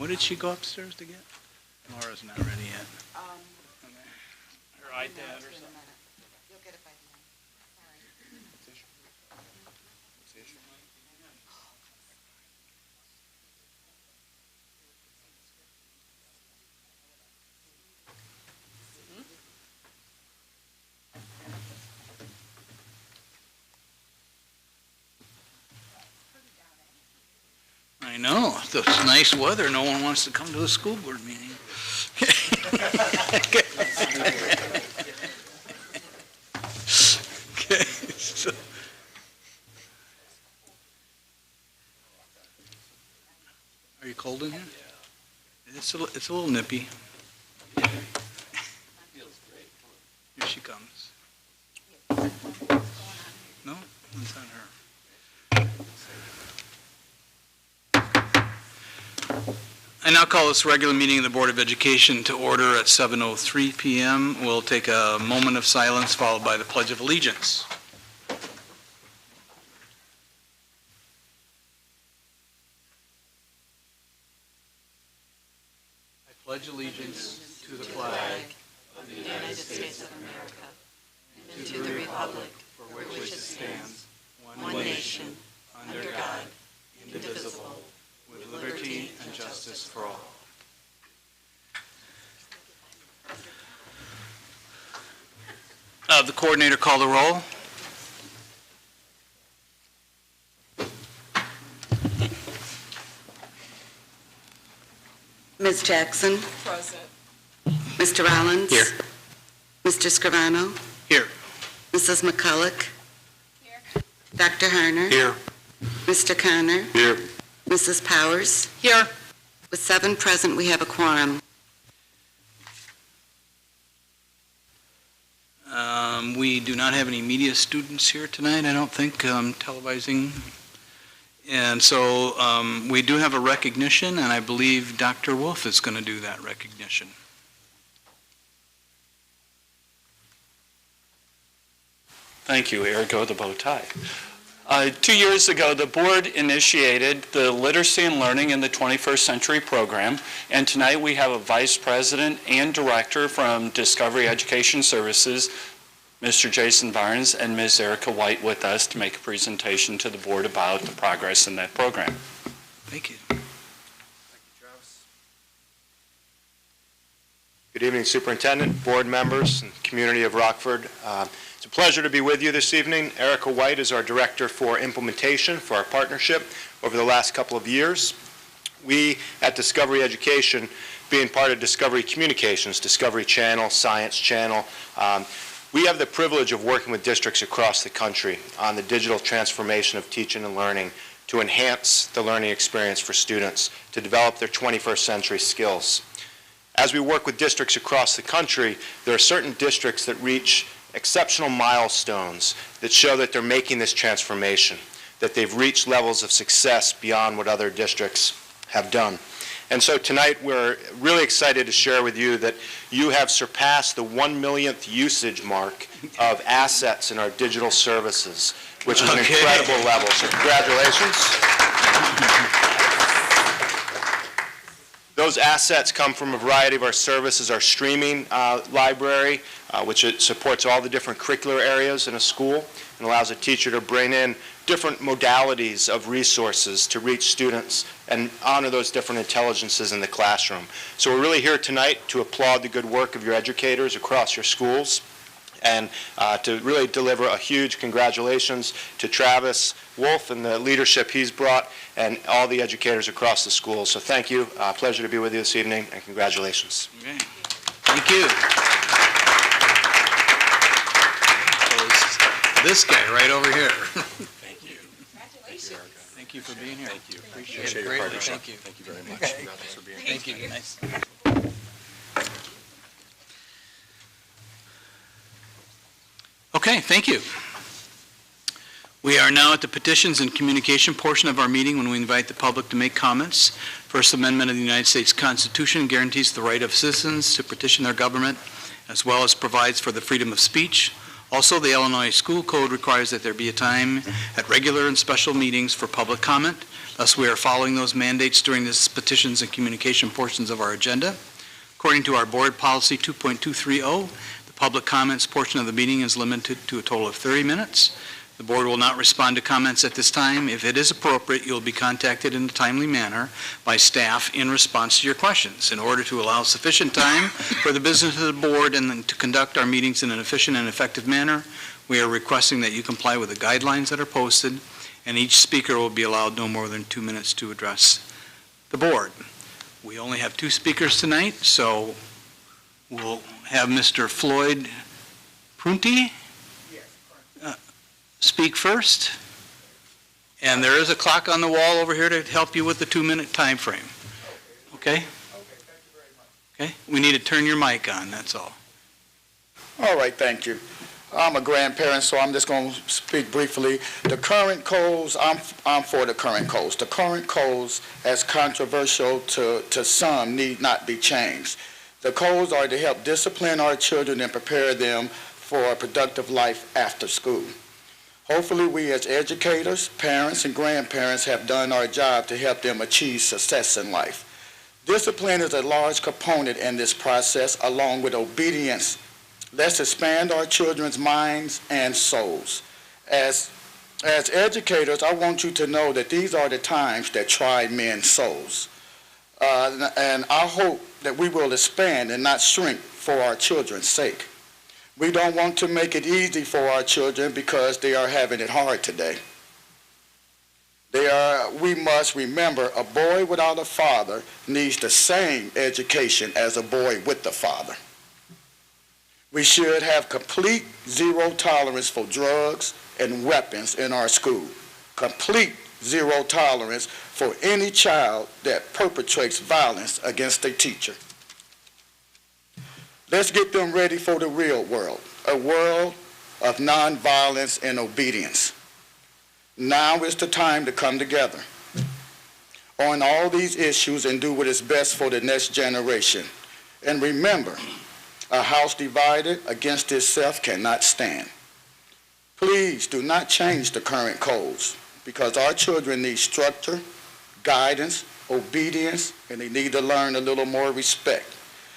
What did she go upstairs to get? Laura's not ready yet. Her iPad or something. You'll get it by the end. I know, it's nice weather, no one wants to come to a school board meeting. Okay, so. Are you cold in here? It's a little nippy. Here she comes. No, it's on her. I now call this regular meeting of the Board of Education to order at 7:03 p.m. We'll take a moment of silence followed by the Pledge of Allegiance. I pledge allegiance to the flag Of the United States of America, and to the republic for which it stands, one nation, under God, indivisible, with liberty and justice for all. The coordinator call the roll. Ms. Jackson, Present. Mr. Rollins. Here. Mr. Scrivano, Here. Mrs. McCulloch. Here. Dr. Harner. Here. Mr. Connor. Here. Mrs. Powers. Here. With 7 present, we have a quorum. We do not have any media students here tonight, I don't think, televising. And so we do have a recognition, and I believe Dr. Wolf is going to do that recognition. Thank you, Ergo the bow tie. 2 years ago, the board initiated the Literacy and Learning in the 21st Century program, and tonight we have a vice president and director from Discovery Education Services, Mr. Jason Barnes and Ms. Erica White, with us to make a presentation to the board about the progress in that program. Thank you. Thank you, Travis. Good evening, Superintendent, board members, and community of Rockford. It's a pleasure to be with you this evening. Erica White is our Director for Implementation for our partnership over the last couple of years. We at Discovery Education, being part of Discovery Communications, Discovery Channel, Science Channel, we have the privilege of working with districts across the country on the digital transformation of teaching and learning to enhance the learning experience for students, to develop their 21st century skills. As we work with districts across the country, there are certain districts that reach exceptional milestones that show that they're making this transformation, that they've reached levels of success beyond what other districts have done. And so tonight we're really excited to share with you that you have surpassed the 1 millionth usage mark of assets in our digital services, which is an incredible level. So congratulations. Those assets come from a variety of our services, our streaming library, which it supports all the different curricular areas in a school and allows a teacher to bring in different modalities of resources to reach students and honor those different intelligences in the classroom. So we're really here tonight to applaud the good work of your educators across your schools and to really deliver a huge congratulations to Travis Wolf and the leadership he's brought and all the educators across the schools. So thank you. Pleasure to be with you this evening, and congratulations. Okay. Thank you. This guy right over here. Thank you. Congratulations. Thank you for being here. Thank you. Appreciate your Greatly. partnership. Thank you. Thank you very much. Okay. Thanks for being here. Thank you. Nice. Okay, thank you. We are now at the petitions and communication portion of our meeting when we invite the public to make comments. First Amendment of the United States Constitution guarantees the right of citizens to petition their government, as well as provides for the freedom of speech. Also, the Illinois School Code requires that there be a time at regular and special meetings for public comment. Thus, we are following those mandates during this petitions and communication portions of our agenda. According to our Board Policy 2.230, the public comments portion of the meeting is limited to a total of 30 minutes. The Board will not respond to comments at this time. If it is appropriate, you'll be contacted in a timely manner by staff in response to your questions. In order to allow sufficient time for the business of the Board and to conduct our meetings in an efficient and effective manner, we are requesting that you comply with the guidelines that are posted, and each speaker will be allowed no more than 2 minutes to address the Board. We only have 2 speakers tonight, so we'll have Mr. Floyd Prunty speak first. And there is a clock on the wall over here to help you with the 2-minute time frame. Okay? Okay, thank you very much. Okay? We need to turn your mic on, that's all. All right, thank you. I'm a grandparent, so I'm just going to speak briefly. The current codes, I'm for the current codes. The current codes, as controversial to some, need not be changed. The codes are to help discipline our children and prepare them for a productive life after school. Hopefully, we as educators, parents, and grandparents have done our job to help them achieve success in life. Discipline is a large component in this process, along with obedience. Let's expand our children's minds and souls. As educators, I want you to know that these are the times that try men's souls. And I hope that we will expand and not shrink for our children's sake. We don't want to make it easy for our children because they are having it hard today. We must remember a boy without a father needs the same education as a boy with the father. We should have complete zero tolerance for drugs and weapons in our school. Complete zero tolerance for any child that perpetrates violence against a teacher. Let's get them ready for the real world, a world of nonviolence and obedience. Now is the time to come together on all these issues and do what is best for the next generation. And remember, a house divided against itself cannot stand. Please do not change the current codes because our children need structure, guidance, obedience, and they need to learn a little more respect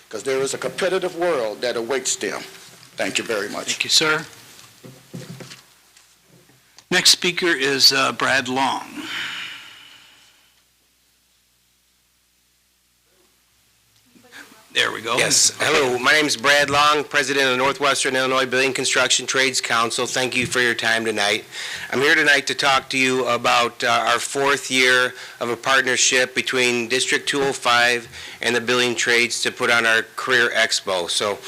because there is a competitive world that awaits them. Thank you very much. Thank you, sir. Next speaker is Brad Long. There we go. Yes. Hello, my name is Brad Long, President of the Northwestern Illinois Building Construction Trades Council. Thank you for your time tonight. I'm here tonight to talk to you about our 4th year of a partnership between District 205 and the building trades to put on our Career Expo. So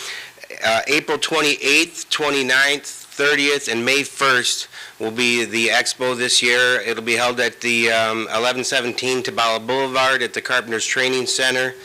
April 28th, 29th, 30th, and May 1st will be the expo this year. It'll be held at the 1117 Tabala Boulevard at the Carpenters Training Center.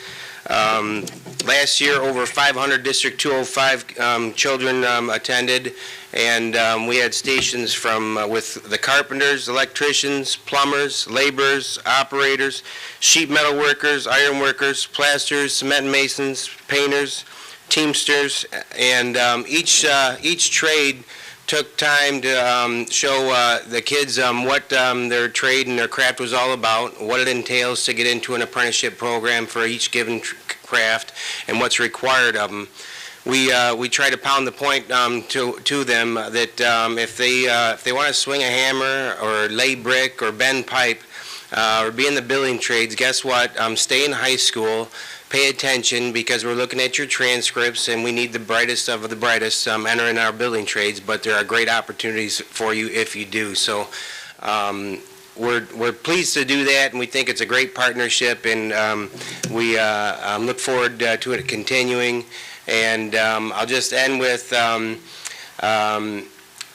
Last year, over 500 District 205 children attended, and we had stations from with the carpenters, electricians, plumbers, laborers, operators, sheet metal workers, iron workers, plasterers, cement masons, painters, teamsters, and each trade took time to show the kids what their trade and their craft was all about, what it entails to get into an apprenticeship program for each given craft, and what's required of them. We try to pound the point to them that if they want to swing a hammer or lay brick or bend pipe or be in the building trades, guess what? Stay in high school. Pay attention because we're looking at your transcripts and we need the brightest of the brightest entering our building trades, but there are great opportunities for you if you do. So we're pleased to do that, and we think it's a great partnership, and we look forward to it continuing. And I'll just end with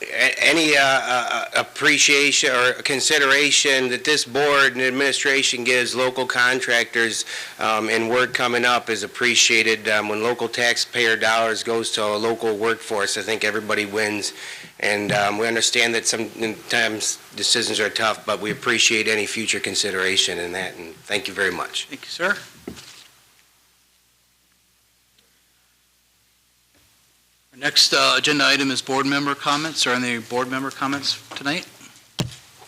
any appreciation or consideration that this board and administration gives local contractors and work coming up is appreciated. When local taxpayer dollars goes to a local workforce, I think everybody wins. And we understand that sometimes decisions are tough, but we appreciate any future consideration in that. And thank you very much. Thank you, sir. Our next agenda item is board member comments. Are there any board member comments tonight?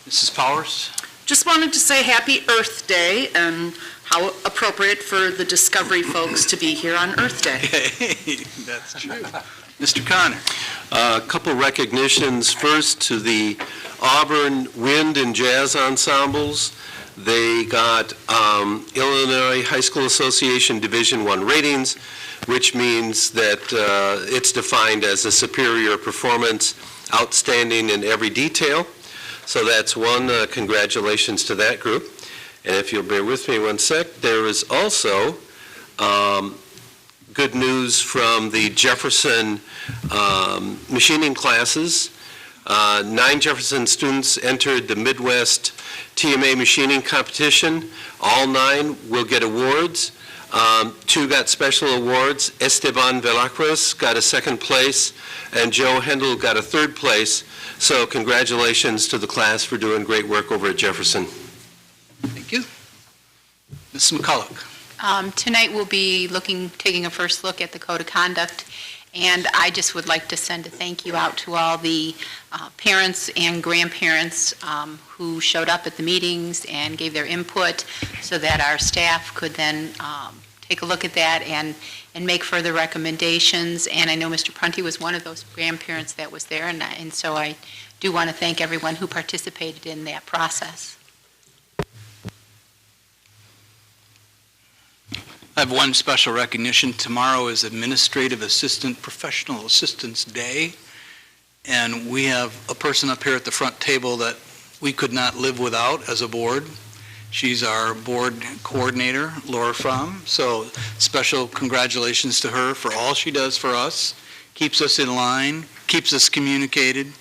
Mrs. Powers? Just wanted to say Happy Earth Day, and how appropriate for the Discovery folks to be here on Earth Day. Okay, that's true. Mr. Connor. A couple recognitions. First to the Auburn Wind and Jazz Ensembles. They got Illinois High School Association Division I ratings, which means that it's defined as a superior performance, outstanding in every detail. So that's one. Congratulations to that group. And if you'll bear with me one sec, there is also good news from the Jefferson machining classes. 9 Jefferson students entered the Midwest TMA machining competition. All 9 will get awards. 2 got special awards. Esteban Velacruz got a 2nd place, and Joe Hendel got a 3rd place. So congratulations to the class for doing great work over at Jefferson. Thank you. Ms. McCulloch. Tonight we'll be taking a first look at the Code of Conduct, and I just would like to send a thank you out to all the parents and grandparents who showed up at the meetings and gave their input so that our staff could then take a look at that and make further recommendations. And I know Mr. Prunty was one of those grandparents that was there, and so I do want to thank everyone who participated in that process. I have one special recognition. Tomorrow is Administrative Assistant Professional Assistance Day, and we have a person up here at the front table that we could not live without as a board. She's our board coordinator, Laura Fromm. So special congratulations to her for all she does for us, keeps us in line, keeps us communicated,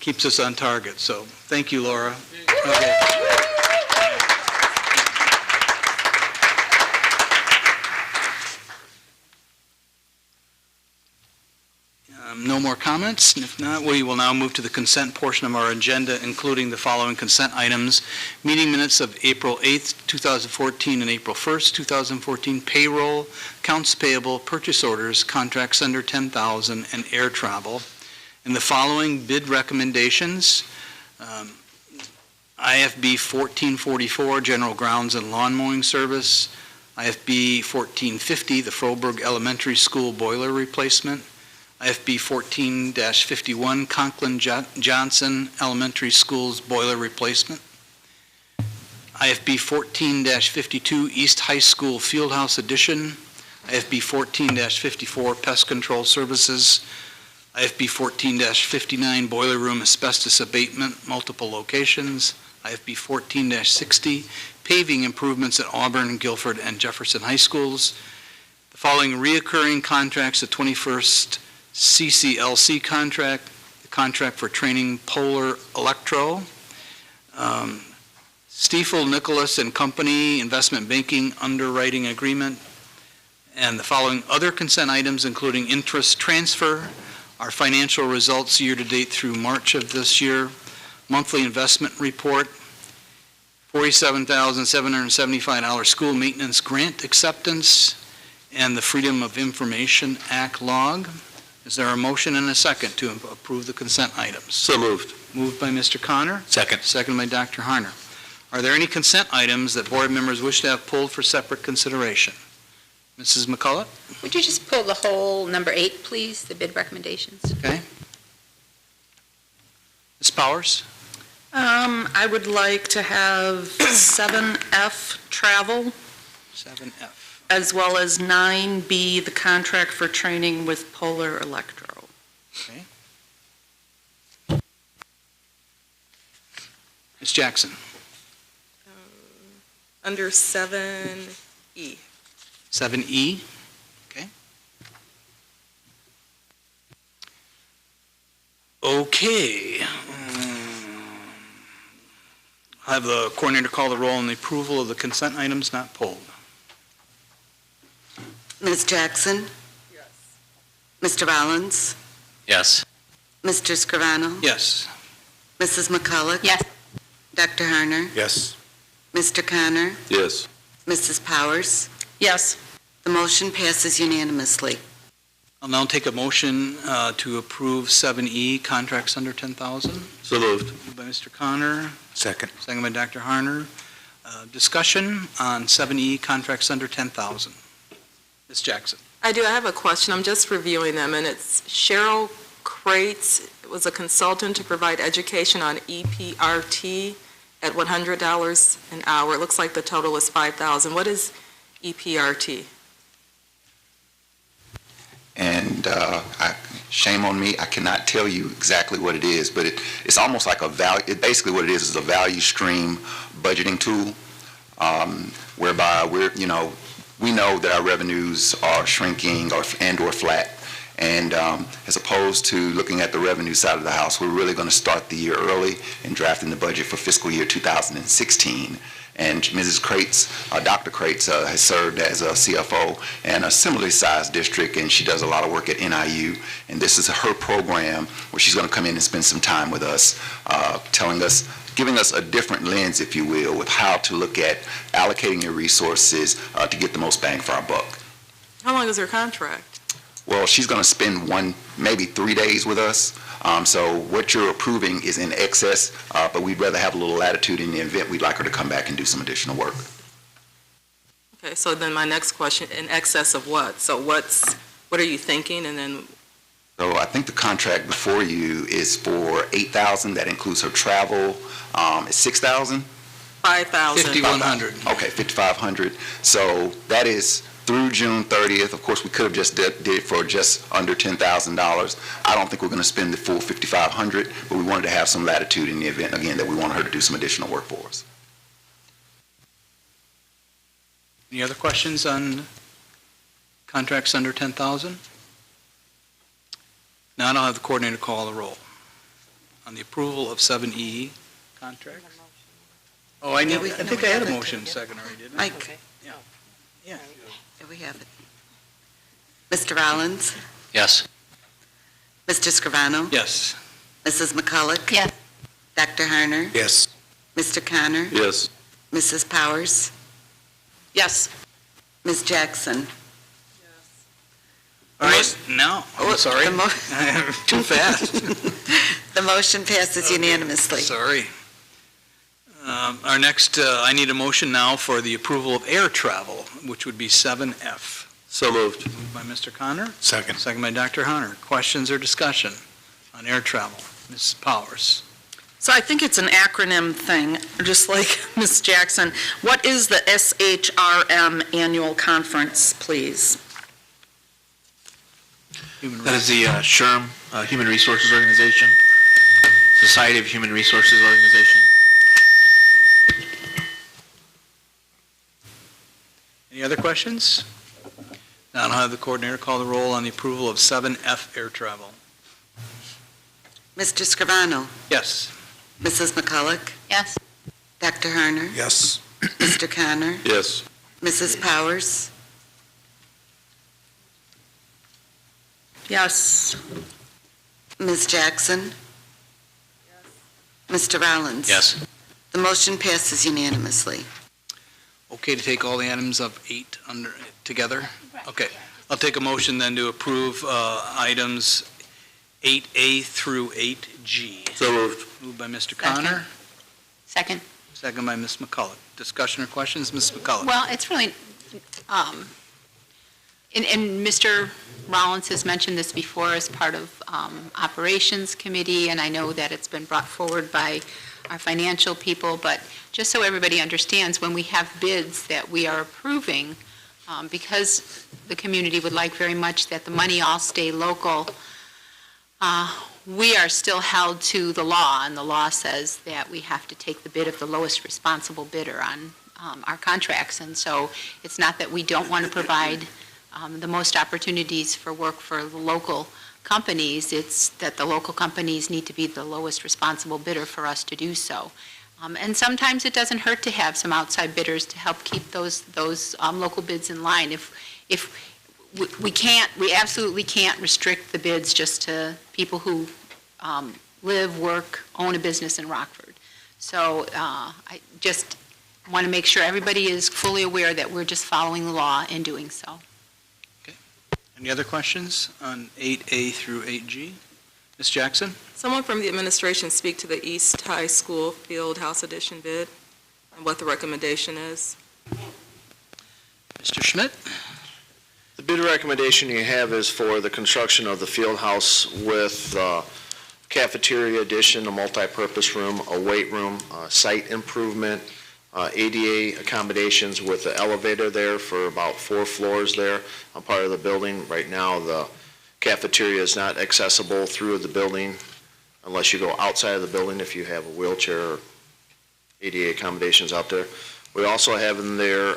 keeps us on target. So thank you, Laura. Okay. No more comments? If not, we will now move to the consent portion of our agenda, including the following consent items: meeting minutes of April 8th, 2014 and April 1st, 2014, payroll, accounts payable, purchase orders, contracts under $10,000, and air travel. And the following bid recommendations: IFB 1444, General Grounds and Lawn Mowing Service; IFB 1450, the Froberg Elementary School boiler replacement; IFB 14-51, Conklin Johnson Elementary School's boiler replacement; IFB 14-52, East High School Fieldhouse addition; IFB 14-54, Pest Control Services; IFB 14-59, Boiler Room Asbestos Abatement, multiple locations; IFB 14-60, Paving Improvements at Auburn, Guilford, and Jefferson High Schools. The following reoccurring contracts: the 21st CCLC contract, the contract for training Polar Electro, Stiefel, Nicholas and Company Investment Banking Underwriting Agreement, and the following other consent items, including interest transfer, our financial results year-to-date through March of this year, monthly investment report, $47,775 school maintenance grant acceptance, and the Freedom of Information Act log. Is there a motion and a second to approve the consent items? So moved. Moved by Mr. Connor. Second. Second by Dr. Harner. Are there any consent items that board members wish to have pulled for separate consideration? Mrs. McCullough? Would you just pull the whole number 8, please, the bid recommendations? Okay. Ms. Powers? I would like to have 7F travel, 7F. as well as 9B, the contract for training with Polar Electro. Okay. Ms. Jackson? Under 7E. 7E? Okay. Okay. I'll have the coordinator call the roll on the approval of the consent items not pulled. Ms. Jackson? Yes. Mr. Rollins? Yes. Mr. Scrivano? Yes. Mrs. McCulloch? Yes. Dr. Harner? Yes. Mr. Connor? Yes. Mrs. Powers? Yes. The motion passes unanimously. I'll now take a motion to approve 7E, contracts under 10,000. So moved. Moved by Mr. Connor, Second. second by Dr. Harner. Discussion on 7E, contracts under 10,000. Ms. Jackson. I do, I have a question. I'm just reviewing them, and it's Cheryl Crates was a consultant to provide education on EPRT at $100 an hour. It looks like the total is $5,000. What is EPRT? And shame on me, I cannot tell you exactly what it is, but it's almost like a value, basically what it is a value stream budgeting tool, whereby we know that our revenues are shrinking or flat. And as opposed to looking at the revenue side of the house, we're really going to start the year early and drafting the budget for fiscal year 2016. And Mrs. Crates, Dr. Crates, has served as a CFO in a similarly sized district, and she does a lot of work at NIU. And this is her program where she's going to come in and spend some time with us, giving us a different lens, if you will, with how to look at allocating your resources to get the most bang for our buck. How long is her contract? Well, she's going to spend maybe 3 days with us. So what you're approving is in excess, but we'd rather have a little latitude in the event we'd like her to come back and do some additional work. Okay, so then my next question, in excess of what? So what are you thinking, and then? So I think the contract before you is for $8,000. That includes her travel. It's $6,000? $5,000. 5,100. Okay, $5,500. So that is through June 30th. Of course, we could have just did it for just under $10,000. I don't think we're going to spend the full $5,500, but we wanted to have some latitude in the event, again, that we want her to do some additional work for us. Any other questions on contracts under 10,000? Now I'll have the coordinator call the roll on the approval of 7E contracts. Oh, I think I had a motion second already, didn't I? Mike? Yeah. There we have it. Mr. Rollins? Yes. Mr. Scrivano? Yes. Mrs. McCulloch? Yes. Dr. Harner? Yes. Mr. Connor? Yes. Mrs. Powers? Yes. Ms. Jackson? All right, now, I'm sorry. Too fast. The motion passes unanimously. Sorry. Our next, I need a motion now for the approval of air travel, which would be 7F. So moved. Moved by Mr. Connor, Second. second by Dr. Hunter. Questions or discussion on air travel? Mrs. Powers. So I think it's an acronym thing, just like Ms. Jackson. What is the SHRM annual conference, please? That is the SHRM, Human Resources Organization, Society of Human Resources Organization. Any other questions? Now I'll have the coordinator call the roll on the approval of 7F air travel. Mr. Scrivano? Yes. Mrs. McCulloch? Yes. Dr. Harner? Yes. Mr. Connor? Yes. Mrs. Powers? Yes. Ms. Jackson? Mr. Rollins? Yes. The motion passes unanimously. Okay to take all the items of 8 together? Okay. I'll take a motion then to approve items 8A through 8G. So moved. Moved by Mr. Connor, Second. second by Ms. McCulloch. Discussion or questions? Ms. McCulloch? Well, it's really, and Mr. Rollins has mentioned this before as part of Operations Committee, and I know that it's been brought forward by our financial people, but just so everybody understands, when we have bids that we are approving, because the community would like very much that the money all stay local, we are still held to the law, and the law says that we have to take the bid of the lowest responsible bidder on our contracts. And so it's not that we don't want to provide the most opportunities for work for the local companies, it's that the local companies need to be the lowest responsible bidder for us to do so. And sometimes it doesn't hurt to have some outside bidders to help keep those local bids in line. If we absolutely can't restrict the bids just to people who live, work, own a business in Rockford. So I just want to make sure everybody is fully aware that we're just following the law in doing so. Any other questions on 8A through 8G? Ms. Jackson? Someone from the administration speak to the East High School Field House Addition bid and what the recommendation is. Mr. Schmidt? The bid recommendation you have is for the construction of the field house with cafeteria addition, a multi-purpose room, a weight room, site improvement, ADA accommodations with the elevator there for about 4 floors there on part of the building. Right now, the cafeteria is not accessible through the building unless you go outside of the building if you have a wheelchair or ADA accommodations out there. We also have in there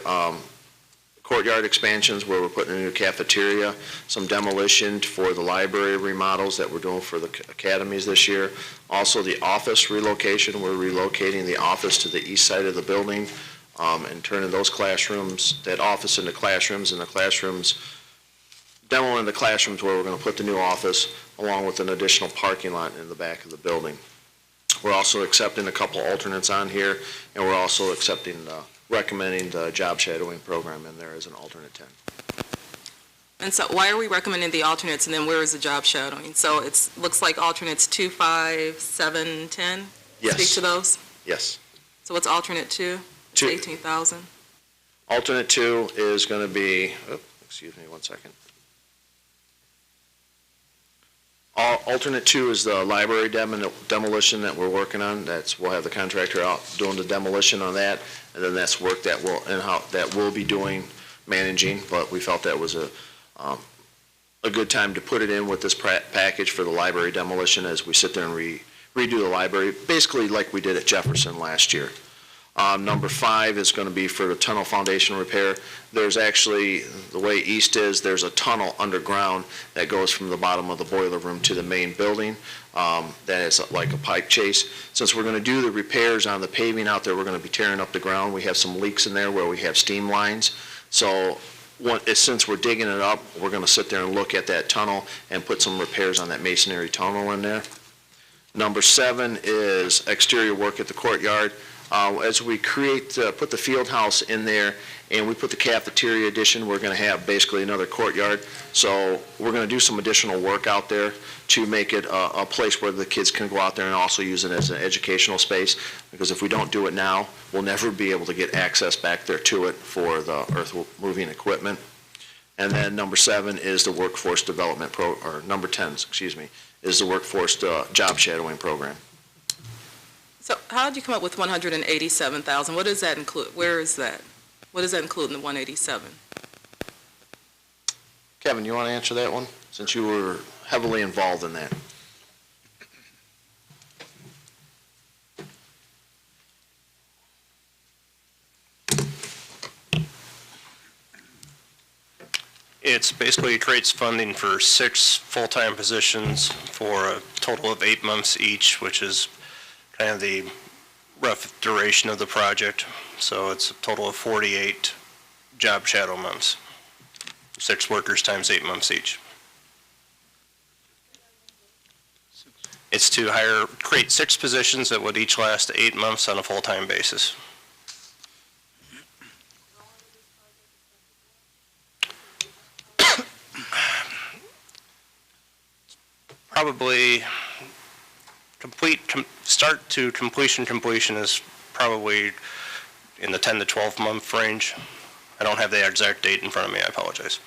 courtyard expansions where we're putting a new cafeteria, some demolition for the library remodels that we're doing for the academies this year. Also the office relocation, we're relocating the office to the east side of the building and turning those classrooms, that office into classrooms, and the classrooms, demoing the classrooms where we're going to put the new office along with an additional parking lot in the back of the building. We're also accepting a couple alternates on here, and we're also recommending the job shadowing program in there as an alternate 10. And so why are we recommending the alternates, and then where is the job shadowing? So it looks like alternates 2, 5, 7, 10? Yes. Speak to those? Yes. So what's alternate 2? It's 2. 18,000. Alternate 2 is going to be, excuse me one second. Alternate 2 is the library demolition that we're working on. We'll have the contractor out doing the demolition on that, and then that's work that we'll be doing, managing, but we felt that was a good time to put it in with this package for the library demolition as we sit there and redo the library, basically like we did at Jefferson last year. Number 5 is going to be for the tunnel foundation repair. There's actually, the way east is, there's a tunnel underground that goes from the bottom of the boiler room to the main building. That is like a pipe chase. Since we're going to do the repairs on the paving out there, we're going to be tearing up the ground. We have some leaks in there where we have steam lines. So since we're digging it up, we're going to sit there and look at that tunnel and put some repairs on that masonry tunnel in there. Number 7 is exterior work at the courtyard. As we put the field house in there and we put the cafeteria addition, we're going to have basically another courtyard. So we're going to do some additional work out there to make it a place where the kids can go out there and also use it as an educational space, because if we don't do it now, we'll never be able to get access back there to it for the earth moving equipment. And then number 7 is the workforce development number 10, excuse me, is the workforce job shadowing program. So how did you come up with 187,000? What does that include? Where is that? What does that include in the 187? Kevin, you want to answer that one, since you were heavily involved in that? It's basically creates funding for 6 full-time positions for a total of 8 months each, which is kind of the rough duration of the project. So it's a total of 48 job shadow months. 6 workers times 8 months each. It's to create 6 positions that would each last 8 months on a full-time basis. Probably start to completion is probably in the 10 to 12 month range. I don't have the exact date in front of me, I apologize.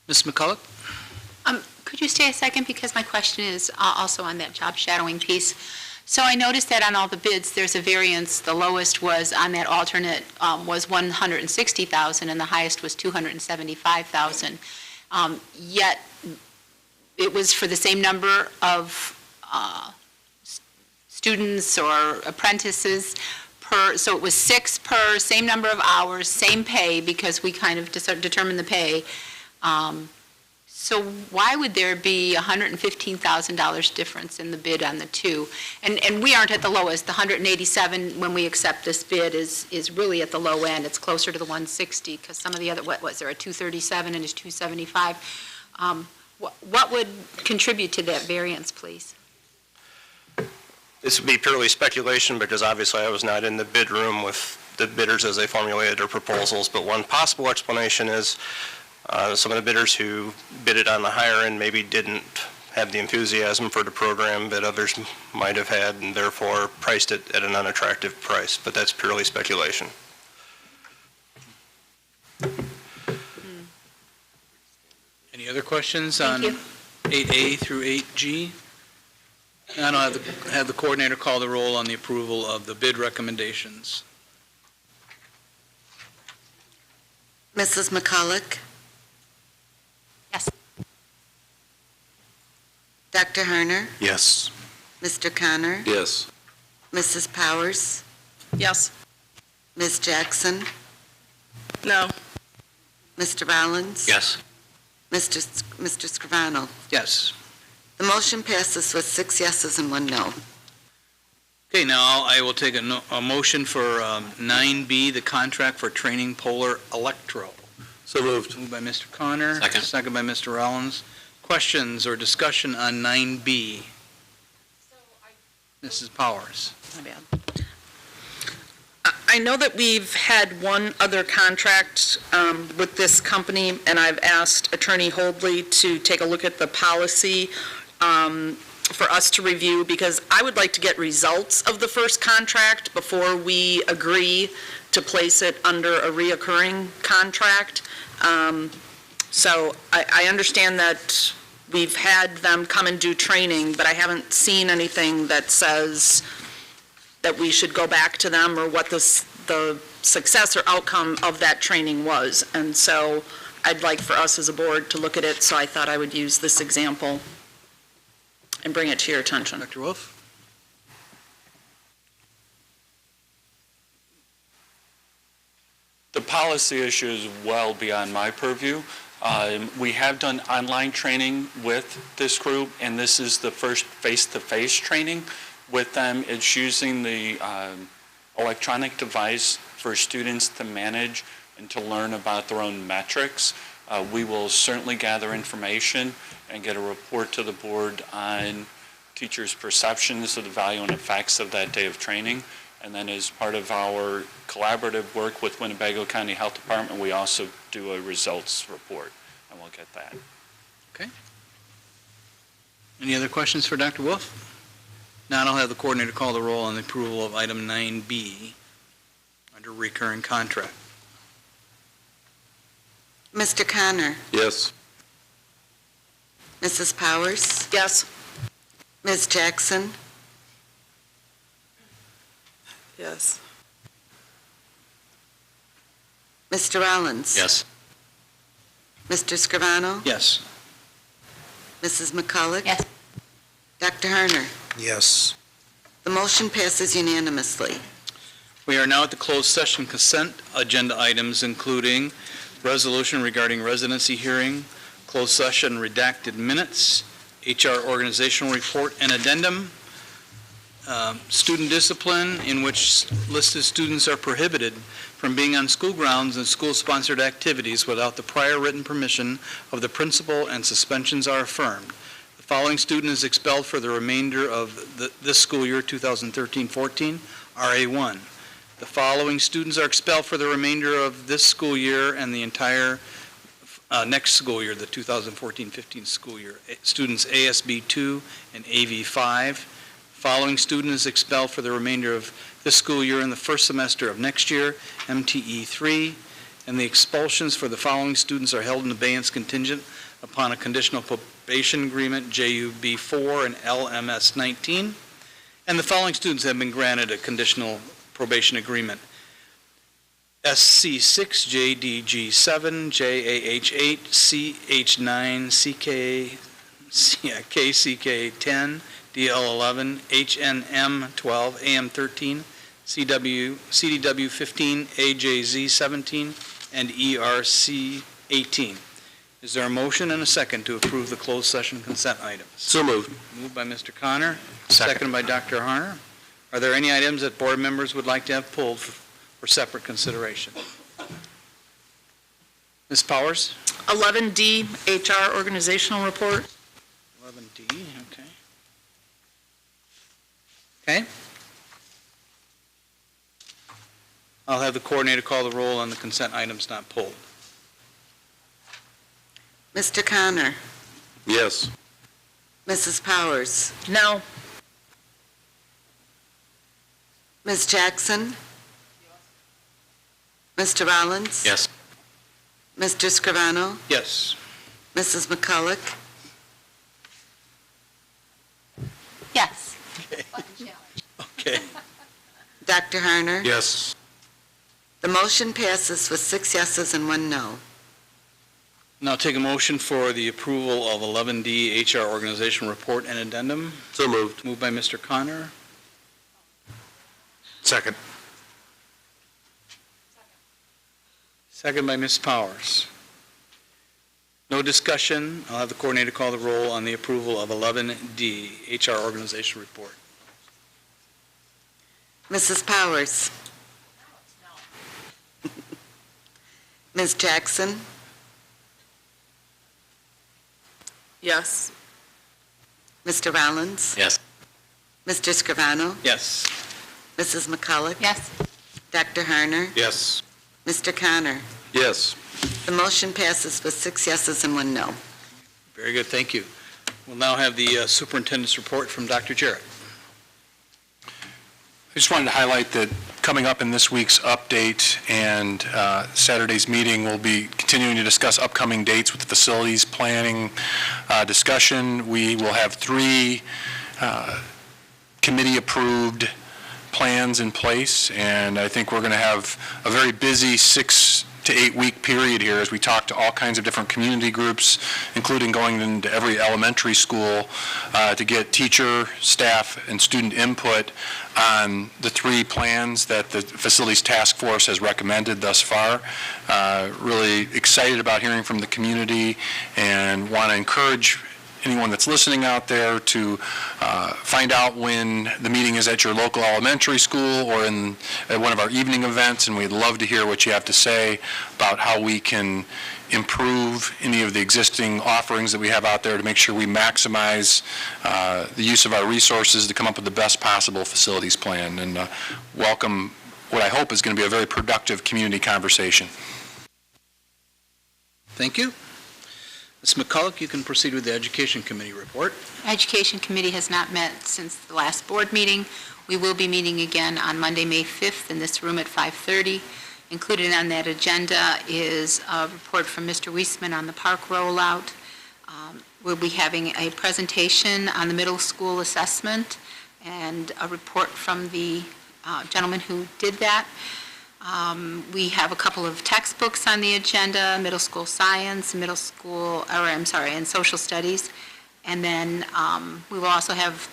Ms. McCulloch? Could you stay a second, because my question is also on that job shadowing piece. So I noticed that on all the bids, there's a variance. The lowest was on that alternate was 160,000, and the highest was 275,000. Yet it was for the same number of students or apprentices per, so it was 6 per, same number of hours, same pay, because we kind of determined the pay. So why would there be $115,000 difference in the bid on the 2? And we aren't at the lowest. The 187, when we accept this bid, is really at the low end. It's closer to the 160, because some of the other, what was there, a 237 and a 275? What would contribute to that variance, please? This would be purely speculation, because obviously I was not in the bid room with the bidders as they formulated their proposals, but one possible explanation is Some of the bidders who bid it on the higher end maybe didn't have the enthusiasm for the program that others might have had, and therefore priced it at an unattractive price, but that's purely speculation. Any other questions Thank on you. 8A through 8G? And I'll have the coordinator call the roll on the approval of the bid recommendations. Mrs. McCulloch? Yes. Dr. Harner? Yes. Mr. Connor? Yes. Mrs. Powers? Yes. Ms. Jackson? No. Mr. Rollins? Yes. Mr. Scrivano? Yes. The motion passes with 6 yeses and 1 no. Okay, now I will take a motion for 9B, the contract for training Polar Electro. So moved. Moved by Mr. Connor. Second. Second by Mr. Rollins. Questions or discussion on 9B? Mrs. Powers. My bad. I know that we've had one other contract with this company, and I've asked Attorney Holdley to take a look at the policy for us to review, because I would like to get results of the first contract before we agree to place it under a reoccurring contract. So I understand that we've had them come and do training, but I haven't seen anything that says that we should go back to them or what the success or outcome of that training was. And so I'd like for us as a board to look at it, so I thought I would use this example and bring it to your attention. Dr. Wolf? The policy issue is well beyond my purview. We have done online training with this group, and this is the first face-to-face training with them. It's using the electronic device for students to manage and to learn about their own metrics. We will certainly gather information and get a report to the board on teachers' perceptions of the value and effects of that day of training. And then as part of our collaborative work with Winnebago County Health Department, we also do a results report, and we'll get that. Okay. Any other questions for Dr. Wolf? Now I'll have the coordinator call the roll on the approval of item 9B under recurring contract. Mr. Connor? Yes. Mrs. Powers? Yes? Ms. Jackson? Yes. Mr. Rollins? Yes. Mr. Scrivano? Yes. Mrs. McCulloch? Yes. Dr. Harner? Yes. The motion passes unanimously. We are now at the closed session consent agenda items, including resolution regarding residency hearing, closed session redacted minutes, HR organizational report and addendum, student discipline, in which listed students are prohibited from being on school grounds and school-sponsored activities without the prior written permission of the principal, and suspensions are affirmed. The following student is expelled for the remainder of this school year, 2013-14, RA1. The following students are expelled for the remainder of this school year and the entire next school year, the 2014-15 school year. Students ASB 2 and AV 5. Following student is expelled for the remainder of this school year and the first semester of next year, MTE 3. And the expulsions for the following students are held in abeyance contingent upon a conditional probation agreement, JUB 4 and LMS 19. And the following students have been granted a conditional probation agreement: SC 6, JDG 7, JAH 8, CH 9, KCK 10, DL 11, HNM 12, AM 13, CDW 15, AJZ 17, and ERC 18. Is there a motion and a second to approve the closed session consent items? So moved. Moved by Mr. Connor, seconded by Dr. Harner. Are there any items that board members would like to have pulled for separate consideration? Ms. Powers? 11D, HR organizational report. 11D, okay. Okay. I'll have the coordinator call the roll on the consent items not pulled. Mr. Connor, Yes. Mrs. Powers, No. Ms. Jackson, Mr. Rollins, Yes. Mr. Scrivano, Yes. Mrs. McCulloch, Yes. Okay. Dr. Harner. Yes. The motion passes with 6 yeses and 1 no. Now take a motion for the approval of 11D HR Organization Report and Addendum. So moved. Moved by Mr. Connor, Second. second by Ms. Powers. No discussion. I'll have the coordinator call the roll on the approval of 11D HR Organization Report. Mrs. Powers. Ms. Jackson, Yes. Mr. Rollins, Yes. Mr. Scrivano, Yes. Mrs. McCulloch, Yes. Dr. Harner, Yes. Mr. Connor. Yes. The motion passes with 6 yeses and 1 no. Very good, thank you. We'll now have the superintendent's report from Dr. Jarrett. I just wanted to highlight that coming up in this week's update and Saturday's meeting, we'll be continuing to discuss upcoming dates with the facilities planning discussion. We will have 3 committee-approved plans in place, and I think we're going to have a very busy 6 to 8 week period here as we talk to all kinds of different community groups, including going into every elementary school to get teacher, staff, and student input on the 3 plans that the Facilities Task Force has recommended thus far. Really excited about hearing from the community and want to encourage anyone that's listening out there to find out when the meeting is at your local elementary school or at one of our evening events, and we'd love to hear what you have to say about how we can improve any of the existing offerings that we have out there to make sure we maximize the use of our resources to come up with the best possible facilities plan, and welcome what I hope is going to be a very productive community conversation. Thank you. Ms. McCulloch, you can proceed with the Education Committee report. Education Committee has not met since the last board meeting. We will be meeting again on Monday, May 5th in this room at 5:30. Included on that agenda is a report from Mr. Weisman on the park rollout. We'll be having a presentation on the middle school assessment and a report from the gentleman who did that. We have a couple of textbooks on the agenda, middle school science, and social studies. And then we will also have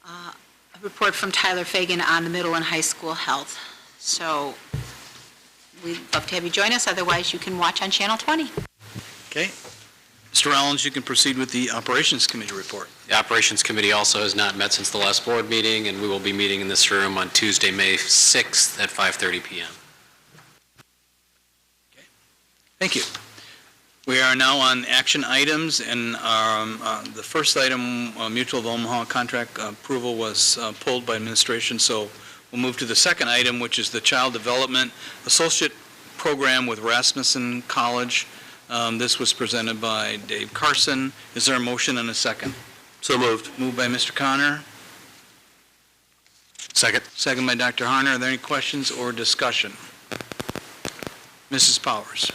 a report from Tyler Fagan on the middle and high school health. So we'd love to have you join us. Otherwise, you can watch on Channel 20. Okay. Mr. Rollins, you can proceed with the Operations Committee report. The Operations Committee also has not met since the last board meeting, and we will be meeting in this room on Tuesday, May 6th at 5:30 p.m. Okay. Thank you. We are now on action items, and the first item, Mutual of Omaha contract approval, was pulled by administration, so we'll move to the second item, which is the Child Development Associate Program with Rasmussen College. This was presented by Dave Carson. Is there a motion and a second? So moved. Moved by Mr. Connor. Second. Second by Dr. Harner. Are there any questions or discussion? Mrs. Powers.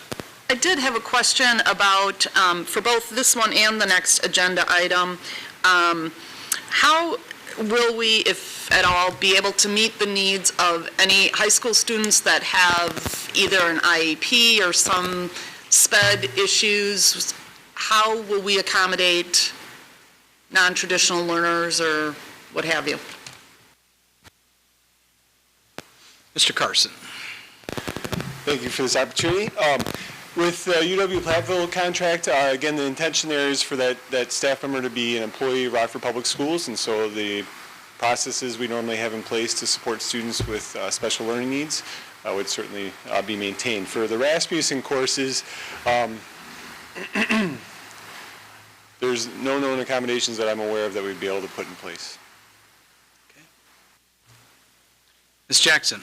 I did have a question about, for both this one and the next agenda item, how will we, if at all, be able to meet the needs of any high school students that have either an IEP or some SPED issues? How will we accommodate non-traditional learners or what have you? Mr. Carson. Thank you for this opportunity. With the UW-Platteville contract, again, the intention there is for that staff member to be an employee of Rockford Public Schools, and so the processes we normally have in place to support students with special learning needs would certainly be maintained. For the Rasmussen courses, there's no known accommodations that I'm aware of that we'd be able to put in place. Okay. Ms. Jackson.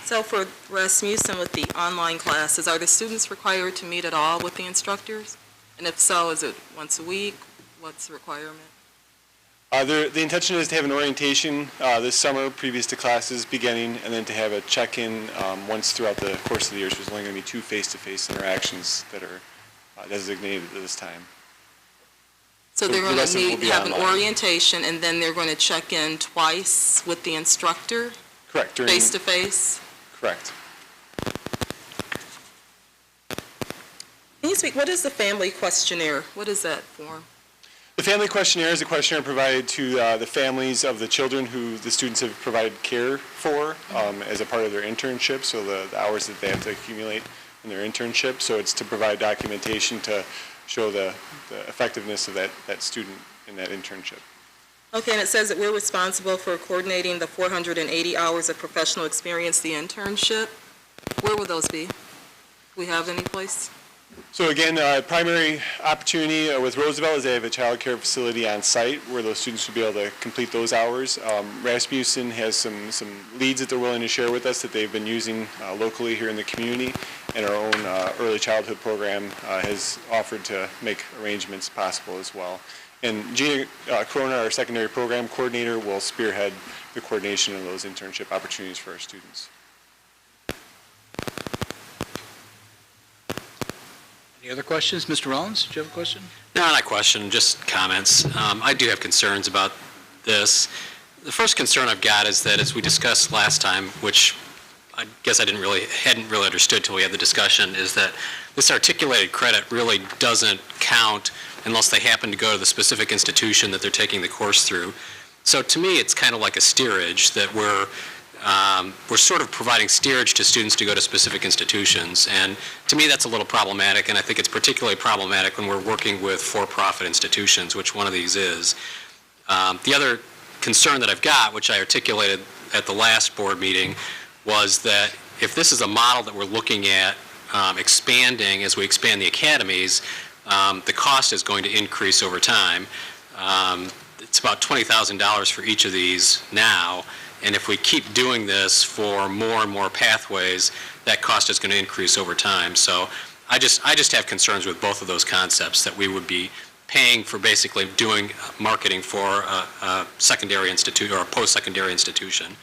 So for Rasmussen with the online classes, are the students required to meet at all with the instructors? And if so, is it once a week? What's the requirement? The intention is to have an orientation this summer, previous to classes beginning, and then to have a check-in once throughout the course of the year. So there's only going to be 2 face-to-face interactions that are designated at this time. So they're The going lessons will to be have an online. orientation, and then they're going to check in twice with the instructor, Correct. face-to-face? Correct. Can you speak, what is the family questionnaire? What is that form? The family questionnaire is a questionnaire provided to the families of the children who the students have provided care for as a part of their internship, so the hours that they have to accumulate in their internship. So it's to provide documentation to show the effectiveness of that student in that internship. Okay, and it says that we're responsible for coordinating the 480 hours of professional experience, the internship. Where will those be? Do we have any place? So again, primary opportunity with Roosevelt is they have a child care facility on site where those students will be able to complete those hours. Rasmussen has some leads that they're willing to share with us that they've been using locally here in the community, and our own early childhood program has offered to make arrangements possible as well. And Gina Corona, our secondary program coordinator, will spearhead the coordination of those internship opportunities for our students. Any other questions? Mr. Rollins, do you have a question? No, not a question, just comments. I do have concerns about this. The first concern I've got is that, as we discussed last time, which I guess I hadn't really understood till we had the discussion, is that this articulated credit really doesn't count unless they happen to go to the specific institution that they're taking the course through. So to me, it's kind of like a steerage, that we're sort of providing steerage to students to go to specific institutions. And to me, that's a little problematic, and I think it's particularly problematic when we're working with for-profit institutions, which one of these is. The other concern that I've got, which I articulated at the last board meeting, was that if this is a model that we're looking at expanding as we expand the academies, the cost is going to increase over time. It's about $20,000 for each of these now, and if we keep doing this for more and more pathways, that cost is going to increase over time. So I just have concerns with both of those concepts, that we would be paying for basically doing marketing for a secondary institute or a post-secondary institution.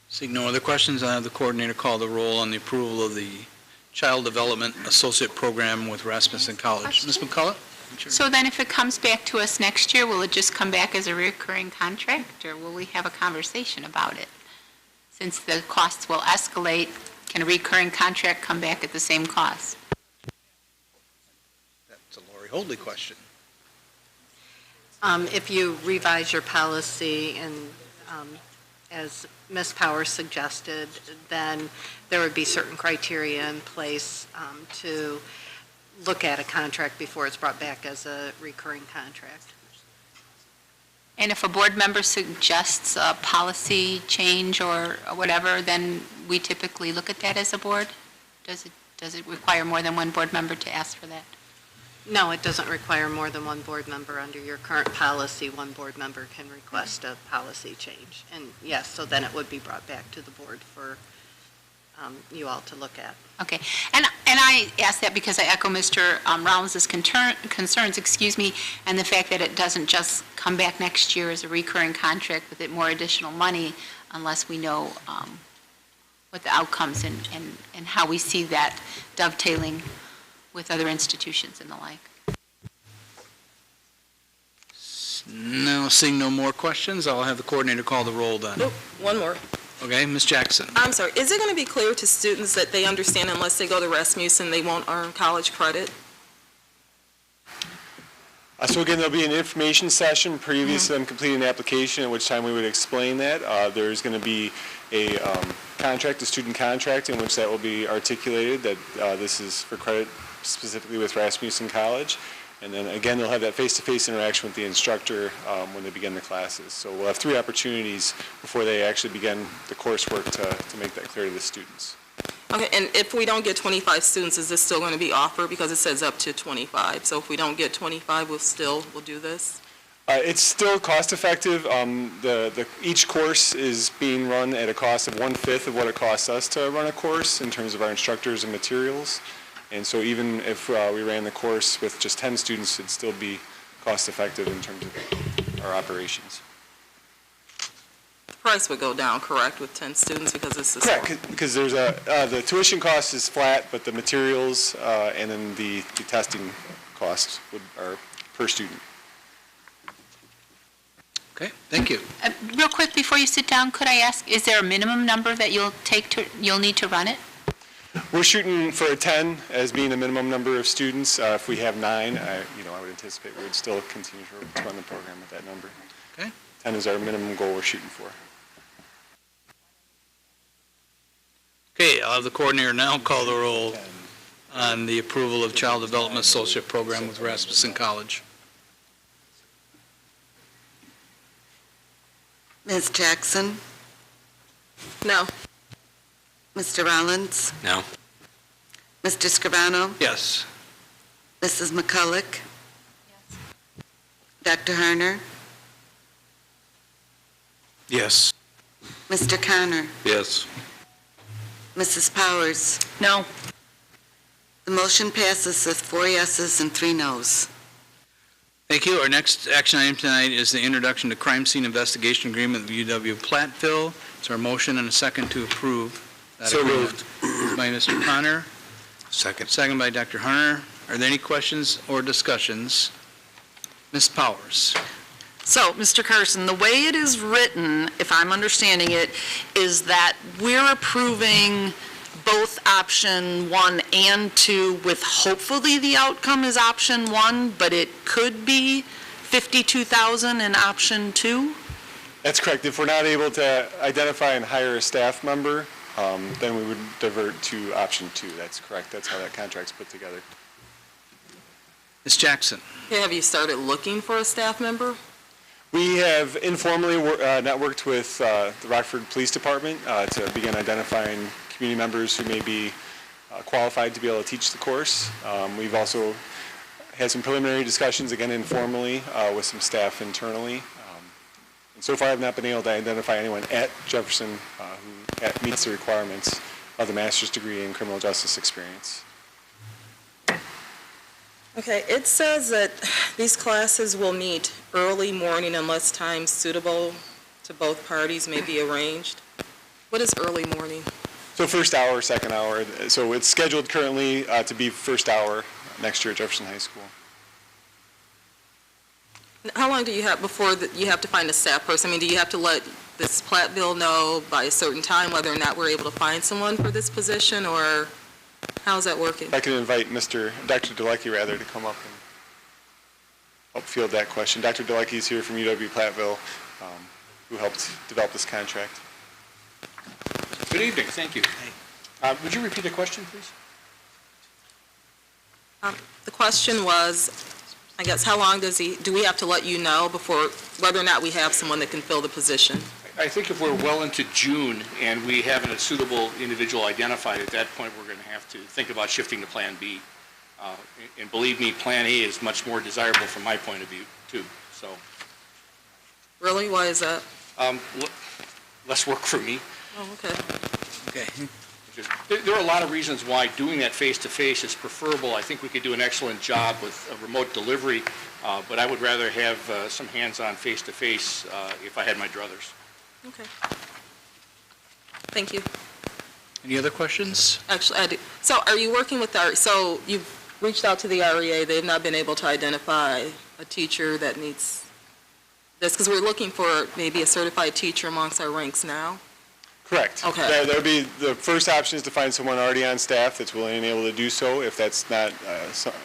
Seeing no other questions, I'll have the coordinator call the roll on the approval of the Child Development Associate Program with Rasmussen College. Ms. McCullough? So then if it comes back to us next year, will it just come back as a recurring contract, or will we have a conversation about it? Since the costs will escalate, can a recurring contract come back at the same cost? That's a Lori Holdley question. If you revise your policy and, as Ms. Powers suggested, then there would be certain criteria in place to look at a contract before it's brought back as a recurring contract. And if a board member suggests a policy change or whatever, then we typically look at that as a board? Does it require more than one board member to ask for that? No, it doesn't require more than one board member. Under your current policy, one board member can request a policy change. And yes, so then it would be brought back to the board for you all to look at. Okay, and I ask that because I echo Mr. Rollins' concerns, and the fact that it doesn't just come back next year as a recurring contract with it more additional money unless we know what the outcomes and how we see that dovetailing with other institutions and the like. No, seeing no more questions, I'll have the coordinator call the roll then. Nope, one more. Okay, Ms. Jackson. I'm sorry, is it going to be clear to students that they understand unless they go to Rasmussen, they won't earn college credit? So again, there'll be an information session previous to them completing the application, at which time we would explain that. There's going to be a contract, a student contract, in which that will be articulated, that this is for credit specifically with Rasmussen College. And then again, they'll have that face-to-face interaction with the instructor when they begin the classes. So we'll have 3 opportunities before they actually begin the coursework to make that clear to the students. Okay, and if we don't get 25 students, is this still going to be offered? Because it says up to 25. So if we don't get 25, we'll do this? It's still cost-effective. Each course is being run at a cost of 1/5 of what it costs us to run a course in terms of our instructors and materials. And so even if we ran the course with just 10 students, it'd still be cost-effective in terms of our operations. The price would go down, correct, with 10 students because this is... Correct, because there's the tuition cost is flat, but the materials and then the testing costs are per student. Okay, thank you. Real quick, before you sit down, could I ask, is there a minimum number that you'll need to run it? We're shooting for a 10 as being a minimum number of students. If we have 9, I would anticipate we would still continue to run the program at that number. Okay. 10 is our minimum goal we're shooting for. Okay, I'll have the coordinator now call the roll on the approval of Child Development Associate Program with Rasmussen College. Ms. Jackson? No. Mr. Rollins? No. Mr. Scrivano? Yes. Mrs. McCulloch? Dr. Harner? Yes. Mr. Connor? Yes. Mrs. Powers? No. The motion passes with 4 yeses and 3 nos. Thank you. Our next action item tonight is the introduction to crime scene investigation agreement with UW-Platteville. Is there a motion and a second to approve that So agreement? moved. By Mr. Connor, Second. second by Dr. Harner. Are there any questions or discussions? Ms. Powers? So, Mr. Carson, the way it is written, if I'm understanding it, is that we're approving both option 1 and 2 with hopefully the outcome is option 1, but it could be $52,000 in option 2? That's correct. If we're not able to identify and hire a staff member, then we would divert to option 2. That's correct. That's how that contract's put together. Ms. Jackson? Okay, have you started looking for a staff member? We have informally networked with the Rockford Police Department to begin identifying community members who may be qualified to be able to teach the course. We've also had some preliminary discussions, again informally, with some staff internally. And so far, I've not been able to identify anyone at Jefferson who meets the requirements of the master's degree in criminal justice experience. Okay, it says that these classes will meet early morning unless times suitable to both parties may be arranged. What is early morning? So first hour, second hour. So it's scheduled currently to be first hour next year at Jefferson High School. How long do you have before you have to find a staff person? I mean, do you have to let this Platteville know by a certain time whether or not we're able to find someone for this position, or how's that working? If I can invite Dr. Delecki, rather, to come up and help field that question. Dr. Delecki is here from UW-Platteville, who helped develop this contract. Good evening, thank you. Would you repeat the question, please? The question was, I guess, how long do we have to let you know before, whether or not we have someone that can fill the position? I think if we're well into June and we haven't a suitable individual identified, at that point, we're going to have to think about shifting to Plan B. And believe me, Plan A is much more desirable from my point of view, too. So, Really? Why is that? less work for me. Oh, okay. Okay. There are a lot of reasons why doing that face-to-face is preferable. I think we could do an excellent job with a remote delivery, but I would rather have some hands-on face-to-face if I had my druthers. Okay. Thank you. Any other questions? Actually, I do. So are you working with so you've reached out to the REA, they've not been able to identify a teacher that meets this, because we're looking for maybe a certified teacher amongst our ranks now? Correct. Okay. That would be, the first option is to find someone already on staff that's willing and able to do so. If that's not,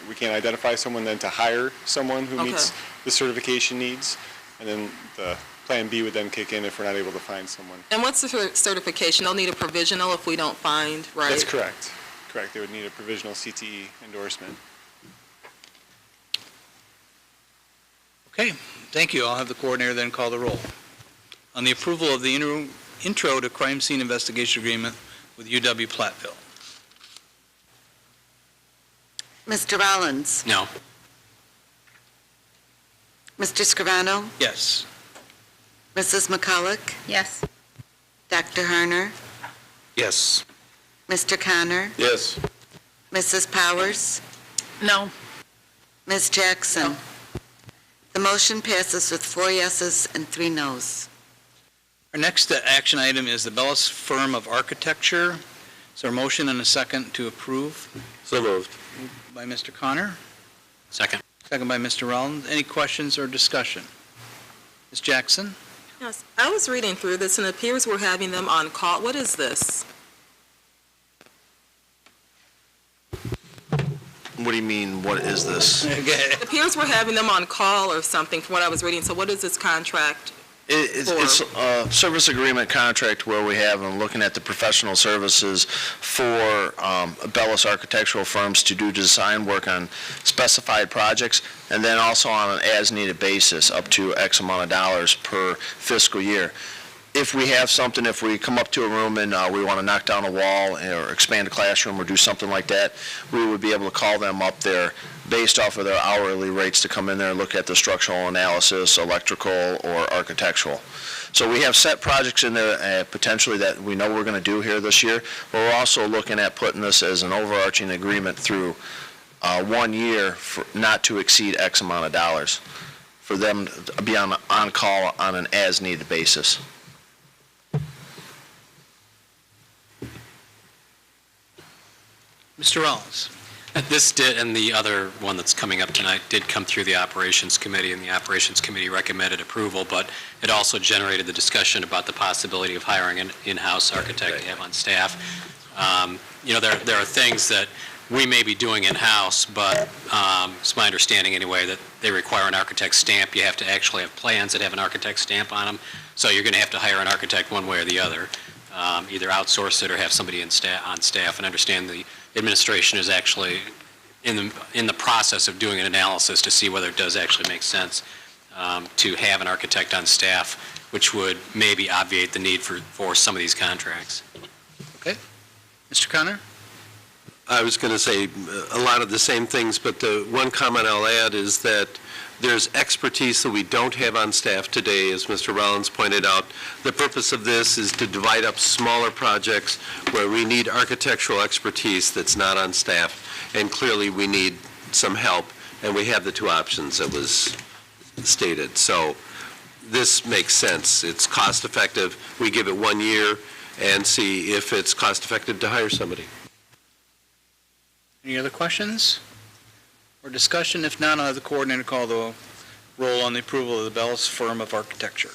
we can't identify someone, then to hire someone who meets the certification needs. And then the Plan B would then kick in if we're not able to find someone. And what's the certification? They'll need a provisional if we don't find, right? That's correct. Correct. They would need a provisional CTE endorsement. Okay, thank you. I'll have the coordinator then call the roll. On the approval of the intro to crime scene investigation agreement with UW-Platteville. Mr. Rollins? No. Mr. Scrivano? Yes. Mrs. McCulloch? Yes. Dr. Harner? Yes. Mr. Connor? Yes. Mrs. Powers? No. Ms. Jackson? The motion passes with 4 yeses and 3 noes. Our next action item is the Bellis Firm of Architecture. Is there a motion and a second to approve? So moved. Moved by Mr. Connor, Second. second by Mr. Rollins. Any questions or discussion? Ms. Jackson? Yes, I was reading through this, and it appears we're having them on call. What is this? What do you mean, what is this? It appears we're having them on call or something from what I was reading. So what is this contract? It's a service agreement contract where we have them looking at the professional services for Bellis architectural firms to do design work on specified projects, and then also on an as-needed basis up to X amount of dollars per fiscal year. If we have something, if we come up to a room and we want to knock down a wall or expand a classroom or do something like that, we would be able to call them up there based off of their hourly rates to come in there and look at the structural analysis, electrical, or architectural. So we have set projects in there potentially that we know we're going to do here this year, but we're also looking at putting this as an overarching agreement through 1 year for not to exceed X amount of dollars for them to be on call on an as-needed basis. Mr. Rollins? This did, and the other one that's coming up tonight did come through the Operations Committee, and the Operations Committee recommended approval, but it also generated the discussion about the possibility of hiring an in-house architect to have on staff. There are things that we may be doing in-house, but it's my understanding anyway that they require an architect stamp. You have to actually have plans that have an architect stamp on them, so you're going to have to hire an architect one way or the other. Either outsource it or have somebody on staff, and understand the administration is actually in the process of doing an analysis to see whether it does actually make sense to have an architect on staff, which would maybe obviate the need for some of these contracts. Okay. Mr. Connor? I was going to say a lot of the same things, but the one comment I'll add is that there's expertise that we don't have on staff today, as Mr. Rollins pointed out. The purpose of this is to divide up smaller projects where we need architectural expertise that's not on staff, and clearly we need some help, and we have the two options that was stated. So this makes sense. It's cost-effective. We give it 1 year and see if it's cost-effective to hire somebody. Any other questions or discussion? If not, I'll have the coordinator call the roll on the approval of the Bellis Firm of Architecture.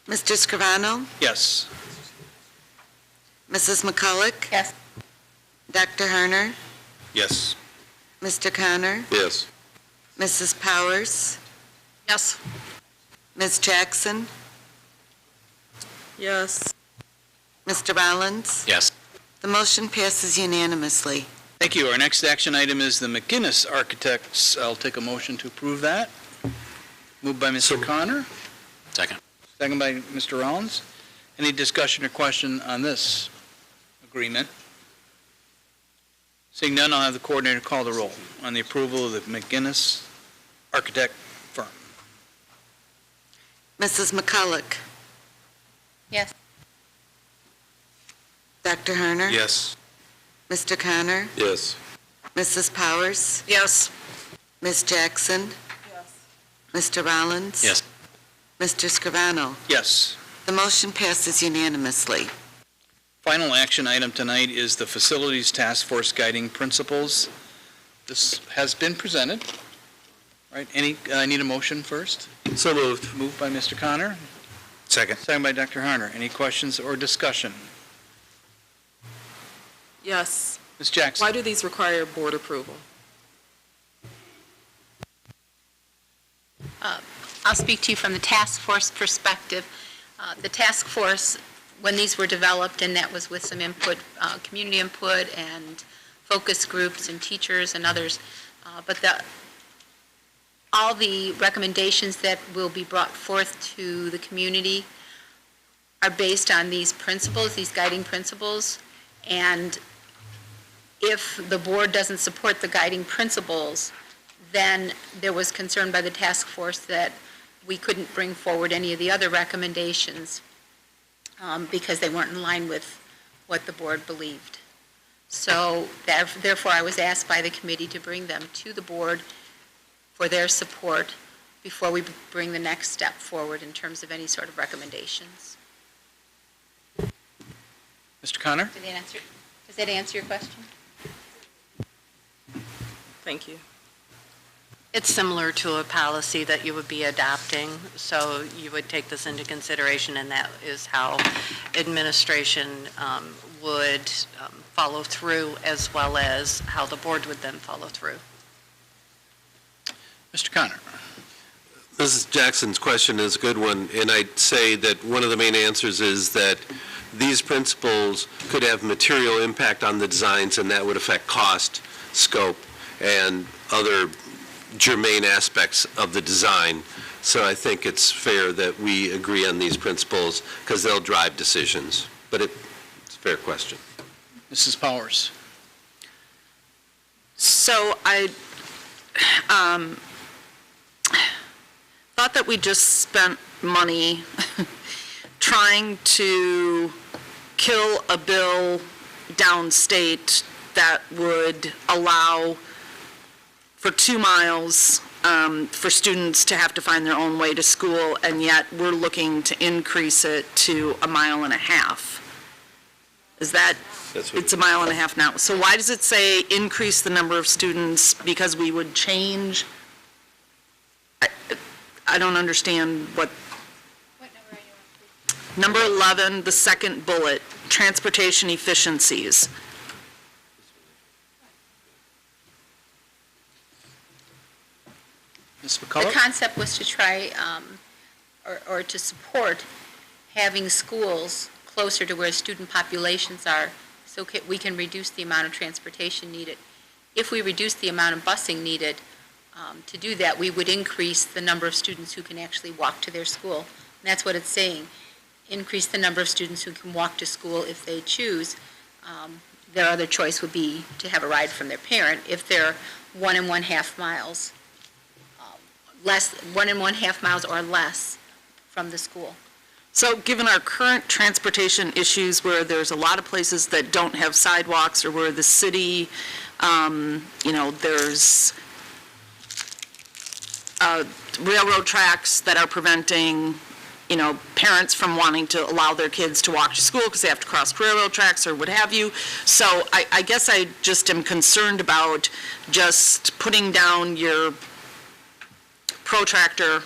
Mr. Scrivano? Yes. Mrs. McCulloch? Yes. Dr. Harner? Yes. Mr. Connor? Yes. Mrs. Powers? Yes. Ms. Jackson? Yes. Mr. Rollins? Yes. The motion passes unanimously. Thank you. Our next action item is the McGinnis Architects. I'll take a motion to approve that. Moved by Mr. Connor, Second. second by Mr. Rollins. Any discussion or question on this agreement? Seeing none, I'll have the coordinator call the roll on the approval of the McGinnis Architect Firm. Mrs. McCulloch? Yes. Dr. Harner? Yes. Mr. Connor? Yes. Mrs. Powers? Yes. Ms. Jackson? Yes. Mr. Rollins? Yes. Mr. Scrivano? Yes. The motion passes unanimously. Final action item tonight is the Facilities Task Force Guiding Principles. This has been presented, right? I need a motion first. So moved. Moved by Mr. Connor, Second. second by Dr. Harner. Any questions or discussion? Yes. Ms. Jackson? Why do these require board approval? I'll speak to you from the task force perspective. The task force, when these were developed, and that was with some input, community input and focus groups and teachers and others, but all the recommendations that will be brought forth to the community are based on these principles, these guiding principles, and if the board doesn't support the guiding principles, then there was concern by the task force that we couldn't bring forward any of the other recommendations because they weren't in line with what the board believed. So therefore, I was asked by the committee to bring them to the board for their support before we bring the next step forward in terms of any sort of recommendations. Mr. Connor? Does that answer your question? Thank you. It's similar to a policy that you would be adopting, so you would take this into consideration, and that is how administration would follow through, as well as how the board would then follow through. Mr. Connor? Mrs. Jackson's question is a good one, and I'd say that one of the main answers is that these principles could have material impact on the designs, and that would affect cost, scope, and other germane aspects of the design. So I think it's fair that we agree on these principles because they'll drive decisions. But it's a fair question. Mrs. Powers? So I thought that we just spent money trying to kill a bill downstate that would allow for 2 miles for students to have to find their own way to school, and yet we're looking to increase it to 1.5 miles. Is that, it's 1.5 miles now. So why does it say increase the number of students? Because we would change? I don't understand what. What number are you on? Number 11, the second bullet, transportation efficiencies. Ms. The McCullough? concept was to try, or to support having schools closer to where student populations are, so we can reduce the amount of transportation needed. If we reduce the amount of busing needed, to do that, we would increase the number of students who can actually walk to their school. And that's what it's saying. Increase the number of students who can walk to school if they choose. Their other choice would be to have a ride from their parent if they're 1.5 miles. 1.5 miles or less from the school. So given our current transportation issues where there's a lot of places that don't have sidewalks, or where the city, there's railroad tracks that are preventing, parents from wanting to allow their kids to walk to school because they have to cross railroad tracks or what have you. So I guess I just am concerned about just putting down your protractor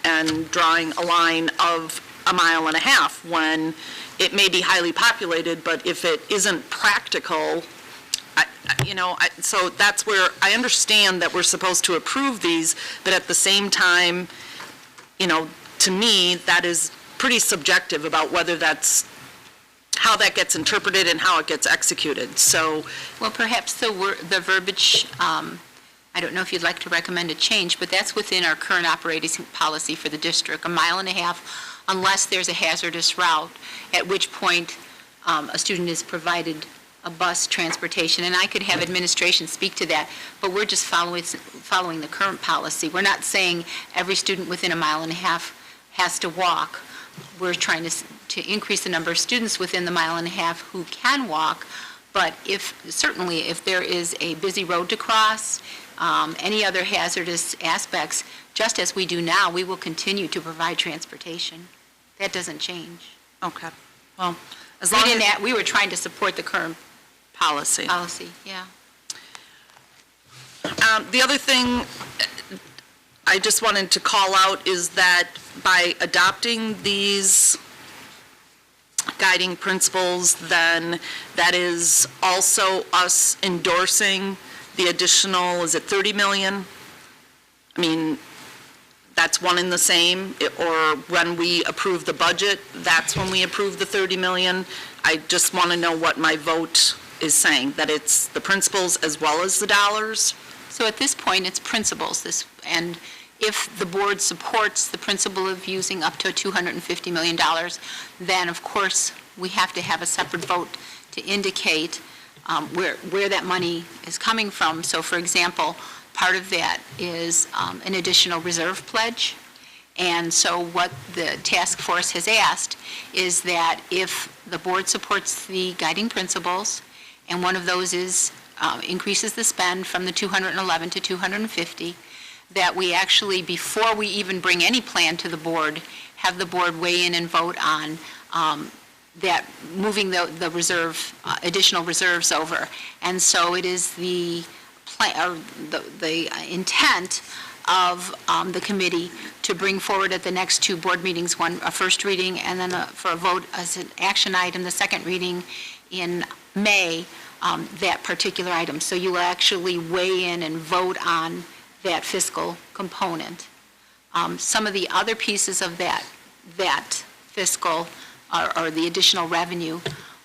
and drawing a line of 1.5 miles when it may be highly populated, but if it isn't practical, so that's where I understand that we're supposed to approve these, but at the same time, to me, that is pretty subjective about whether that's how that gets interpreted and how it gets executed. So, well, perhaps the verbiage, I don't know if you'd like to recommend a change, but that's within our current operating policy for the district, 1.5 miles, unless there's a hazardous route, at which point a student is provided a bus transportation. And I could have administration speak to that, but we're just following the current policy. We're not saying every student within 1.5 miles has to walk. We're trying to increase the number of students within the 1.5 miles who can walk, but certainly if there is a busy road to cross, any other hazardous aspects, just as we do now, we will continue to provide transportation. That doesn't change. okay. Well, as long as We were trying to support the current policy. yeah. The other thing I just wanted to call out is that by adopting these guiding principles, then that is also us endorsing the additional, is it 30 million? I mean, that's one in the same, or when we approve the budget, that's when we approve the 30 million. I just want to know what my vote is saying, that it's the principles as well as the dollars? So at this point, it's principles, and if the board supports the principle of using up to $250 million, then of course, we have to have a separate vote to indicate where that money is coming from. So for example, part of that is an additional reserve pledge. And so what the task force has asked is that if the board supports the guiding principles and one of those is, increases the spend from the 211 to 250, that we actually, before we even bring any plan to the board, have the board weigh in and vote on that, moving the reserve, additional reserves over. And so it is the intent of the committee to bring forward at the next two board meetings, one a first reading and then for a vote as an action item, the second reading in May, that particular item. So you will actually weigh in and vote on that fiscal component. Some of the other pieces of that fiscal or the additional revenue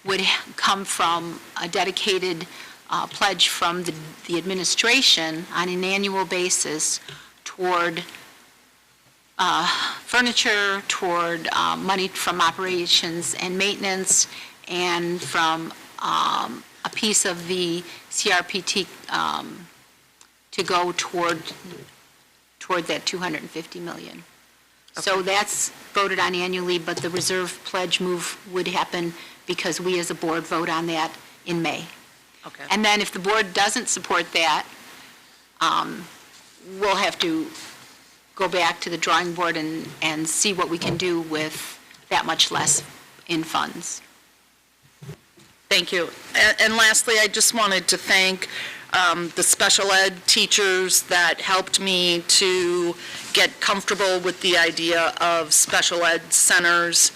would come from a dedicated pledge from the administration on an annual basis toward furniture, toward money from operations and maintenance, and from a piece of the CRPT to go toward that $250 million. So that's voted on annually, but the reserve pledge move would happen because we as a board vote on that in May. Okay. And then if the board doesn't support that, we'll have to go back to the drawing board and see what we can do with that much less in funds. Thank you. And lastly, I just wanted to thank the special ed teachers that helped me to get comfortable with the idea of special ed centers,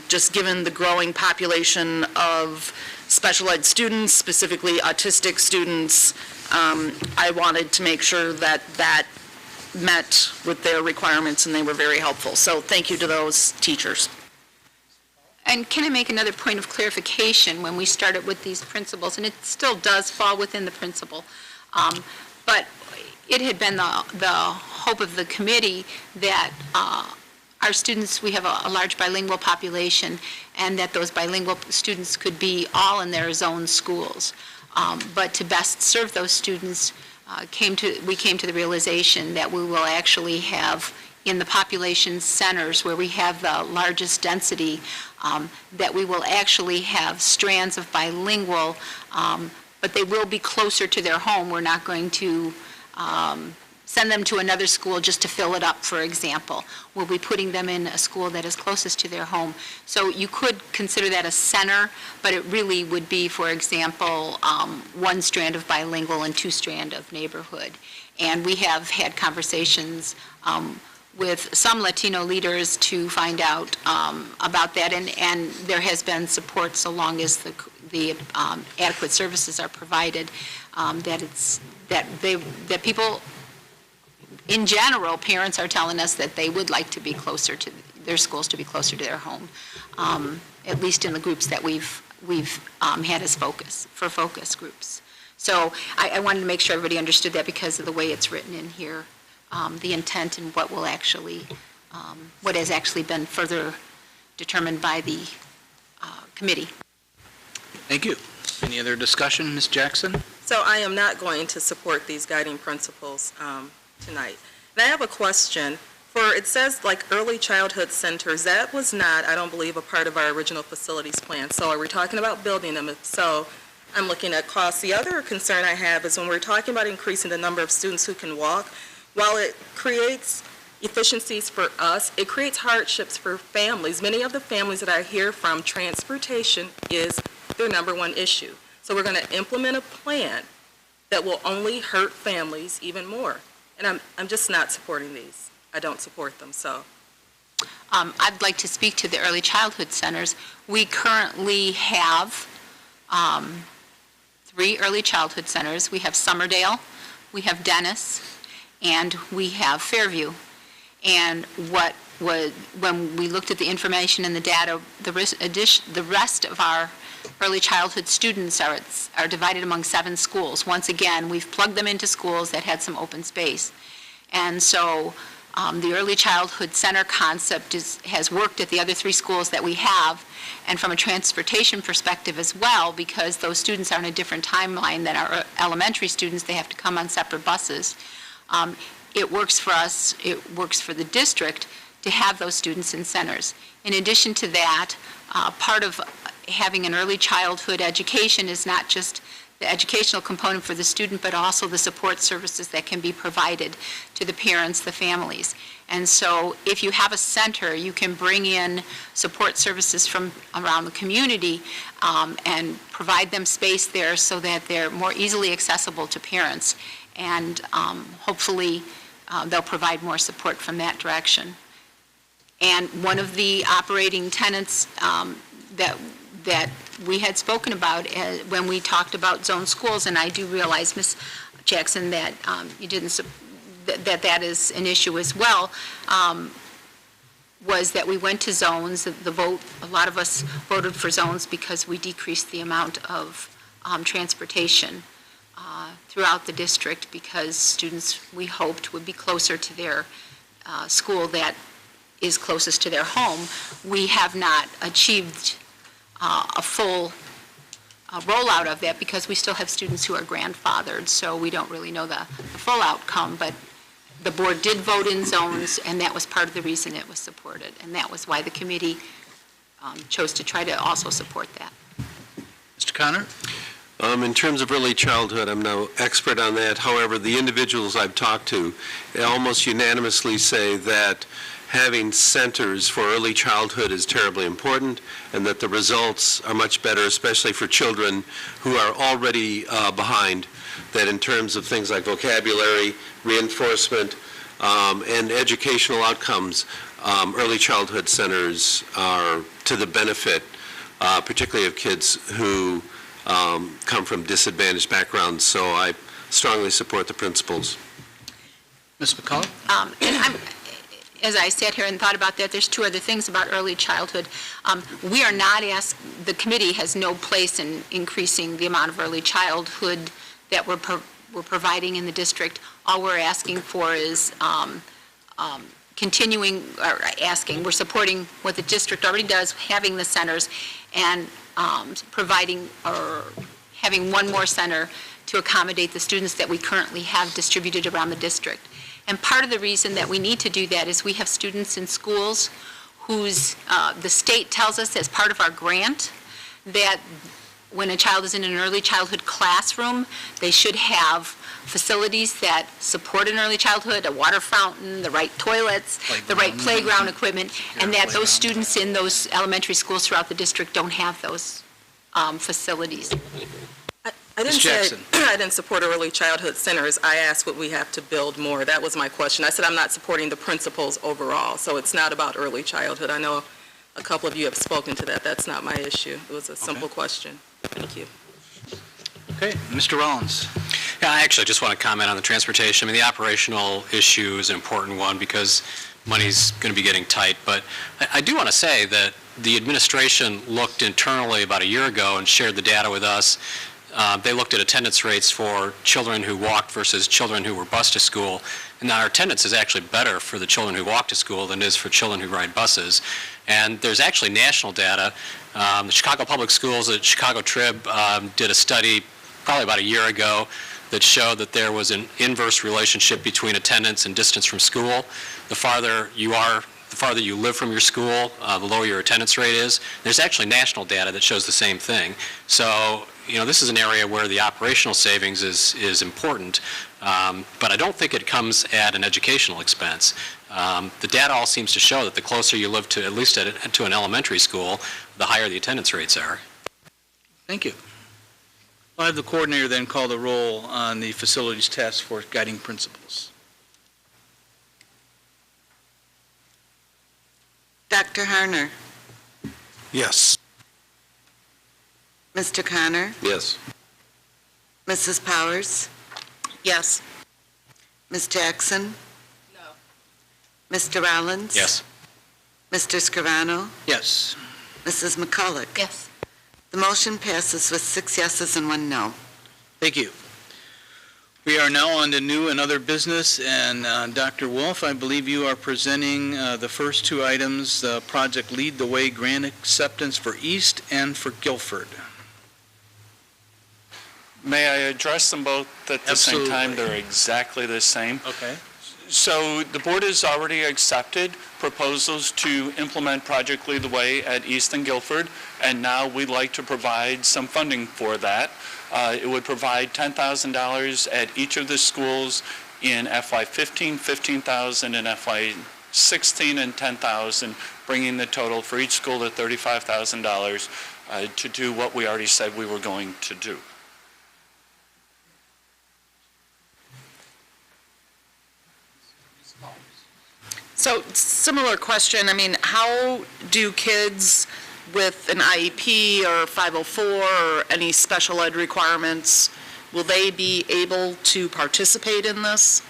just given the growing population of special ed students, specifically autistic students. I wanted to make sure that that met with their requirements, and they were very helpful. So thank you to those teachers. And can I make another point of clarification when we started with these principles? And it still does fall within the principle. But it had been the hope of the committee that our students, we have a large bilingual population, and that those bilingual students could be all in their own schools. But to best serve those students, we came to the realization that we will actually have in the population centers where we have the largest density, that we will actually have strands of bilingual, but they will be closer to their home. We're not going to send them to another school just to fill it up, for example. We'll be putting them in a school that is closest to their home. So you could consider that a center, but it really would be, for example, one strand of bilingual and two strand of neighborhood. And we have had conversations with some Latino leaders to find out about that, and there has been support so long as the adequate services are provided, that people, in general, parents are telling us that they would like to be closer to their schools, to be closer to their home, at least in the groups that we've had as focus groups. So I wanted to make sure everybody understood that because of the way it's written in here. The intent and what will actually, what has actually been further determined by the committee. Thank you. Any other discussion, Ms. Jackson? So I am not going to support these guiding principles tonight. And I have a question. It says like early childhood centers, that was not, I don't believe, a part of our original facilities plan. So are we talking about building them? If so, I'm looking at costs. The other concern I have is when we're talking about increasing the number of students who can walk, while it creates efficiencies for us, it creates hardships for families. Many of the families that I hear from, transportation is their number one issue. So we're going to implement a plan that will only hurt families even more. And I'm just not supporting these. I don't support them, so. I'd like to speak to the early childhood centers. We currently have 3 early childhood centers. We have Summerdale, we have Dennis, and we have Fairview. And when we looked at the information and the data, the rest of our early childhood students are divided among 7 schools. Once again, we've plugged them into schools that had some open space. And so the early childhood center concept has worked at the other 3 schools that we have, and from a transportation perspective as well, because those students are on a different timeline than our elementary students. They have to come on separate buses. It works for us, it works for the district to have those students in centers. In addition to that, part of having an early childhood education is not just the educational component for the student, but also the support services that can be provided to the parents, the families. And so if you have a center, you can bring in support services from around the community and provide them space there so that they're more easily accessible to parents. And hopefully they'll provide more support from that direction. And one of the operating tenets that we had spoken about when we talked about zone schools, and I do realize, Ms. Jackson, that you didn't, that is an issue as well, was that we went to zones. The vote, a lot of us voted for zones because we decreased the amount of transportation throughout the district, because students, we hoped, would be closer to their school that is closest to their home. We have not achieved a full rollout of that because we still have students who are grandfathered, so we don't really know the full outcome, but the board did vote in zones, and that was part of the reason it was supported, and that was why the committee chose to try to also support that. Mr. Connor? In terms of early childhood, I'm no expert on that. However, the individuals I've talked to, they almost unanimously say that having centers for early childhood is terribly important, and that the results are much better, especially for children who are already behind, that in terms of things like vocabulary, reinforcement, and educational outcomes, early childhood centers are to the benefit, particularly of kids who come from disadvantaged backgrounds. So I strongly support the principles. Ms. McCullough? And as I sat here and thought about that, there's two other things about early childhood. We are not the committee has no place in increasing the amount of early childhood that we're providing in the district. All we're asking for is continuing, or asking, we're supporting what the district already does, having the centers, and providing or having one more center to accommodate the students that we currently have distributed around the district. And part of the reason that we need to do that is we have students in schools whose, the state tells us as part of our grant that when a child is in an early childhood classroom, they should have facilities that support an early childhood, a water fountain, the right toilets, the right playground equipment, and that those students in those elementary schools throughout the district don't have those facilities. I didn't Ms. say Jackson. I didn't support early childhood centers. I asked what we have to build more. That was my question. I said I'm not supporting the principles overall, so it's not about early childhood. I know a couple of you have spoken to that. That's not my issue. It was a simple question. Thank you. Okay, Mr. Rollins. Yeah, I actually just want to comment on the transportation. I mean, the operational issue is an important one because money's going to be getting tight, but I do want to say that the administration looked internally about a year ago and shared the data with us. They looked at attendance rates for children who walked versus children who were bused to school, and our attendance is actually better for the children who walk to school than it is for children who ride buses. And there's actually national data. The Chicago Public Schools at Chicago Trib did a study probably about a year ago that showed that there was an inverse relationship between attendance and distance from school. The farther you are, the farther you live from your school, the lower your attendance rate is. There's actually national data that shows the same thing. So, you know, this is an area where the operational savings is important, but I don't think it comes at an educational expense. The data all seems to show that the closer you live to, at least to an elementary school, the higher the attendance rates are. Thank you. I'll have the coordinator then call the roll on the facilities task force guiding principles. Dr. Harner, Yes. Mr. Connor, Yes. Mrs. Powers, Yes. Ms. Jackson? No. Mr. Rollins? Yes. Mr. Scrivano? Yes. Mrs. McCullough? Yes. The motion passes with 6 yeses and 1 no. Thank you. We are now on to new and other business, and Dr. Wolf, I believe you are presenting the first two items, Project Lead the Way grant acceptance for East and for Guilford. May I address them both at the same time? Absolutely. They're exactly the same. Okay. So the board has already accepted proposals to implement Project Lead the Way at East and Guilford, and now we'd like to provide some funding for that. It would provide $10,000 at each of the schools in FY15, $15,000 in FY16, and $10,000, bringing the total for each school to $35,000 to do what we already said we were going to do. So, similar question, I mean, how do kids with an IEP or 504 or any special ed requirements, will they be able to participate in this?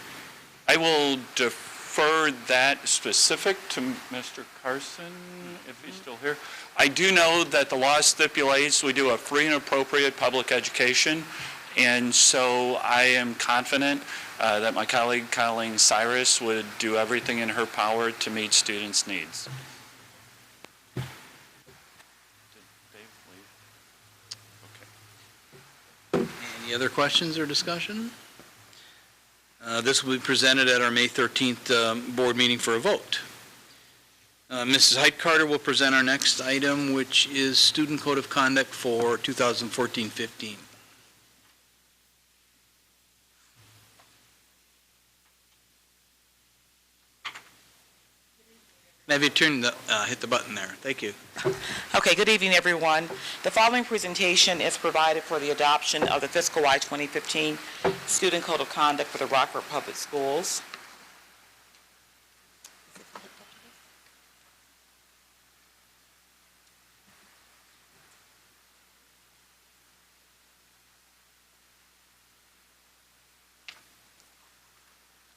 I will defer that specific to Mr. Carson, if he's still here. I do know that the law stipulates we do a free and appropriate public education, and so I am confident that my colleague Colleen Cyrus would do everything in her power to meet students' needs. Any other questions or discussion? This will be presented at our May 13th board meeting for a vote. Mrs. Heitcarter will present our next item, which is Student Code of Conduct for 2014-15. Have you hit the button there? Thank you. Okay, good evening, everyone. The following presentation is provided for the adoption of the fiscal Y 2015 Student Code of Conduct for the Rockford Public Schools.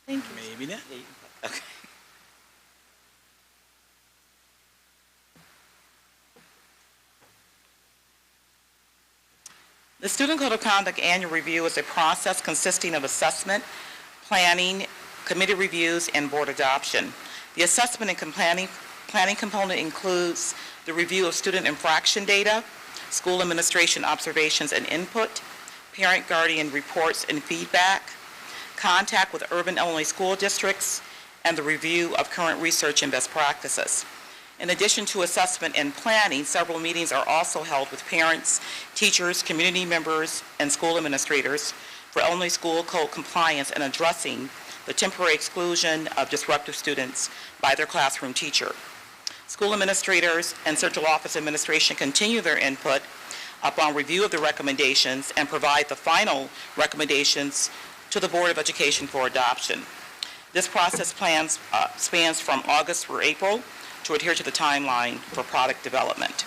Thank you. Maybe not. Okay. The Student Code of Conduct Annual Review is a process consisting of assessment, planning, committee reviews, and board adoption. The assessment and planning component includes the review of student infraction data, school administration observations and input, parent-guardian reports and feedback, contact with urban Illinois school districts, and the review of current research and best practices. In addition to assessment and planning, several meetings are also held with parents, teachers, community members, and school administrators for Illinois School Code compliance and addressing the temporary exclusion of disruptive students by their classroom teacher. School administrators and central office administration continue their input upon review of the recommendations and provide the final recommendations to the Board of Education for adoption. This process spans from August through April to adhere to the timeline for product development.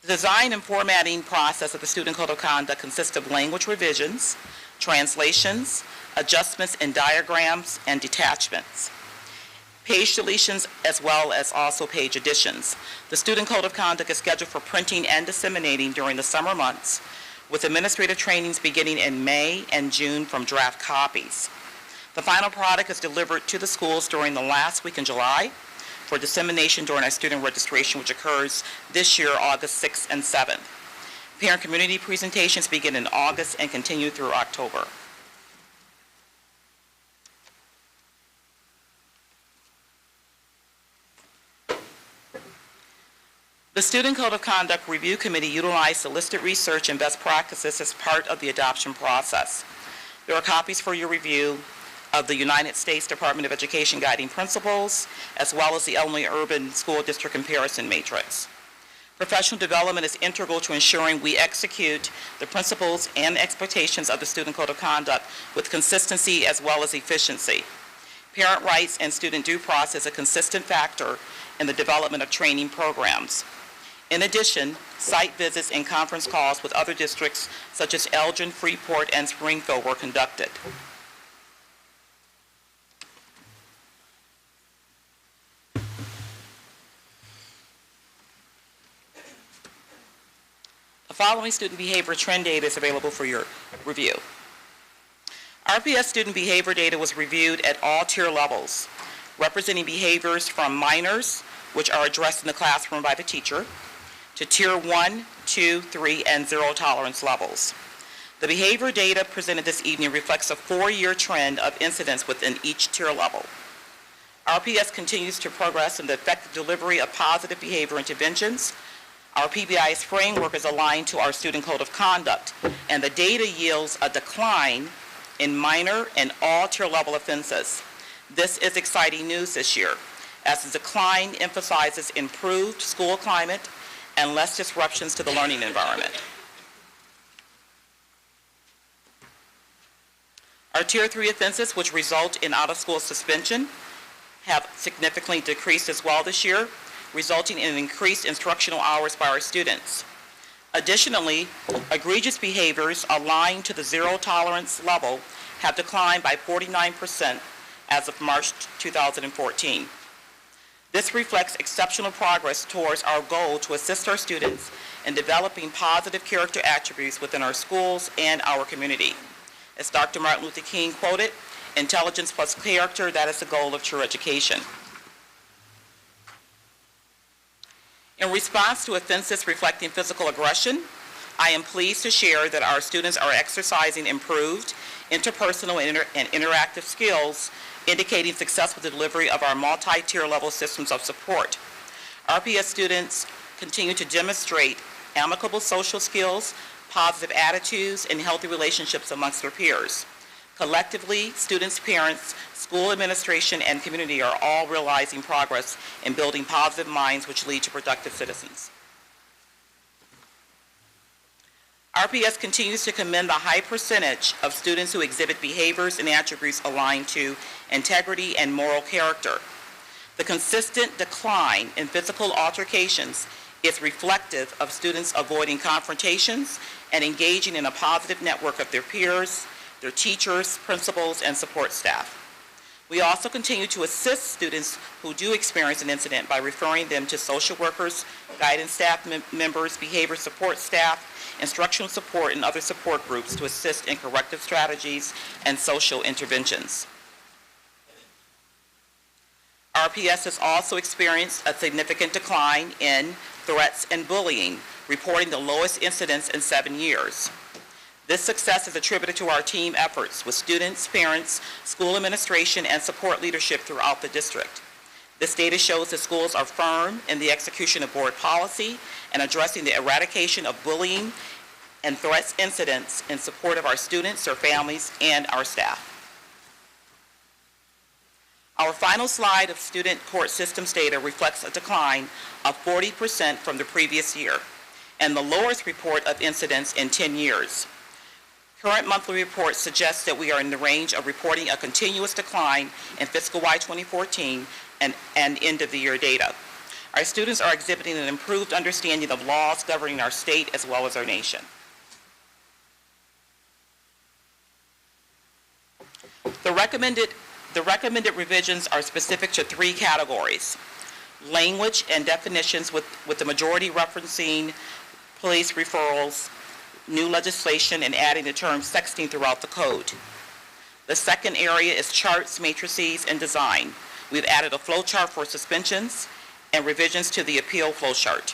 The design and formatting process of the Student Code of Conduct consists of language revisions, translations, adjustments in diagrams, and detachments, page deletions, as well as also page additions. The Student Code of Conduct is scheduled for printing and disseminating during the summer months, with administrative trainings beginning in May and June from draft copies. The final product is delivered to the schools during the last week in July for dissemination during our student registration, which occurs this year, August 6th and 7th. Parent community presentations begin in August and continue through October. The Student Code of Conduct Review Committee utilized the listed research and best practices as part of the adoption process. There are copies for your review of the United States Department of Education Guiding Principles, as well as the Illinois Urban School District Comparison Matrix. Professional development is integral to ensuring we execute the principles and expectations of the Student Code of Conduct with consistency as well as efficiency. Parent rights and student due process is a consistent factor in the development of training programs. In addition, site visits and conference calls with other districts such as Elgin, Freeport, and Springfield were conducted. The following student behavior trend data is available for your review. RPS student behavior data was reviewed at all tier levels, representing behaviors from minors, which are addressed in the classroom by the teacher, to tier 1, 2, 3, and 0 tolerance levels. The behavior data presented this evening reflects a 4-year trend of incidents within each tier level. RPS continues to progress in the effective delivery of positive behavior interventions. Our PBI's framework is aligned to our student code of conduct, and the data yields a decline in minor and all tier level offenses. This is exciting news this year, as the decline emphasizes improved school climate and less disruptions to the learning environment. Our Tier 3 offenses, which result in out-of-school suspension, have significantly decreased as well this year, resulting in increased instructional hours by our students. Additionally, egregious behaviors aligned to the zero tolerance level have declined by 49% as of March 2014. This reflects exceptional progress towards our goal to assist our students in developing positive character attributes within our schools and our community. As Dr. Martin Luther King quoted, "Intelligence plus character, that is the goal of true education." In response to offenses reflecting physical aggression, I am pleased to share that our students are exercising improved interpersonal and interactive skills, indicating successful delivery of our multi-tier level systems of support. RPS students continue to demonstrate amicable social skills, positive attitudes, and healthy relationships amongst their peers. Collectively, students, parents, school administration, and community are all realizing progress in building positive minds which lead to productive citizens. RPS continues to commend the high percentage of students who exhibit behaviors and attributes aligned to integrity and moral character. The consistent decline in physical altercations is reflective of students avoiding confrontations and engaging in a positive network of their peers, their teachers, principals, and support staff. We also continue to assist students who do experience an incident by referring them to social workers, guidance staff members, behavior support staff, instructional support, and other support groups to assist in corrective strategies and social interventions. RPS has also experienced a significant decline in threats and bullying, reporting the lowest incidence in 7 years. This success is attributed to our team efforts with students, parents, school administration, and support leadership throughout the district. This data shows that schools are firm in the execution of board policy and addressing the eradication of bullying and threats incidents in support of our students, their families, and our staff. Our final slide of student court systems data reflects a decline of 40% from the previous year and the lowest report of incidents in 10 years. Current monthly reports suggest that we are in the range of reporting a continuous decline in fiscal Y 2014 and end-of-the-year data. Our students are exhibiting an improved understanding of laws governing our state as well as our nation. The recommended revisions are specific to 3 categories: language and definitions with the majority referencing police referrals, new legislation, and adding the term sexting throughout the code. The second area is charts, matrices, and design. We've added a flow chart for suspensions and revisions to the appeal flow chart.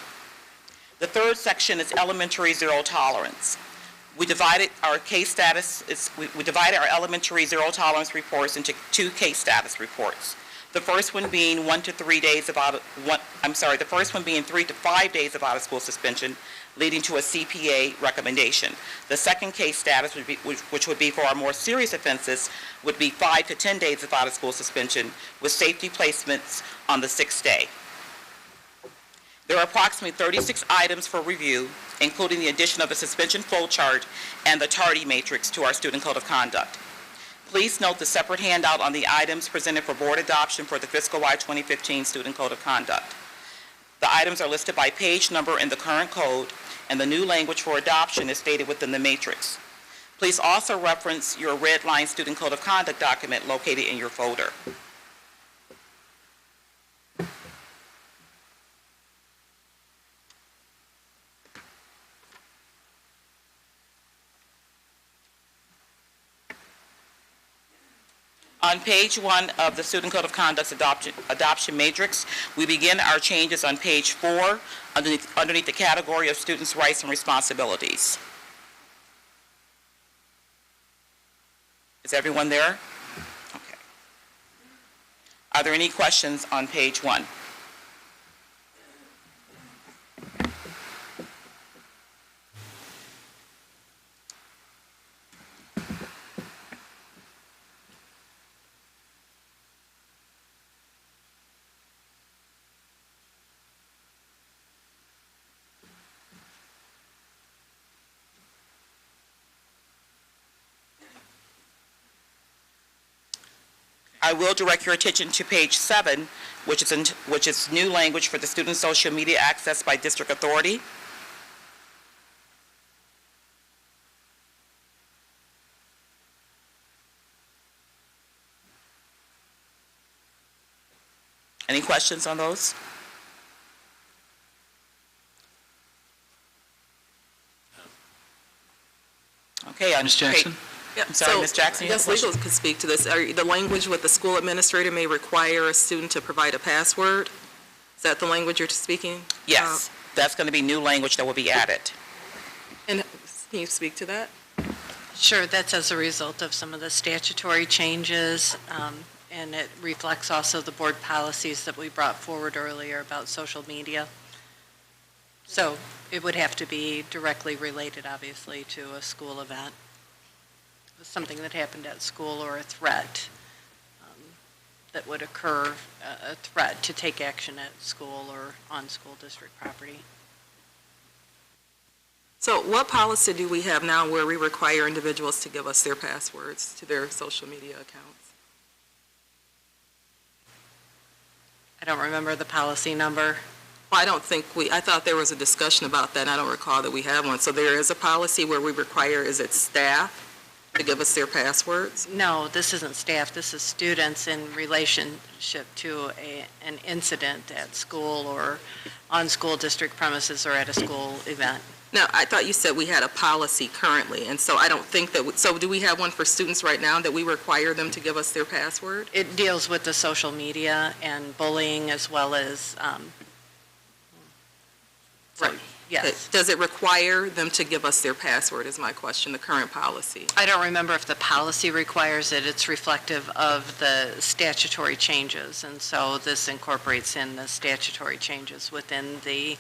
The third section is elementary zero tolerance. We divided our elementary zero tolerance reports into 2 case status reports. The first one being 3 to 5 days of out-of-school suspension, leading to a CPA recommendation. The second case status, which would be for our more serious offenses, would be 5 to 10 days of out-of-school suspension with safety placements on the 6th day. There are approximately 36 items for review, including the addition of a suspension flow chart and the tardy matrix to our student code of conduct. Please note the separate handout on the items presented for board adoption for the fiscal Y 2015 student code of conduct. The items are listed by page number in the current code, and the new language for adoption is stated within the matrix. Please also reference your red line student code of conduct document located in your folder. On page 1 of the Student Code of Conduct's adoption matrix, we begin our changes on page 4 underneath the category of students' rights and responsibilities. Is everyone there? Okay. Are there any questions on page 1? I will direct your attention to page 7, which is new language for the student social media access by district authority. Any questions on those? Okay, Ms. Jackson? I'm sorry, Ms. Jackson, you have a Yes, question? legal could speak to this. The language with the school administrator may require a student to provide a password. Is that the language you're speaking? Yes, that's going to be new language that will be added. And can you speak to that? Sure, that's as a result of some of the statutory changes, and it reflects also the board policies that we brought forward earlier about social media. So it would have to be directly related, obviously, to a school event, something that happened at school or a threat that would occur, a threat to take action at school or on school district property. So what policy do we have now where we require individuals to give us their passwords to their social media accounts? I don't remember the policy number. Well, I thought there was a discussion about that, and I don't recall that we have one. So there is a policy where we require, is it staff to give us their passwords? No, this isn't staff, this is students in relationship to an incident at school or on school district premises or at a school event. No, I thought you said we had a policy currently, and so I don't think that, so do we have one for students right now that we require them to give us their password? It deals with the social media and bullying as well as, Right. yes. Does it require them to give us their password is my question, the current policy? I don't remember if the policy requires it. It's reflective of the statutory changes, and so this incorporates in the statutory changes within the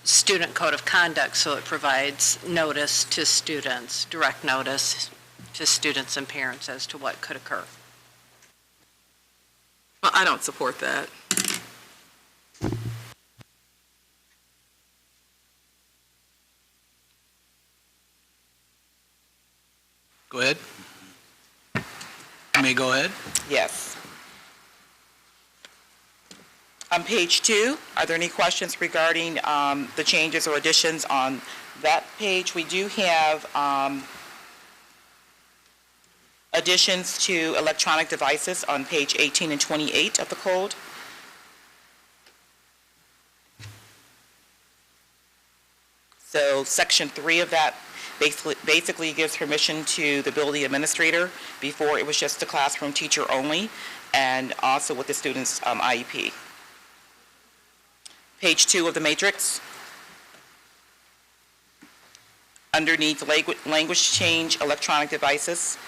student code of conduct, so it provides notice to students, direct notice to students and parents as to what could occur. Well, I don't support that. Go ahead. You may go ahead. Yes. On page 2, are there any questions regarding the changes or additions on that page? We do have additions to electronic devices on page 18 and 28 of the code. So section 3 of that basically gives permission to the building administrator. Before, it was just the classroom teacher only, and also with the student's IEP. Page 2 of the matrix. Underneath language change, electronic devices.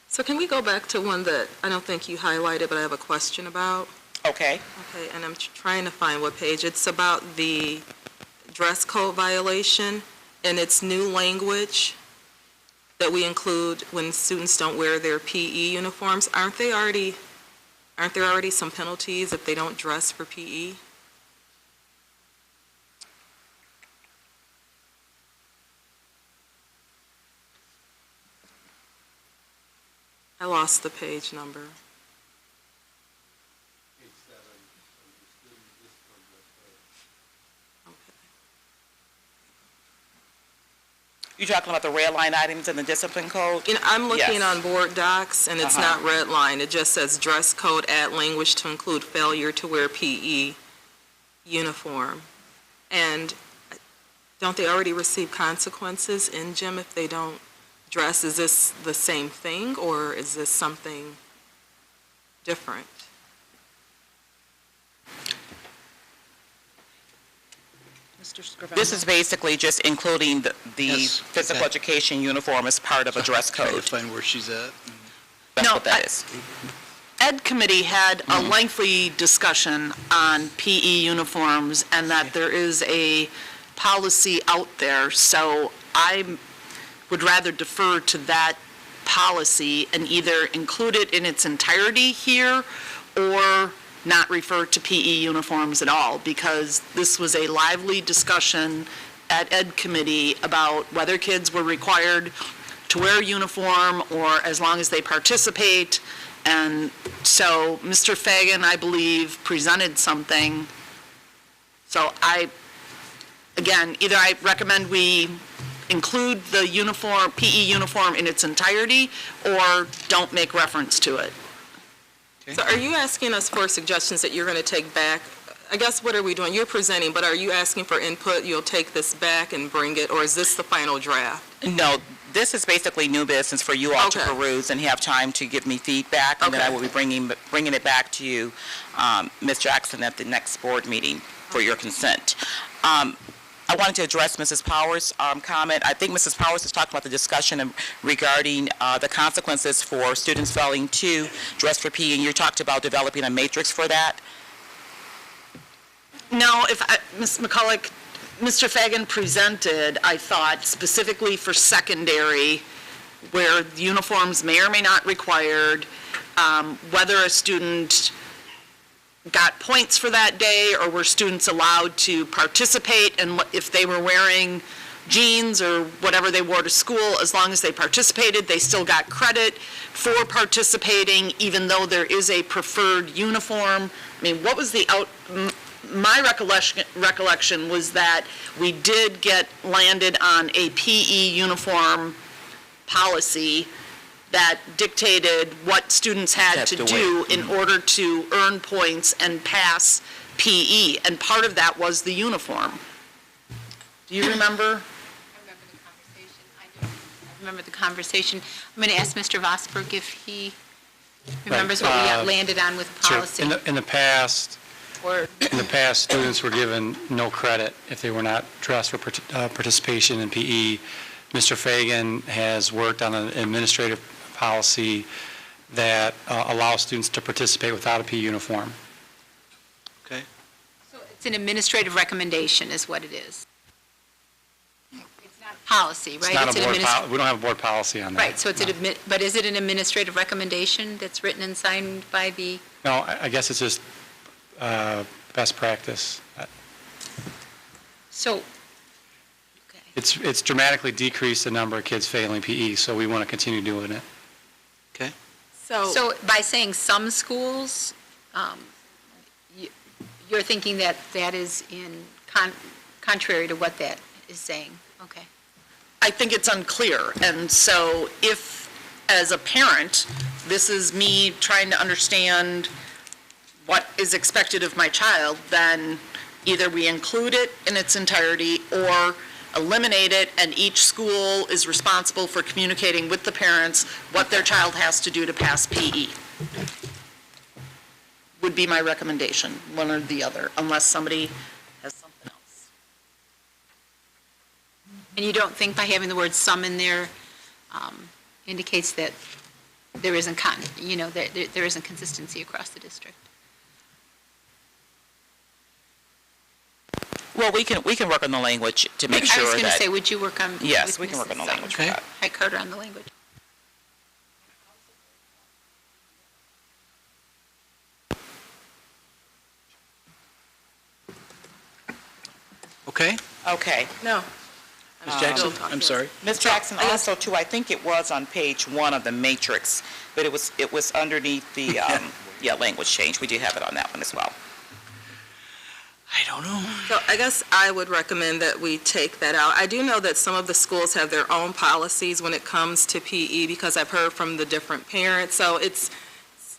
So can we go back to one that I don't think you highlighted, but I have a question about? Okay. Okay, and I'm trying to find what page. It's about the dress code violation, and it's new language that we include when students don't wear their PE uniforms. Aren't there already some penalties if they don't dress for PE? I lost the page number. You talking about the red line items in the discipline code? You know, I'm looking Yes. on board docs, and it's not red line. It just says dress code, add language to include failure to wear PE uniform. And Don't they already receive consequences in gym if they don't dress? Is this the same thing, or is this something different? Mr. Scrivens? This is basically just including the Yes, physical okay. education uniform as part of a dress Trying to code. find where she's at. That's No, what that is. Ed Committee had a lengthy discussion on PE uniforms and that there is a policy out there. So I would rather defer to that policy and either include it in its entirety here or not refer to PE uniforms at all, because this was a lively discussion at Ed Committee about whether kids were required to wear a uniform or as long as they participate. And so Mr. Fagan, I believe, presented something. So again, either I recommend we include the uniform, PE uniform in its entirety, or don't make reference to it. So are you asking us for suggestions that you're going to take back? I guess what are we doing? You're presenting, but are you asking for input? You'll take this back and bring it, or is this the final draft? No, this is basically new business for you all to Okay. peruse and have time to give me feedback, and then I will be bringing it back to you, Ms. Jackson, at the next board meeting for your consent. I wanted to address Mrs. Powers' comment. I think Mrs. Powers has talked about the discussion regarding the consequences for students failing to dress for PE, and you talked about developing a matrix for that. No, Ms. McCulloch, Mr. Fagan presented, I thought, specifically for secondary, where uniforms may or may not required, whether a student got points for that day, or were students allowed to participate, and if they were wearing jeans or whatever they wore to school, as long as they participated, they still got credit for participating, even though there is a preferred uniform. I mean, what was my recollection was that we did get landed on a PE uniform policy that dictated what students had to do in order to earn points and pass PE, and part of that was the uniform. Do you remember? I remember the conversation. I'm going to ask Mr. Vosberg if he remembers what we got landed on with policy. In the past, Or students were given no credit if they were not dressed for participation in PE. Mr. Fagan has worked on an administrative policy that allows students to participate without a PE uniform. Okay. So it's an administrative recommendation is what it is. It's not a policy, right? It's not a board we don't have a board policy on that. Right, so it's but is it an administrative recommendation that's written and signed by the? No, I guess it's just best practice. So, It's dramatically decreased the number of kids failing PE, so we want to continue doing it. Okay. So by saying some schools, you're thinking that that is contrary to what that is saying? Okay. I think it's unclear, and so if, as a parent, this is me trying to understand what is expected of my child, then either we include it in its entirety or eliminate it, and each school is responsible for communicating with the parents what their child has to do to pass PE. Would be my recommendation, one or the other, unless somebody has something else. And you don't think by having the word "some" in there indicates that there isn't there isn't consistency across the district? Well, we can work on the language to make sure that. I was going to say, would you work on? Yes, with we can work on the Mrs. language for that. Head Carter on the language. Okay. Okay. No. Ms. Jackson, I'm sorry. Ms. Jackson, also too, I think it was on page 1 of the matrix, but it was underneath the, language change. We do have it on that one as well. I don't know. So I guess I would recommend that we take that out. I do know that some of the schools have their own policies when it comes to PE, because I've heard from the different parents. So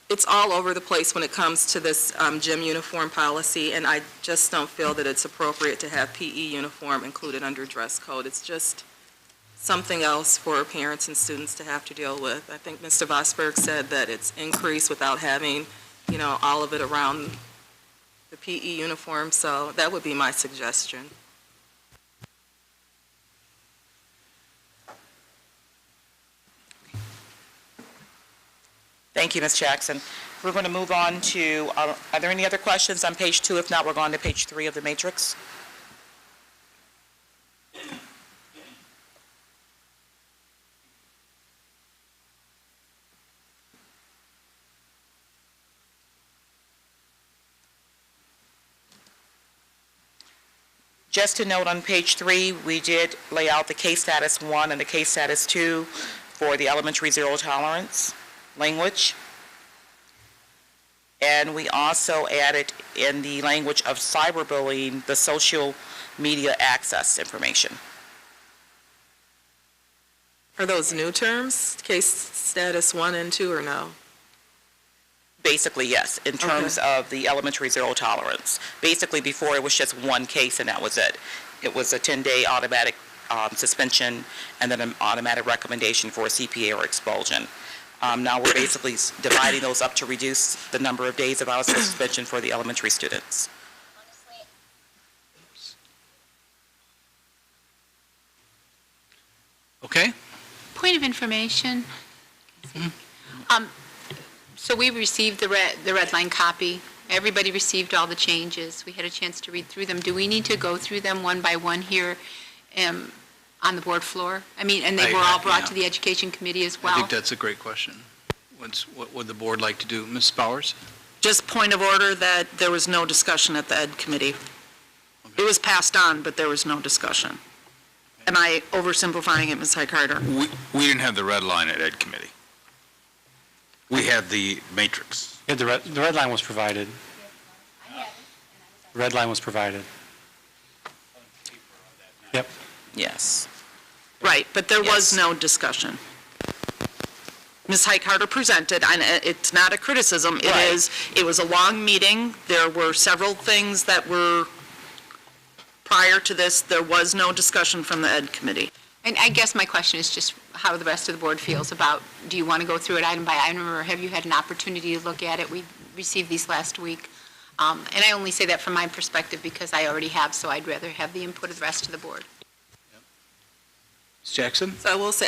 it's all over the place when it comes to this gym uniform policy, and I just don't feel that it's appropriate to have PE uniform included under dress code. It's just something else for parents and students to have to deal with. I think Mr. Vosberg said that it's increased without having, you know, all of it around the PE uniform, so that would be my suggestion. Thank you, Ms. Jackson. We're going to move on to, are there any other questions on page 2? If not, we're going to page 3 of the matrix. Just to note, on page 3, we did lay out the case status 1 and the case status 2 for the elementary zero tolerance language. And we also added in the language of cyberbullying, the social media access information. Are those new terms, case status 1 and 2, or no? Basically, yes, in terms of the elementary zero tolerance. Basically, before it was just one case and that was it. It was a 10-day automatic suspension and then an automatic recommendation for a CPA or expulsion. Now we're basically dividing those up to reduce the number of days of suspension for the elementary students. Okay. Point of information. So we received the red line copy. Everybody received all the changes. We had a chance to read through them. Do we need to go through them one by one here on the board floor? I mean, and they were all brought to the Education Committee as well? I think that's a great question. What would the board like to do? Ms. Bowers? Just point of order that there was no discussion at the Ed Committee. It was passed on, but there was no discussion. Am I oversimplifying it, Ms. Highcarter? We didn't have the red line at Ed Committee. We had the matrix. Yeah, the red line was provided. The red line was provided. Yep. Yes. Right, but there was no discussion. Ms. Highcarter presented, and it's not a criticism, it was a long meeting. There were several things that were, prior to this, there was no discussion from the Ed Committee. And I guess my question is just how the rest of the board feels about, do you want to go through it item by item, or have you had an opportunity to look at it? We received these last week. And I only say that from my perspective because I already have, so I'd rather have the input of the rest of the board. Ms. Jackson? So I will say,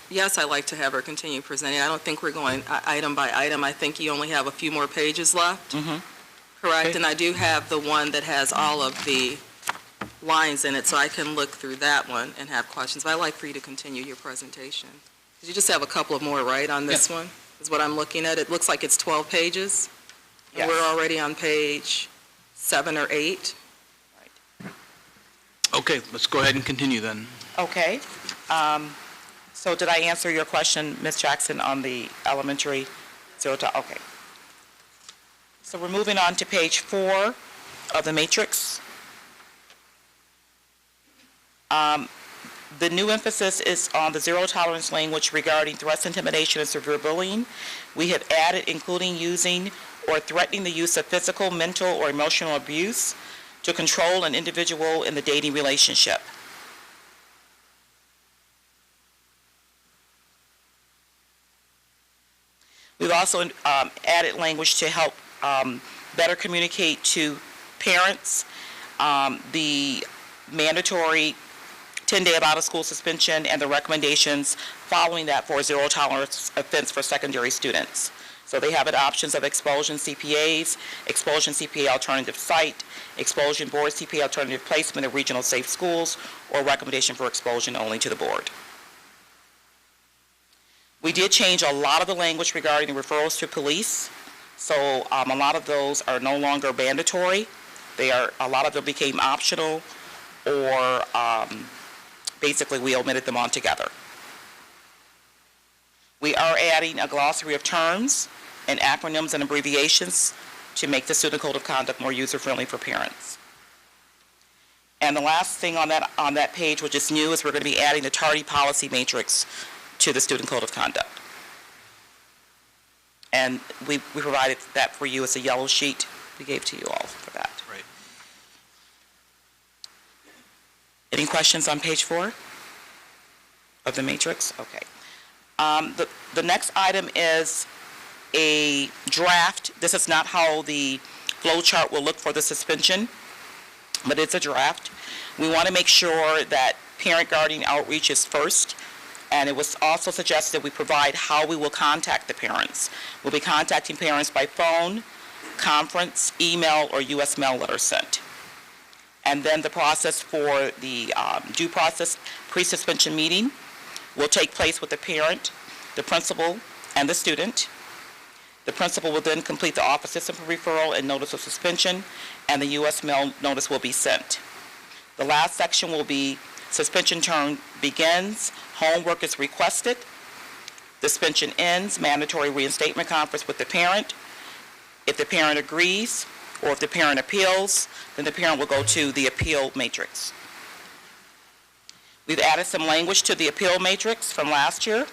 yes, I like to have her continue presenting. I don't think we're going item by item. I think you only have a few more pages left. Correct? And I do have the one that has all of the lines in it, so I can look through that one and have questions. But I'd like for you to continue your presentation. You just have a couple of more, right, on this one? Is what I'm looking at. It looks like it's 12 pages. And we're already on page 7 or 8. Okay, let's go ahead and continue then. Okay. So did I answer your question, Ms. Jackson, on the elementary zero to, okay. So we're moving on to page 4 of the matrix. The new emphasis is on the zero tolerance language regarding threats, intimidation, and severe bullying. We have added including using or threatening the use of physical, mental, or emotional abuse to control an individual in the dating relationship. We've also added language to help better communicate to parents the mandatory 10-day out-of-school suspension and the recommendations following that for a zero-tolerance offense for secondary students. So they have options of expulsion CPAs, expulsion CPA alternative site, expulsion board CPA alternative placement of regional safe schools, or recommendation for expulsion only to the board. We did change a lot of the language regarding the referrals to police. So a lot of those are no longer mandatory. A lot of them became optional, or basically we omitted them altogether. We are adding a glossary of terms and acronyms and abbreviations to make the Student Code of Conduct more user-friendly for parents. And the last thing on that page, which is new, is we're going to be adding the tardy policy matrix to the Student Code of Conduct. And we provided that for you as a yellow sheet we gave to you all for that. Right. Any questions on page 4 of the matrix? Okay. The next item is a draft. This is not how the flow chart will look for the suspension, but it's a draft. We want to make sure that parent guardian outreach is first, and it was also suggested we provide how we will contact the parents. We'll be contacting parents by phone, conference, email, or U.S. mail letter sent. And then the process for the due process pre-suspension meeting will take place with the parent, the principal, and the student. The principal will then complete the office system for referral and notice of suspension, and the U.S. mail notice will be sent. The last section will be suspension term begins, homework is requested, suspension ends, mandatory reinstatement conference with the parent. If the parent agrees, or if the parent appeals, then the parent will go to the appeal matrix. We've added some language to the appeal matrix from last year.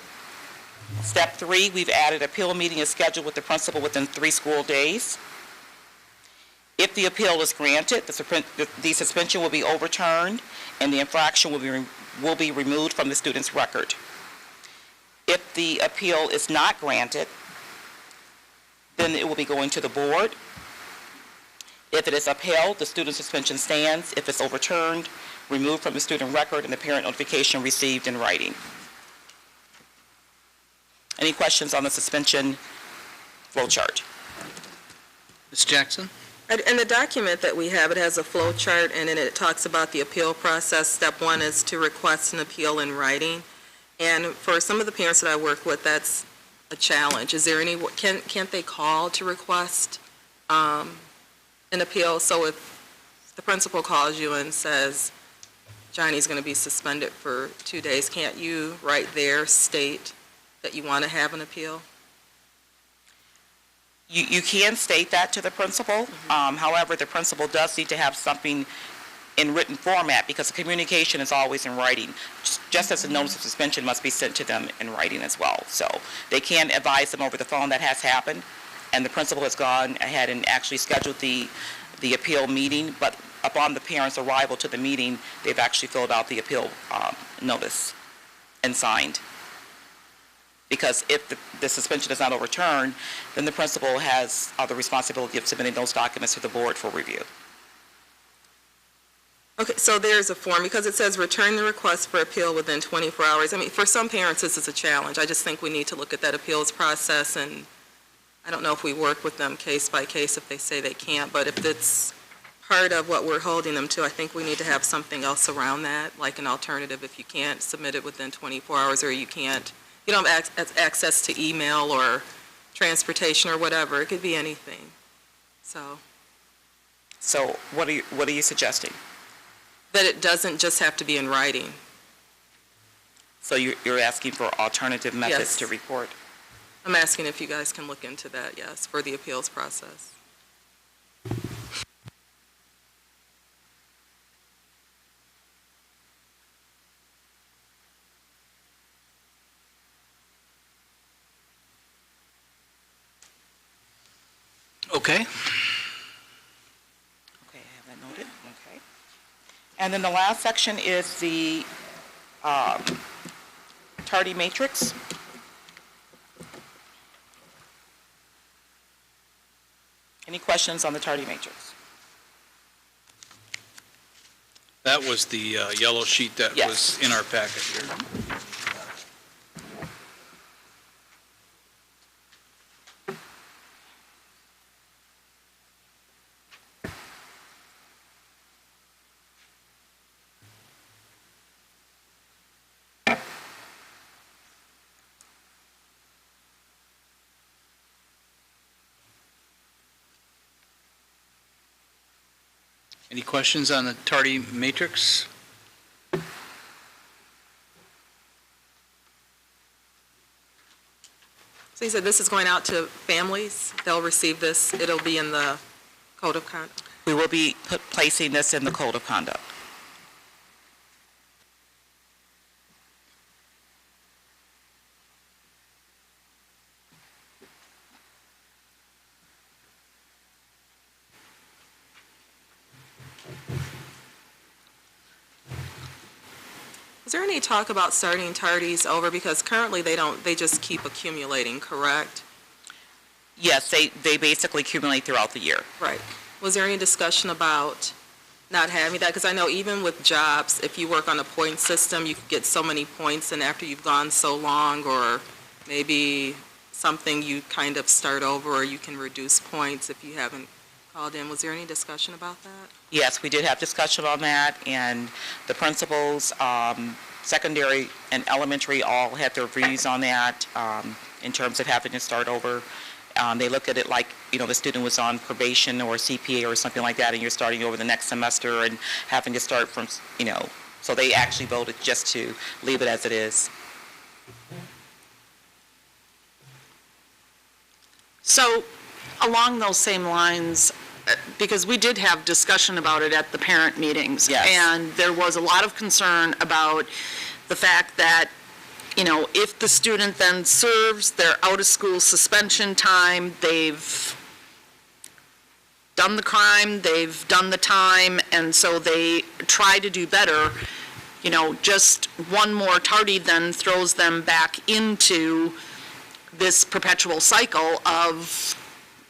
Step 3, we've added appeal meeting is scheduled with the principal within 3 school days. If the appeal is granted, the suspension will be overturned and the infraction will be removed from the student's record. If the appeal is not granted, then it will be going to the board. If it is upheld, the student suspension stands. If it's overturned, removed from the student record and the parent notification received in writing. Any questions on the suspension flow chart? Ms. Jackson? In the document that we have, it has a flow chart, and then it talks about the appeal process. Step 1 is to request an appeal in writing. And for some of the parents that I work with, that's a challenge. Is there any, can't they call to request an appeal? So if the principal calls you and says, Johnny's going to be suspended for 2 days, can't you right there state that you want to have an appeal? You can state that to the principal. However, the principal does need to have something in written format because the communication is always in writing. Just as a notice of suspension must be sent to them in writing as well. So they can advise them over the phone that has happened, and the principal has gone ahead and actually scheduled the appeal meeting, but upon the parent's arrival to the meeting, they've actually filled out the appeal notice and signed. Because if the suspension is not overturned, then the principal has the responsibility of submitting those documents to the board for review. Okay, so there's a form, because it says return the request for appeal within 24 hours. I mean, for some parents, this is a challenge. I just think we need to look at that appeals process, and I don't know if we work with them case by case if they say they can't, but if it's part of what we're holding them to, I think we need to have something else around that, like an alternative if you can't submit it within 24 hours or you don't have access to email or transportation or whatever. It could be anything. So what are you suggesting? That it doesn't just have to be in writing. So you're asking for alternative methods Yes. to report? I'm asking if you guys can look into that, yes, for the appeals process. Okay. Okay, I have that noted, okay. And then the last section is the tardy matrix. Any questions on the tardy matrix? That was the yellow sheet that Yes. was in our packet here. Any questions on the tardy matrix? So you said this is going out to families? They'll receive this, it'll be in the code of conduct? We will be placing this in the code of conduct. Is there any talk about starting tardies over? Because currently they just keep accumulating, correct? Yes, they basically accumulate throughout the year. Right. Was there any discussion about not having that? Because I know even with jobs, if you work on a point system, you could get so many points, and after you've gone so long, or maybe something, you kind of start over, or you can reduce points if you haven't called in. Was there any discussion about that? Yes, we did have discussion on that, and the principals, secondary and elementary, all had their views on that in terms of having to start over. They looked at it like, the student was on probation or CPA or something like that, and you're starting over the next semester and having to start from, so they actually voted just to leave it as it is. So, along those same lines, because we did have discussion about it at the parent meetings. Yes. And there was a lot of concern about the fact that, if the student then serves their out-of-school suspension time, they've done the crime, they've done the time, and so they try to do better. Just one more tardy then throws them back into this perpetual cycle of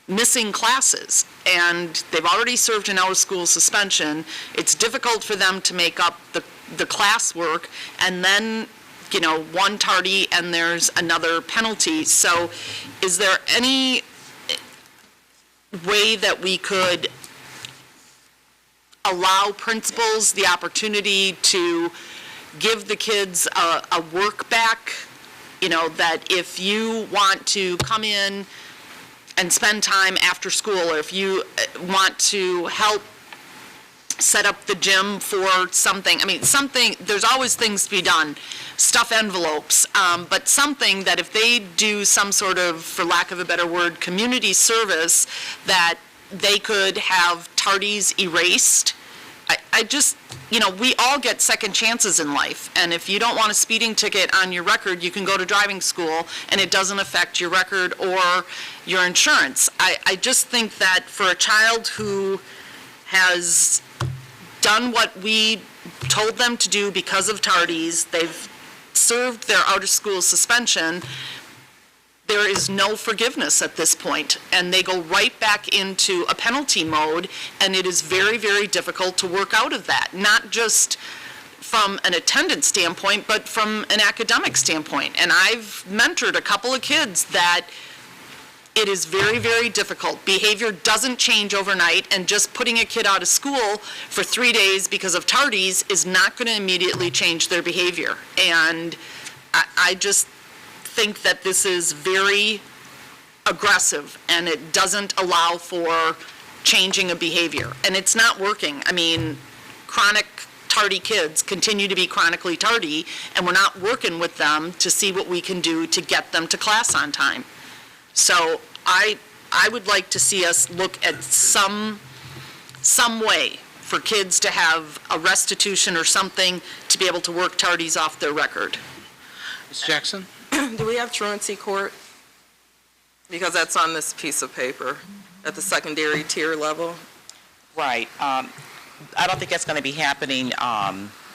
missing classes, and they've already served an out-of-school suspension. It's difficult for them to make up the classwork, and then, one tardy and there's another penalty. So is there any way that we could allow principals the opportunity to give the kids a work back? That if you want to come in and spend time after school, or if you want to help set up the gym for something, there's always things to be done, stuff envelopes, but something that if they do some sort of, for lack of a better word, community service, that they could have tardies erased. I just, we all get second chances in life, and if you don't want a speeding ticket on your record, you can go to driving school, and it doesn't affect your record or your insurance. I just think that for a child who has done what we told them to do because of tardies, they've served their out-of-school suspension, there is no forgiveness at this point, and they go right back into a penalty mode, and it is very, very difficult to work out of that, not just from an attendance standpoint, but from an academic standpoint. And I've mentored a couple of kids that it is very, very difficult. Behavior doesn't change overnight, and just putting a kid out of school for 3 days because of tardies is not going to immediately change their behavior. And I just think that this is very aggressive, and it doesn't allow for changing a behavior. And it's not working. Chronic tardy kids continue to be chronically tardy, and we're not working with them to see what we can do to get them to class on time. So I would like to see us look at some way for kids to have a restitution or something to be able to work tardies off their record. Ms. Jackson? Do we have truancy court? Because that's on this piece of paper at the secondary tier level. Right. I don't think that's going to be happening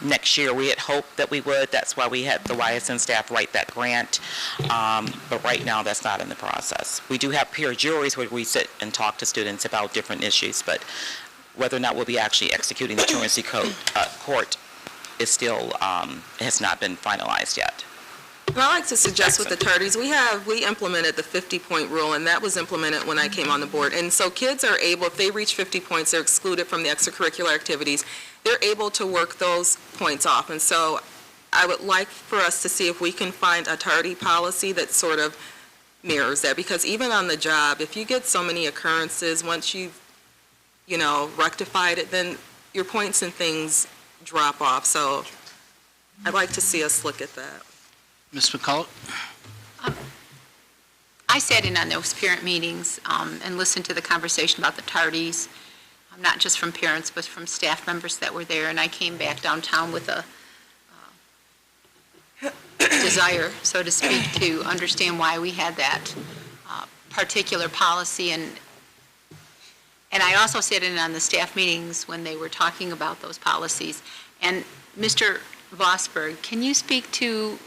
next year. We had hoped that we would. That's why we had the YSN staff write that grant. But right now, that's not in the process. We do have peer juries where we sit and talk to students about different issues, but whether or not we'll be actually executing the truancy court is still, has not been finalized yet. And I like to suggest with the tardies, we implemented the 50-point rule, and that was implemented when I came on the board. And so kids are able, if they reach 50 points, they're excluded from the extracurricular activities. They're able to work those points off. And so I would like for us to see if we can find a tardy policy that sort of mirrors that. Because even on the job, if you get so many occurrences, once you've, rectified it, then your points and things drop off. So I'd like to see us look at that. Ms. McCullough? I sat in on those parent meetings and listened to the conversation about the tardies, not just from parents, but from staff members that were there. And I came back downtown with a desire, so to speak, to understand why we had that particular policy. And I also sat in on the staff meetings when they were talking about those policies. And Mr. Vosberg, can you speak to,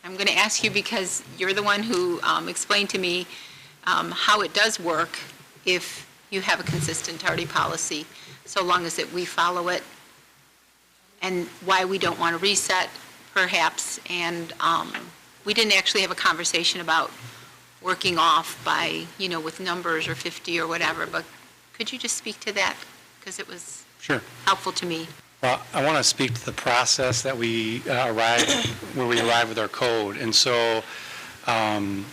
I'm going to ask you because you're the one who explained to me how it does work if you have a consistent tardy policy, so long as we follow it, and why we don't want to reset, perhaps, and we didn't actually have a conversation about working off by, with numbers or 50 or whatever, but could you just speak to that? Because it was Sure. helpful to me. Well, I want to speak to the process that we where we arrive with our code. And so Mrs.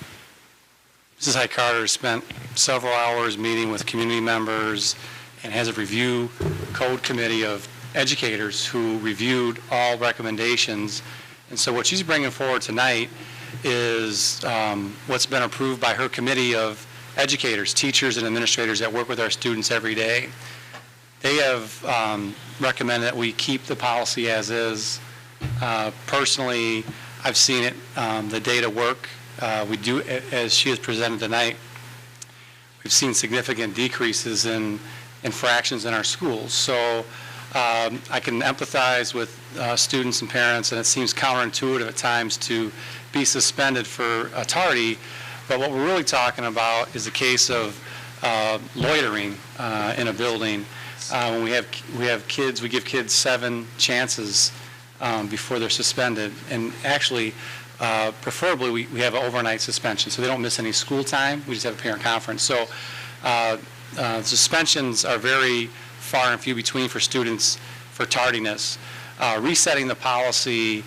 Highcarter spent several hours meeting with community members and has a review code committee of educators who reviewed all recommendations. And so what she's bringing forward tonight is what's been approved by her committee of educators, teachers, and administrators that work with our students every day. They have recommended that we keep the policy as is. Personally, I've seen it, the data work. We do, as she has presented tonight, we've seen significant decreases in infractions in our schools. So I can empathize with students and parents, and it seems counterintuitive at times to be suspended for a tardy, but what we're really talking about is a case of loitering in a building. When we have kids, we give kids 7 chances before they're suspended, and actually, preferably, we have an overnight suspension, so they don't miss any school time. We just have a parent conference. So suspensions are very far and few between for students for tardiness. Resetting the policy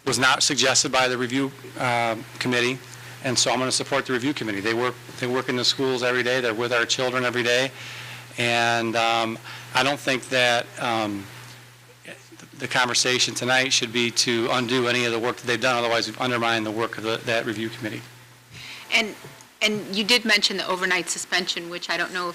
was not suggested by the review committee, and so I'm going to support the review committee. They work in the schools every day. They're with our children every day, and I don't think that the conversation tonight should be to undo any of the work that they've done. Otherwise, we've undermined the work of that review committee. And you did mention the overnight suspension, which I don't know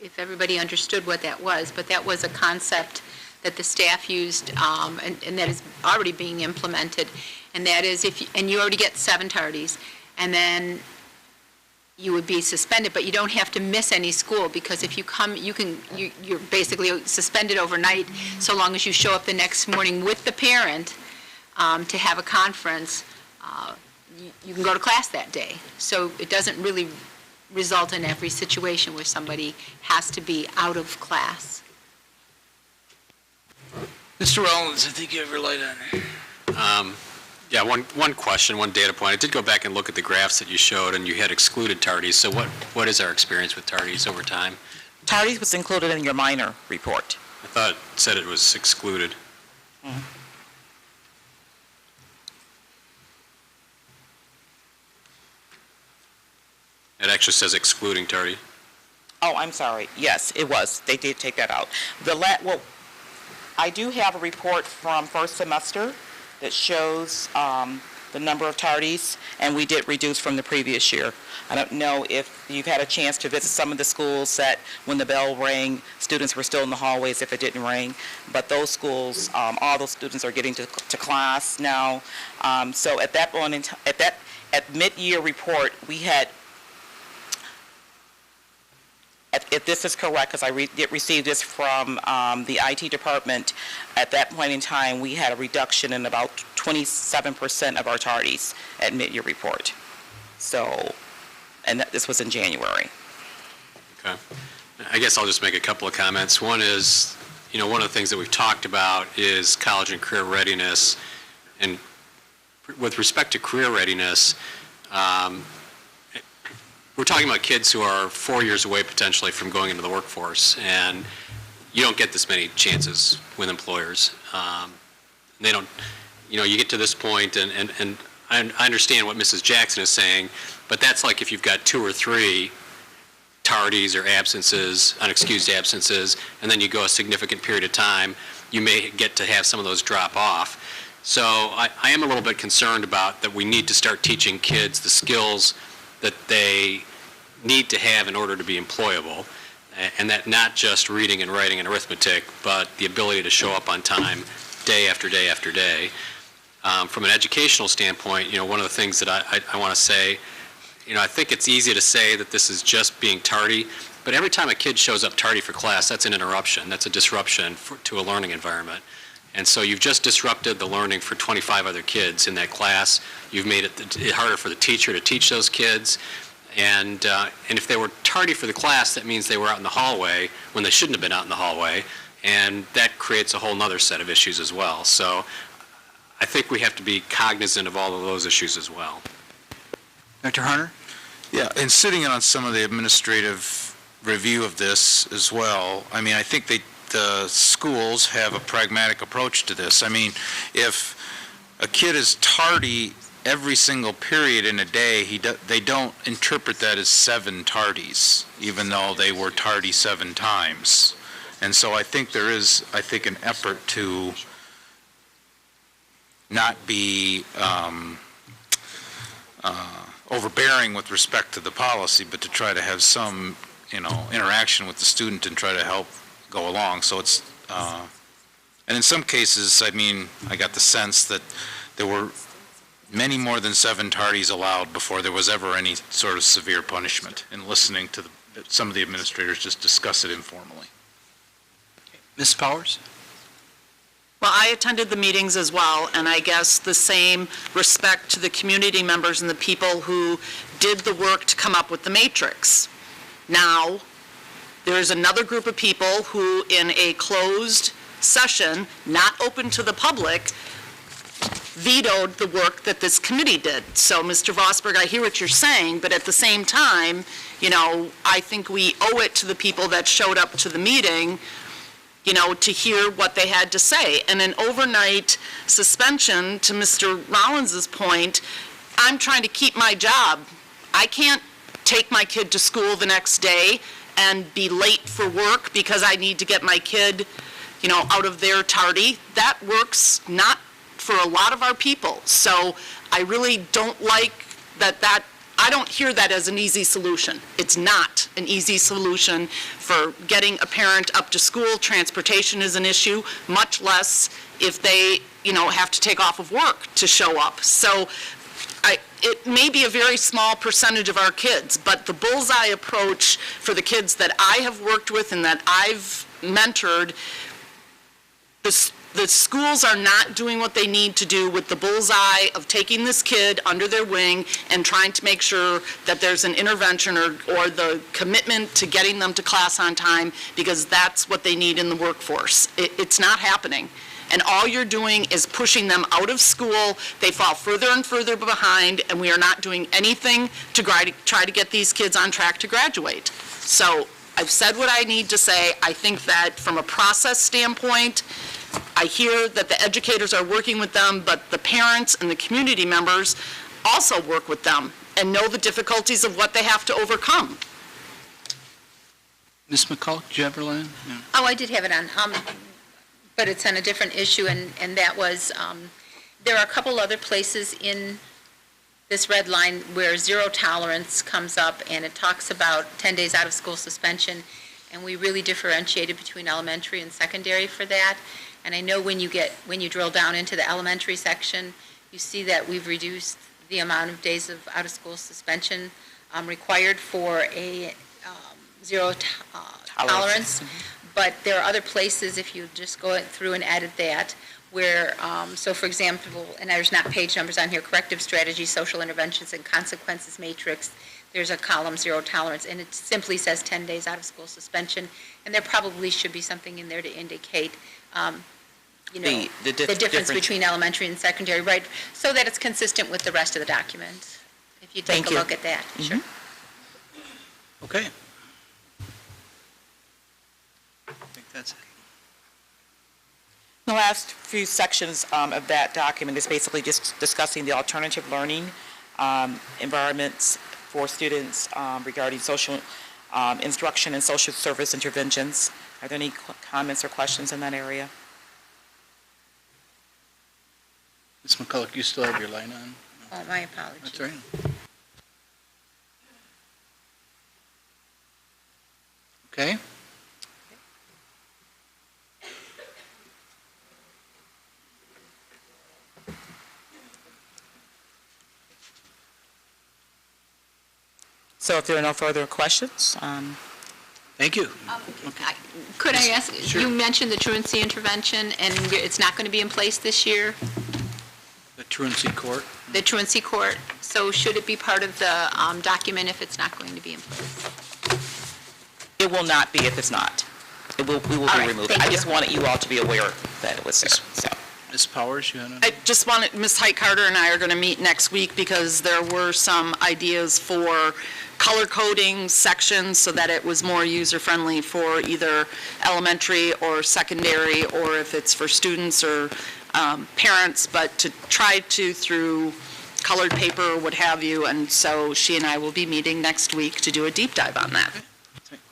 if everybody understood what that was, but that was a concept that the staff used, and that is already being implemented. And that is, and you already get 7 tardies, and then you would be suspended, but you don't have to miss any school, because if you come, you're basically suspended overnight so long as you show up the next morning with the parent to have a conference. You can go to class that day. So it doesn't really result in every situation where somebody has to be out of class. Mr. Rollins, I think you have your light on. Yeah, one question, one data point. I did go back and look at the graphs that you showed, and you had excluded tardies. So what is our experience with tardies over time? Tardies was included in your minor report. I thought it said it was excluded. Mm-hmm. It actually says excluding tardy. Oh, I'm sorry. Yes, it was. They did take that out. I do have a report from first semester that shows the number of tardies, and we did reduce from the previous year. I don't know if you've had a chance to visit some of the schools that when the bell rang, students were still in the hallways if it didn't ring, but those schools, all those students are getting to class now. So at that point, at mid-year report, we had, if this is correct, because I did receive this from the IT department, at that point in time, we had a reduction in about 27% of our tardies at mid-year report. So, and this was in January. Okay. I guess I'll just make a couple of comments. One is, one of the things that we've talked about is college and career readiness. And with respect to career readiness, we're talking about kids who are 4 years away potentially from going into the workforce, and you don't get this many chances with employers. They don't, you get to this point, and I understand what Mrs. Jackson is saying, but that's like if you've got 2 or 3 tardies or absences, unexcused absences, and then you go a significant period of time, you may get to have some of those drop off. So I am a little bit concerned about that we need to start teaching kids the skills that they need to have in order to be employable, and that not just reading and writing and arithmetic, but the ability to show up on time day after day after day. From an educational standpoint, one of the things that I want to say, I think it's easy to say that this is just being tardy, but every time a kid shows up tardy for class, that's an interruption, that's a disruption to a learning environment. And so you've just disrupted the learning for 25 other kids in that class. You've made it harder for the teacher to teach those kids. And if they were tardy for the class, that means they were out in the hallway when they shouldn't have been out in the hallway. And that creates a whole nother set of issues as well. So I think we have to be cognizant of all of those issues as well. Dr. Harner? Yeah, and sitting on some of the administrative review of this as well, I mean, I think the schools have a pragmatic approach to this. I mean, if a kid is tardy every single period in a day, they don't interpret that as 7 tardies, even though they were tardy 7 times. And so I think there is, an effort to not be overbearing with respect to the policy, but to try to have some, interaction with the student and try to help go along. So it's, and in some cases, I mean, I got the sense that there were many more than 7 tardies allowed before there was ever any sort of severe punishment, in listening to some of the administrators just discuss it informally. Ms. Powers? Well, I attended the meetings as well, and I guess the same respect to the community members and the people who did the work to come up with the matrix. Now, there's another group of people who, in a closed session, not open to the public, vetoed the work that this committee did. So, Mr. Vosberg, I hear what you're saying, but at the same time, I think we owe it to the people that showed up to the meeting, to hear what they had to say. And an overnight suspension, to Mr. Rollins's point, I'm trying to keep my job. I can't take my kid to school the next day and be late for work because I need to get my kid, out of their tardy. That works not for a lot of our people. So I really don't like that I don't hear that as an easy solution. It's not an easy solution for getting a parent up to school. Transportation is an issue, much less if they, have to take off of work to show up. So it may be a very small percentage of our kids, but the bullseye approach for the kids that I have worked with and that I've mentored, the schools are not doing what they need to do with the bullseye of taking this kid under their wing and trying to make sure that there's an intervention or the commitment to getting them to class on time, because that's what they need in the workforce. It's not happening. And all you're doing is pushing them out of school. They fall further and further behind, and we are not doing anything to try to get these kids on track to graduate. So I've said what I need to say. I think that from a process standpoint, I hear that the educators are working with them, but the parents and the community members also work with them and know the difficulties of what they have to overcome. Ms. McCulloch, did you have your line? Yeah. Oh, I did have it on, but it's on a different issue, and that was, there are a couple other places in this red line where zero tolerance comes up, and it talks about 10 days out of school suspension, and we really differentiated between elementary and secondary for that. And I know when you drill down into the elementary section, you see that we've reduced the amount of days of out-of-school suspension required for a zero tolerance. Mm-hmm. But there are other places, if you just go through and edit that, where, so for example, and there's not page numbers on here, corrective strategies, social interventions, and consequences matrix, there's a column, zero tolerance, and it simply says 10 days out-of-school suspension, and there probably should be something in there to indicate the difference between elementary and secondary, right? So that it's consistent with the rest of the document. If you take a look at that, Mm-hmm. Sure. Okay. I think that's it. The last few sections of that document is basically just discussing the alternative learning environments for students regarding social instruction and social service interventions. Are there any comments or questions in that area? Ms. McCulloch, you still have your line on? Oh, my apologies. That's all right. Okay. So if there are no further questions, Thank you. Could I ask, Sure. you mentioned the truancy intervention, and it's not going to be in place this year, The truancy court. the truancy court, so should it be part of the document if it's not going to be in place? It will not be if it's not. We will All be right, removing. thank I you. just wanted you all to be aware that it was there, so. Ms. Powers, you had a... I just wanted, Ms. Height Carter and I are going to meet next week because there were some ideas for color coding sections so that it was more user-friendly for either elementary or secondary, or if it's for students or parents, but to try to through colored paper or what have you, and so she and I will be meeting next week to do a deep dive on that.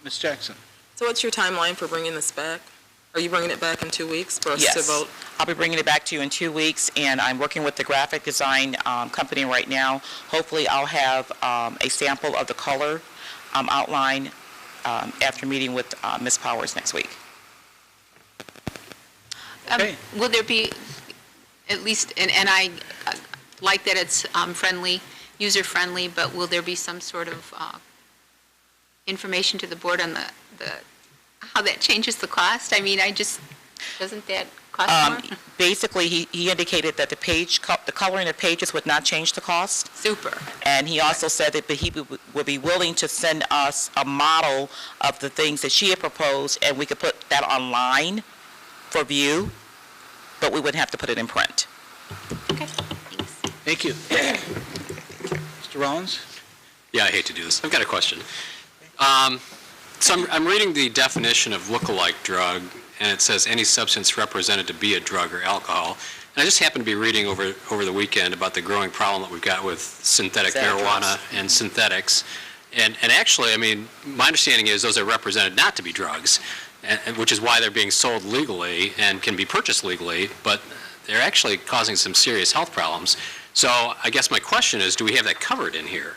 Ms. Jackson. So what's your timeline for bringing this back? Are you bringing it back in 2 weeks for us to Yes. vote? I'll be bringing it back to you in 2 weeks, and I'm working with the graphic design company right now. Hopefully, I'll have a sample of the color outline after meeting with Ms. Powers next week. Okay. Will there be, at least, and I like that it's friendly, user-friendly, but will there be some sort of information to the board on the how that changes the cost? I mean, doesn't that cost more? Basically, he indicated that the coloring of pages would not change the cost. Super. And he also said that he would be willing to send us a model of the things that she had proposed, and we could put that online for view, but we wouldn't have to put it in print. Okay, thanks. Thank you. Mr. Rollins? Yeah, I hate to do this. I've got a question. So I'm reading the definition of look-alike drug, and it says any substance represented to be a drug or alcohol. And I just happened to be reading over the weekend about the growing problem that we've got with synthetic marijuana and synthetics. And actually, I mean, my understanding is those are represented not to be drugs, which is why they're being sold legally and can be purchased legally, but they're actually causing some serious health problems. So I guess my question is, do we have that covered in here?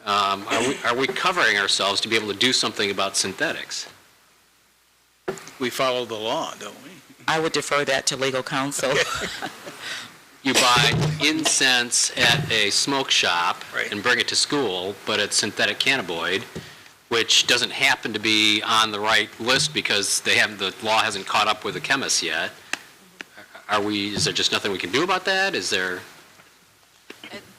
Are we covering ourselves to be able to do something about synthetics? We follow the law, don't we? I would defer that to legal counsel. You buy incense at a smoke shop and bring it to school, but it's synthetic cannabinoid, which doesn't happen to be on the right list because the law hasn't caught up with the chemists yet. Is there just nothing we can do about that? Is there...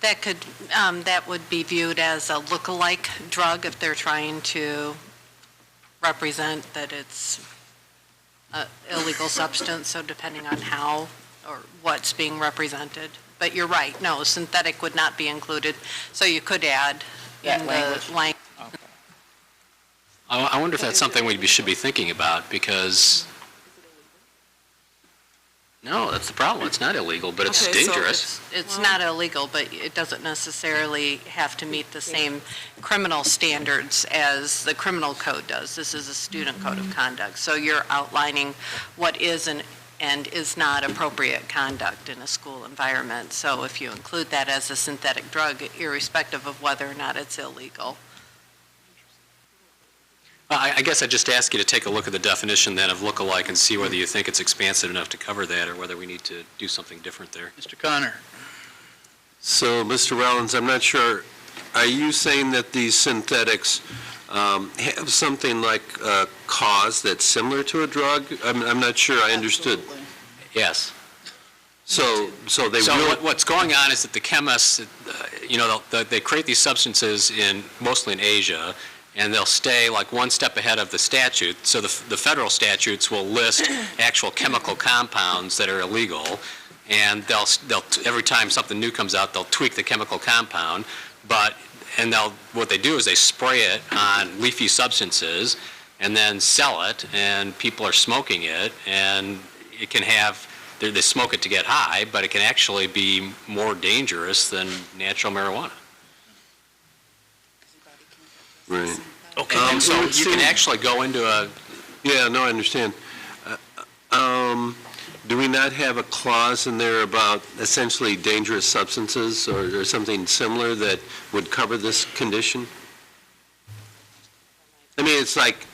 That would be viewed as a look-alike drug if they're trying to represent that it's an illegal substance, so depending on how or what's being represented. But you're right, no, synthetic would not be included, so you could add in the language. I wonder if that's something we should be thinking about, because... No, that's the problem. It's not illegal, but it's Okay, so dangerous. It's not illegal, but it doesn't necessarily have to meet the same criminal standards as the criminal code does. This is a student code of conduct. So you're outlining what is and is not appropriate conduct in a school environment. So if you include that as a synthetic drug, irrespective of whether or not it's illegal. I guess I'd just ask you to take a look at the definition then of look-alike and see whether you think it's expansive enough to cover that or whether we need to do something different there. Mr. Connor? So, Mr. Rollins, I'm not sure, are you saying that these synthetics have something like a cause that's similar to a drug? I'm not sure I understood. Yes. So they So will... what's going on is that the chemists, they create these substances mostly in Asia, and they'll stay like one step ahead of the statute. So the federal statutes will list actual chemical compounds that are illegal, and they'll every time something new comes out, they'll tweak the chemical compound. What they do is they spray it on leafy substances and then sell it, and people are smoking it, and it can have. They smoke it to get high, but it can actually be more dangerous than natural marijuana. Right. Okay. So you can actually go into a... Yeah, no, I understand. Do we not have a clause in there about essentially dangerous substances or something similar that would cover this condition? I mean, it's like,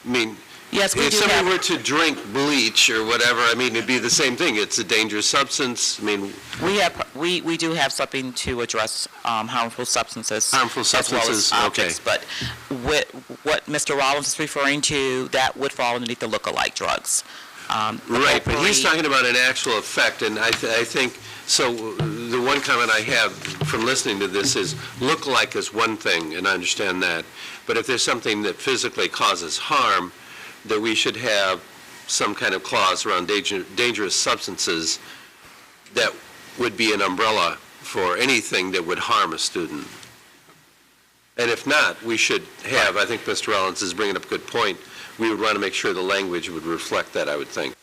Yes, we If do somebody have- were to drink bleach or whatever, I mean, it'd be the same thing. It's a dangerous substance. I mean, We do have something to address harmful substances. Harmful substances, As well as objects, okay. but what Mr. Rollins is referring to, that would fall underneath the look-alike drugs. right, but he's talking about an actual effect, and I think, so the one comment I have from listening to this is, look-alike is one thing, and I understand that, but if there's something that physically causes harm, that we should have some kind of clause around dangerous substances that would be an umbrella for anything that would harm a student. And if not, we should have, I think Mr. Rollins is bringing up a good point, we would want to make sure the language would reflect that, I would think.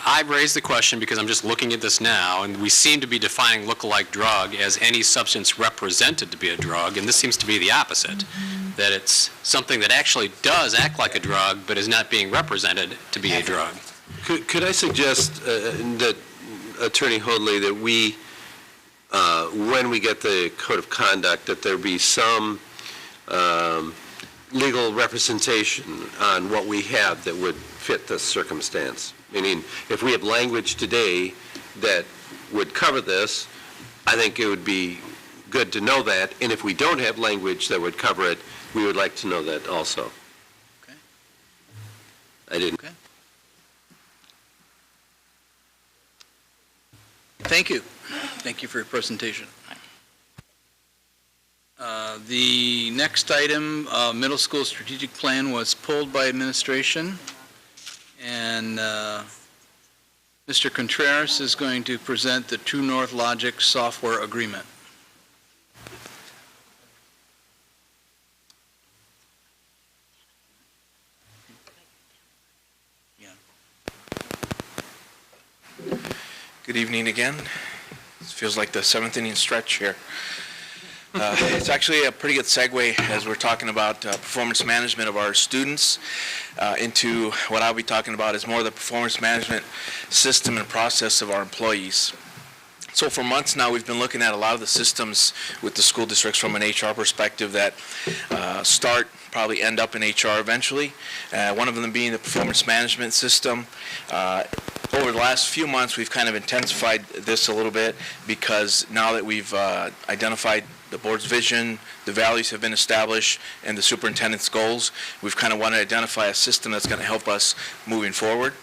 I raised the question because I'm just looking at this now, and we seem to be defining look-alike drug as any substance represented to be a drug, and this seems to be the opposite, that it's something that actually does act like a drug, but is not being represented to be a drug. Could I suggest that, Attorney Hoadley, that we, when we get the code of conduct, that there be some legal representation on what we have that would fit this circumstance? Meaning, if we have language today that would cover this, I think it would be good to know that, and if we don't have language that would cover it, we would like to know that also. Okay. I didn't. Okay. Thank you. Thank you for your presentation. The next item, middle school strategic plan, was pulled by administration, and Mr. Contreras is going to present the True North Logic software agreement. Good evening again. This feels like the seventh inning stretch here. It's actually a pretty good segue as we're talking about performance management of our students into what I'll be talking about is more the performance management system and process of our employees. So for months now, we've been looking at a lot of the systems with the school districts from an HR perspective that probably end up in HR eventually. One of them being the performance management system. Over the last few months, we've kind of intensified this a little bit because now that we've identified the board's vision, the values have been established, and the superintendent's goals, we've kind of wanted to identify a system that's going to help us moving forward.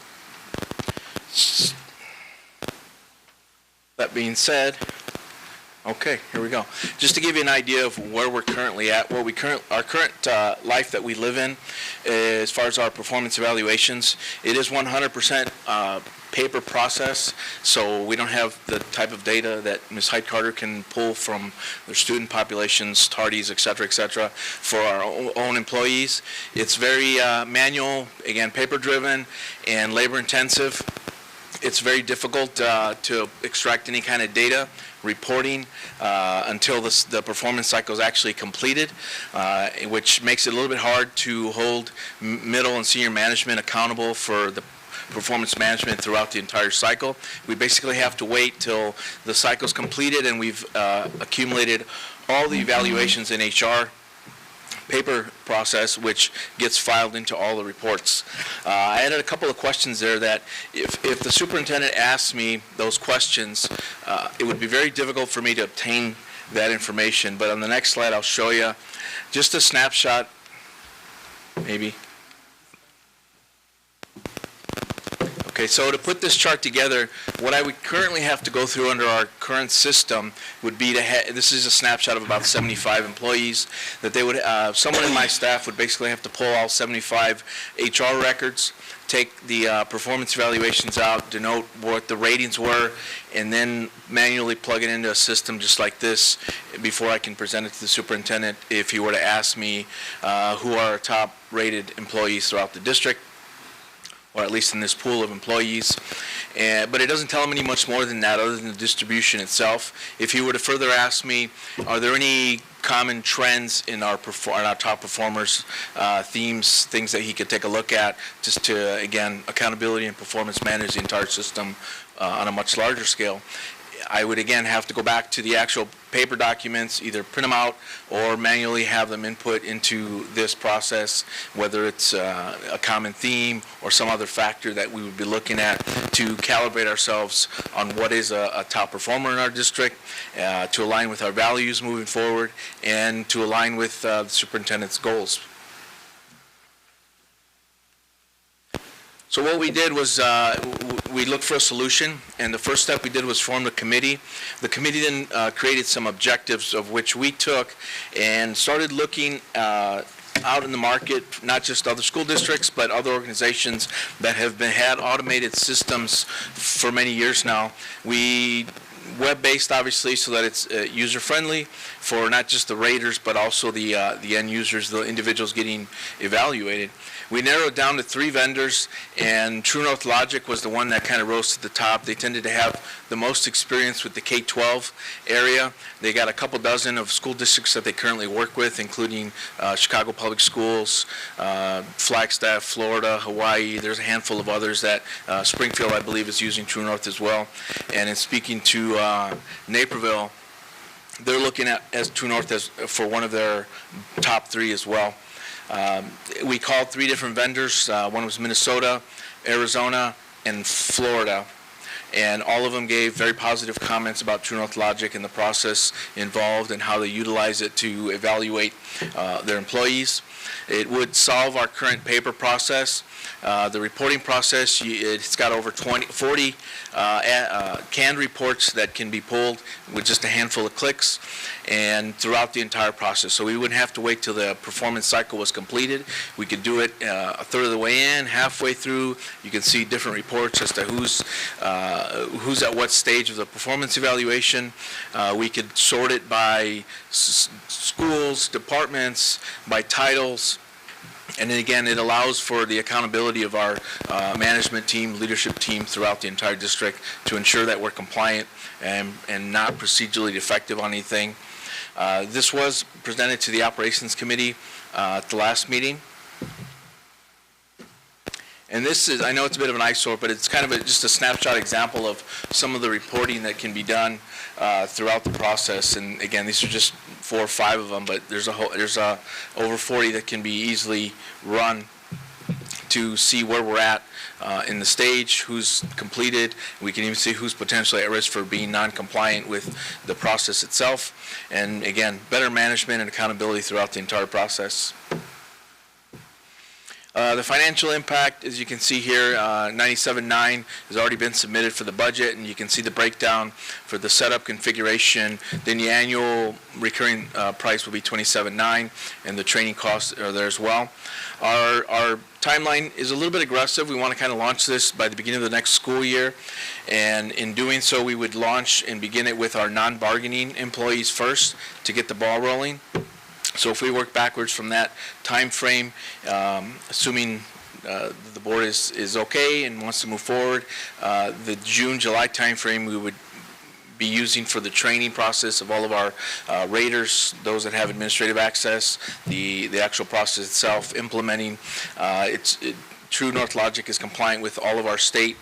That being said, okay, here we go. Just to give you an idea of where we're currently at, our current life that we live in, as far as our performance evaluations, it is 100% paper process, so we don't have the type of data that Ms. Hyde-Carter can pull from their student populations, tardies, et cetera, for our own employees. It's very manual, again, paper-driven and labor-intensive. It's very difficult to extract any kind of data reporting until the performance cycle is actually completed, which makes it a little bit hard to hold middle and senior management accountable for the performance management throughout the entire cycle. We basically have to wait till the cycle's completed and we've accumulated all the evaluations in HR paper process, which gets filed into all the reports. I added a couple of questions there that if the superintendent asks me those questions, it would be very difficult for me to obtain that information. But on the next slide, I'll show you just a snapshot, maybe. Okay, so to put this chart together, what I would currently have to go through under our current system would be this is a snapshot of about 75 employees, that they would, someone in my staff would basically have to pull all 75 HR records, take the performance evaluations out, denote what the ratings were, and then manually plug it into a system just like this before I can present it to the superintendent if he were to ask me who are our top rated employees throughout the district, or at least in this pool of employees. But it doesn't tell them any much more than that other than the distribution itself. If he were to further ask me, are there any common trends in our top performers, themes, things that he could take a look at just to, again, accountability and performance manage the entire system on a much larger scale. I would again have to go back to the actual paper documents, either print them out or manually have them input into this process, whether it's a common theme or some other factor that we would be looking at to calibrate ourselves on what is a top performer in our district, to align with our values moving forward, and to align with the superintendent's goals. So what we did was we looked for a solution, and the first step we did was form a committee. The committee then created some objectives of which we took and started looking out in the market, not just other school districts, but other organizations that have had automated systems for many years now. We web-based, obviously, so that it's user-friendly for not just the raters, but also the end users, the individuals getting evaluated. We narrowed down to 3 vendors, and True North Logic was the one that kind of rose to the top. They tended to have the most experience with the K-12 area. They got a couple dozen of school districts that they currently work with, including Chicago Public Schools, Flagstaff, Florida, Hawaii. There's a handful of others that Springfield, I believe, is using True North as well. And in speaking to Naperville, they're looking at as True North as for one of their top 3 as well. We called 3 different vendors. One was Minnesota, Arizona, and Florida. And all of them gave very positive comments about True North Logic and the process involved and how they utilize it to evaluate their employees. It would solve our current paper process. The reporting process, it's got over 40 canned reports that can be pulled with just a handful of clicks and throughout the entire process. So we wouldn't have to wait till the performance cycle was completed. We could do it a third of the way in, halfway through. You can see different reports as to who's at what stage of the performance evaluation. We could sort it by schools, departments, by titles. And then again, it allows for the accountability of our management team, leadership team throughout the entire district to ensure that we're compliant and not procedurally defective on anything. This was presented to the Operations Committee at the last meeting. And this is, I know it's a bit of an eyesore, but it's kind of just a snapshot example of some of the reporting that can be done throughout the process. And again, these are just 4 or 5 of them, but there's over 40 that can be easily run to see where we're at in the stage, who's completed. We can even see who's potentially at risk for being non-compliant with the process itself. And again, better management and accountability throughout the entire process. The financial impact, as you can see here, 97.9 has already been submitted for the budget, and you can see the breakdown for the setup configuration. Then the annual recurring price will be 27.9, and the training costs are there as well. Our timeline is a little bit aggressive. We want to kind of launch this by the beginning of the next school year, and in doing so, we would launch and begin it with our non-bargaining employees first to get the ball rolling. So if we work backwards from that time frame, assuming the board is okay and wants to move forward, the June, July time frame we would be using for the training process of all of our raters, those that have administrative access, the actual process itself, implementing. True North Logic is compliant with all of our state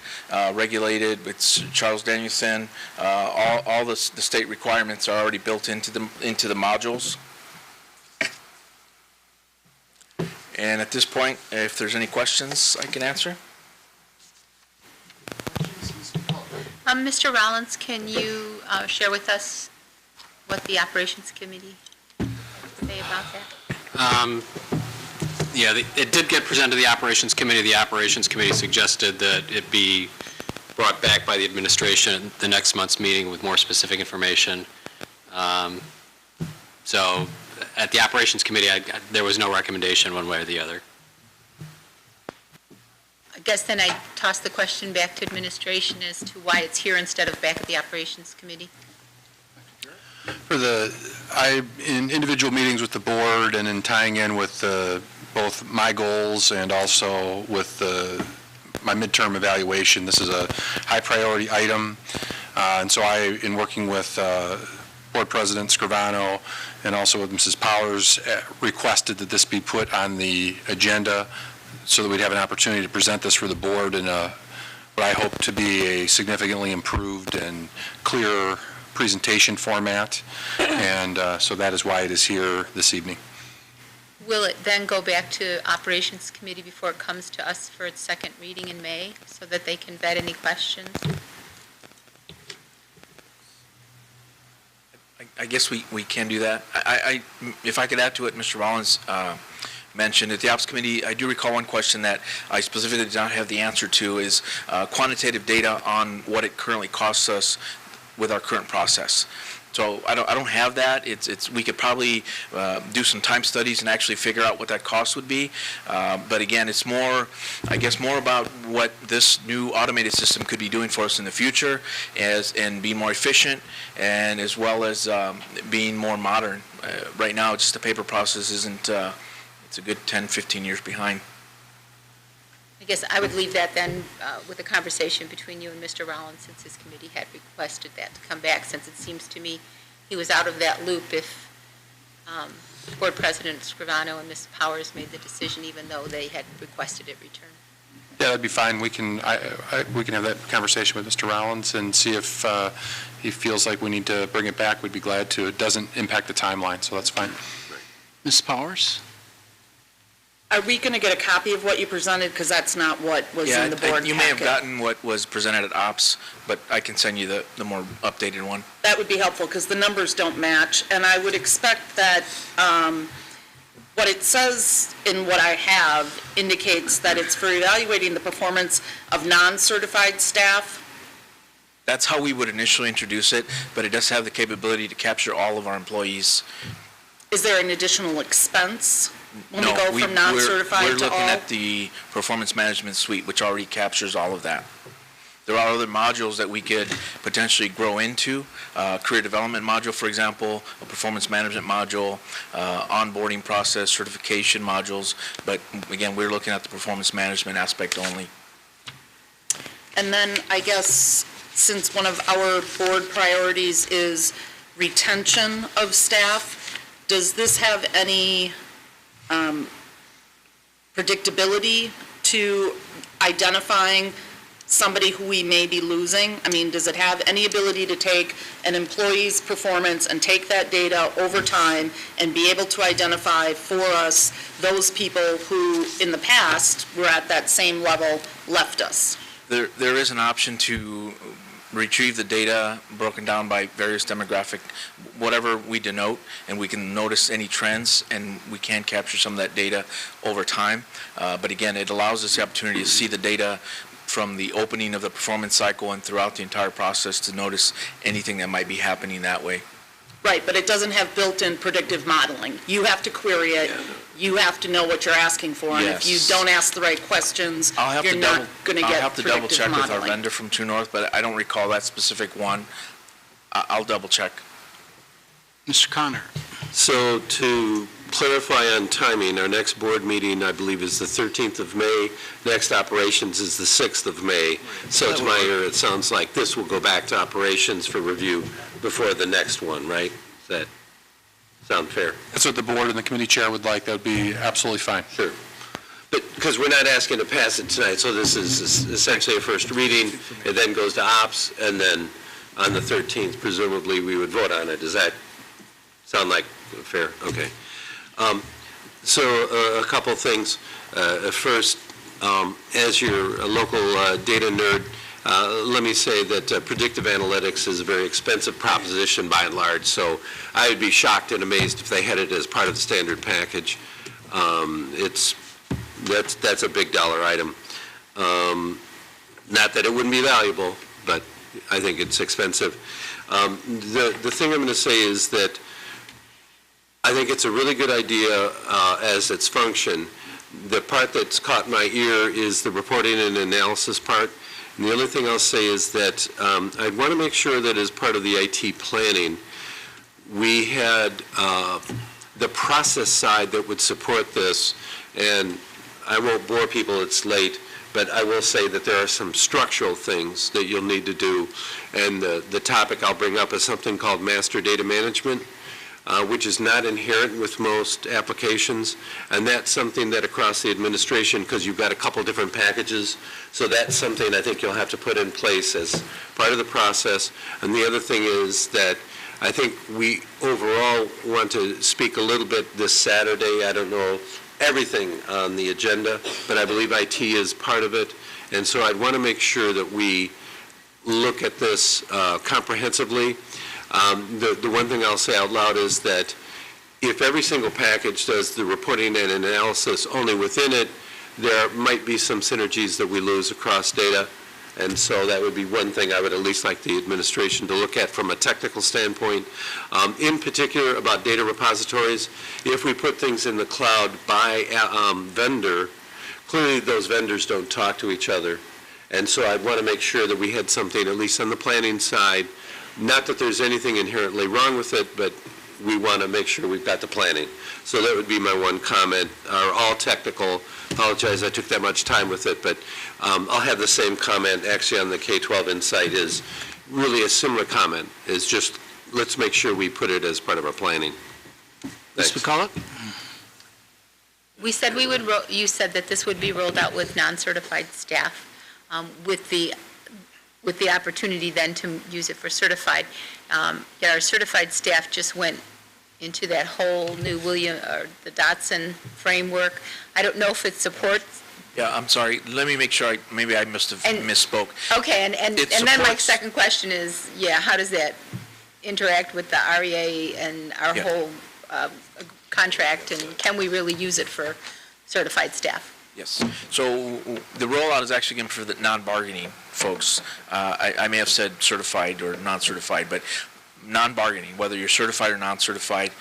regulated. It's Charles Danielson. All the state requirements are already built into the modules. And at this point, if there's any questions I can answer. Mr. Rollins, can you share with us what the Operations Committee say about that? Yeah, it did get presented to the Operations Committee. The Operations Committee suggested that it be brought back by the administration at the next month's meeting with more specific information. So at the Operations Committee, there was no recommendation one way or the other. I guess then I toss the question back to administration as to why it's here instead of back at the Operations Committee. In individual meetings with the board and in tying in with both my goals and also with my midterm evaluation, this is a high priority item. And so in working with Board President Scrivano and also with Mrs. Powers, requested that this be put on the agenda so that we'd have an opportunity to present this for the board in a what I hope to be a significantly improved and clearer presentation format, and so that is why it is here this evening. Will it then go back to Operations Committee before it comes to us for its second reading in May, so that they can vet any questions? I guess we can do that. If I could add to it, Mr. Rollins mentioned at the Ops Committee, I do recall one question that I specifically did not have the answer to, is quantitative data on what it currently costs us with our current process. So I don't have that. We could probably do some time studies and actually figure out what that cost would be. But again, it's more, I guess, more about what this new automated system could be doing for us in the future, and be more efficient, and as well as being more modern. Right now, just the paper process isn't. It's a good 10, 15 years behind. I guess I would leave that then with a conversation between you and Mr. Rollins, since his committee had requested that to come back, since it seems to me he was out of that loop if Board President Scrivano and Ms. Powers made the decision, even though they had requested it returned. Yeah, that'd be fine. We can have that conversation with Mr. Rollins and see if he feels like we need to bring it back. We'd be glad to. It doesn't impact the timeline, so that's fine. Ms. Powers? Are we going to get a copy of what you presented? Because that's not what was in the board packet. You may have gotten what was presented at Ops, but I can send you the more updated one. That would be helpful, because the numbers don't match, and I would expect that what it says in what I have indicates that it's for evaluating the performance of non-certified staff. That's how we would initially introduce it, but it does have the capability to capture all of our employees. Is there an additional expense when we No, go from non-certified to all? We're looking at the Performance Management Suite, which already captures all of that. There are other modules that we could potentially grow into, career development module, for example, a performance management module, onboarding process, certification modules, but again, we're looking at the performance management aspect only. And then, I guess, since one of our board priorities is retention of staff, does this have any predictability to identifying somebody who we may be losing? I mean, does it have any ability to take an employee's performance and take that data over time and be able to identify for us those people who, in the past, were at that same level, left us? There is an option to retrieve the data broken down by various demographic, whatever we denote, and we can notice any trends, and we can capture some of that data over time. But again, it allows us the opportunity to see the data from the opening of the performance cycle and throughout the entire process to notice anything that might be happening that way. Right, but it doesn't have built-in predictive modeling. You have to query it. You have to know what you're asking for, and if you don't ask the right questions, you're not going to get predictive modeling. I'll have to double-check with our vendor from True North, but I don't recall that specific one. I'll double-check. Mr. Connor. So to clarify on timing, our next board meeting, I believe, is the 13th of May. Next operations is the 6th of May. So to my ear, it sounds like this will go back to operations for review before the next one, right? Does that sound fair? That's what the board and the committee chair would like. That would be absolutely fine. Sure. But, because we're not asking to pass it tonight, so this is essentially a first reading, it then goes to ops, and then on the 13th, presumably, we would vote on it. Does that sound like fair? Okay. So a couple things. First, as your local data nerd, let me say that predictive analytics is a very expensive proposition by and large, so I would be shocked and amazed if they had it as part of the standard package. That's a big dollar item. Not that it wouldn't be valuable, but I think it's expensive. The thing I'm going to say is that I think it's a really good idea as its function. The part that's caught my ear is the reporting and analysis part. And the other thing I'll say is that I want to make sure that as part of the IT planning, we had the process side that would support this. And I won't bore people, it's late, but I will say that there are some structural things that you'll need to do. And the topic I'll bring up is something called master data management. which is not inherent with most applications. And that's something that across the administration, because you've got a couple different packages, so that's something I think you'll have to put in place as part of the process. And the other thing is that I think we overall want to speak a little bit this Saturday. I don't know everything on the agenda, but I believe IT is part of it. And so I'd want to make sure that we look at this comprehensively. The one thing I'll say out loud is that if every single package does the reporting and analysis only within it, there might be some synergies that we lose across data. And so that would be one thing I would at least like the administration to look at from a technical standpoint. In particular about data repositories, if we put things in the cloud by vendor, clearly those vendors don't talk to each other. And so I'd want to make sure that we had something, at least on the planning side, not that there's anything inherently wrong with it, but we want to make sure we've got the planning. So that would be my one comment. Are all technical. Apologize I took that much time with it, but I'll have the same comment actually on the K-12 Insight is really a similar comment, is just let's make sure we put it as part of our planning. Ms. McCullough? We said you said that this would be rolled out with non-certified staff, with the opportunity then to use it for certified. Yet our certified staff just went into that whole new the Dotson framework. I don't know if it supports. Yeah, I'm sorry. Let me make sure maybe I must have misspoke. Okay, and then my second question is, how does that interact with the REA and our whole contract, and can we really use it for certified staff? Yes. So the rollout is actually going to be for the non-bargaining folks. I may have said certified or non-certified, but non-bargaining, whether you're certified or non-certified,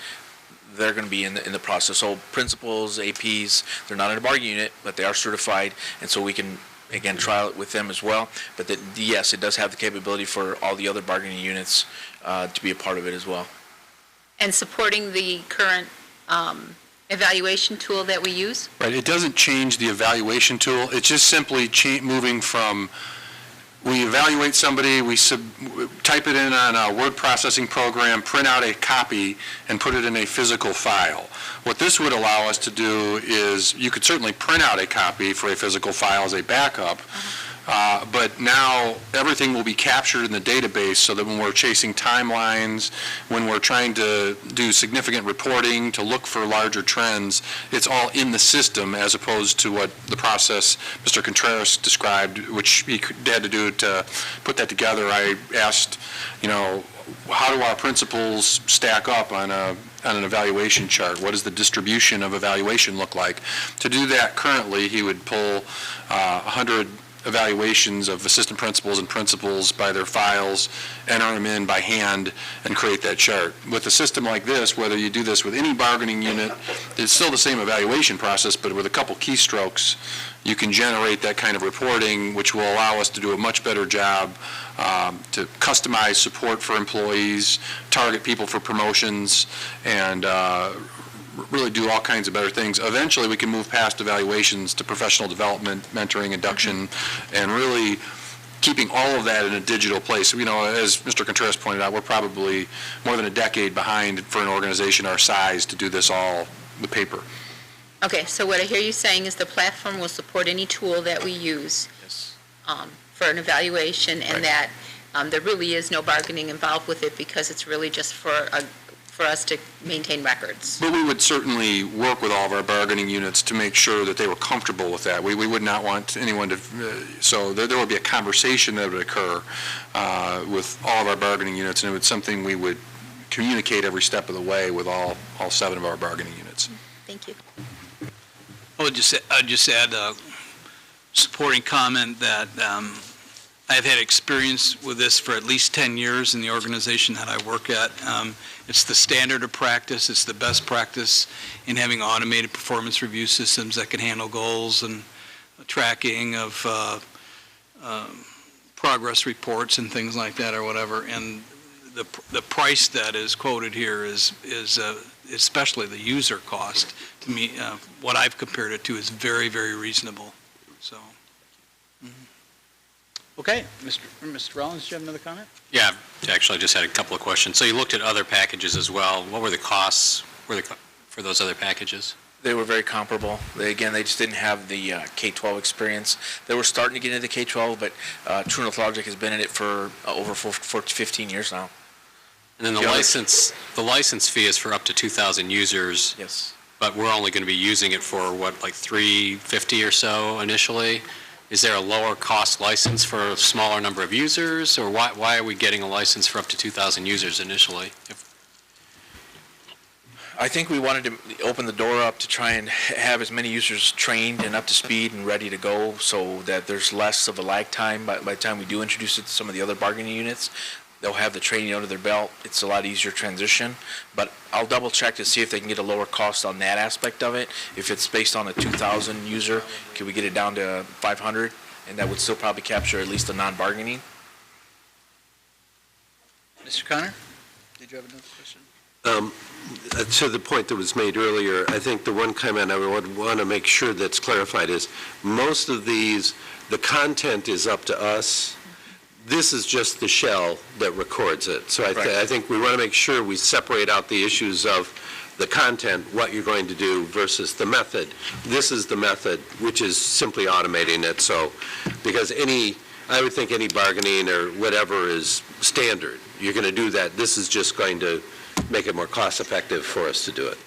they're going to be in the process. So principals, APs, they're not in a bargaining unit, but they are certified, and so we can, again, trial it with them as well. But yes, it does have the capability for all the other bargaining units to be a part of it as well. And supporting the current evaluation tool that we use? Right, it doesn't change the evaluation tool. It's just simply moving from, we evaluate somebody, we type it in on a word processing program, print out a copy, and put it in a physical file. What this would allow us to do is, you could certainly print out a copy for a physical file as a backup, but now everything will be captured in the database so that when we're chasing timelines, when we're trying to do significant reporting to look for larger trends, it's all in the system as opposed to what the process Mr. Contreras described, which he had to do to put that together. I asked, how do our principals stack up on an evaluation chart? What does the distribution of evaluation look like? To do that currently, he would pull 100 evaluations of assistant principals and principals by their files, enter them in by hand, and create that chart. With a system like this, whether you do this with any bargaining unit, it's still the same evaluation process, but with a couple keystrokes, you can generate that kind of reporting, which will allow us to do a much better job to customize support for employees, target people for promotions, and really do all kinds of better things. Eventually, we can move past evaluations to professional development, mentoring, induction, and really keeping all of that in a digital place. As Mr. Contreras pointed out, we're probably more than a decade behind for an organization our size to do this all with paper. Okay, so what I hear you saying is the platform will support any tool that we use for an evaluation, and that there really is no bargaining involved with it because it's really just for us to maintain records. But we would certainly work with all of our bargaining units to make sure that they were comfortable with that. We would not want anyone to, so there would be a conversation that would occur with all of our bargaining units, and it was something we would communicate every step of the way with all 7 of our bargaining units. Thank you. I'd just add a supporting comment that I've had experience with this for at least 10 years in the organization that I work at. It's the standard of practice. It's the best practice in having automated performance review systems that can handle goals and tracking of progress reports and things like that or whatever. And the price that is quoted here is especially the user cost, to me, what I've compared it to is very, very reasonable. So. Okay, Mr. Rollins, do you have another comment? Yeah, actually, I just had a couple of questions. So you looked at other packages as well. What were the costs for those other packages? They were very comparable. They just didn't have the K-12 experience. They were starting to get into K-12, but True North Logic has been in it for over 15 years now. And then the license fee is for up to 2,000 users. Yes. But we're only going to be using it for what, like $350 or so initially? Is there a lower cost license for a smaller number of users, or why are we getting a license for up to 2,000 users initially? I think we wanted to open the door up to try and have as many users trained and up to speed and ready to go so that there's less of a lag time by the time we do introduce it to some of the other bargaining units. They'll have the training under their belt. It's a lot easier transition, but I'll double check to see if they can get a lower cost on that aspect of it. If it's based on a 2,000 user, can we get it down to 500? And that would still probably capture at least the non-bargaining. Mr. Connor, did you have another question? To the point that was made earlier, I think the one comment I would want to make sure that's clarified is most of these, the content is up to us. This is just the shell that records it. So I think we want to make sure we separate out the issues of the content, what you're going to do, versus the method. This is the method, which is simply automating it. So, because I would think any bargaining or whatever is standard. You're going to do that. This is just going to make it more cost-effective for us to do it.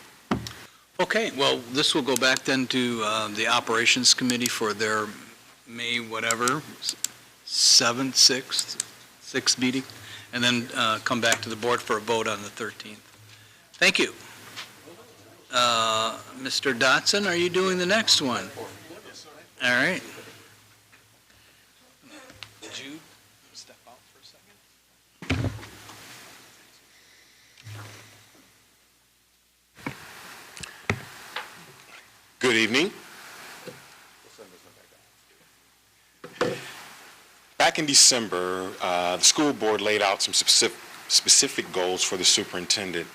Okay, well, this will go back then to the Operations Committee for their May whatever, 7th, 6th meeting, and then come back to the board for a vote on the 13th. Thank you. Mr. Dotson, are you doing the next one? All right. Did you step out for a second? Good evening. Back in December, the school board laid out some specific goals for the superintendent.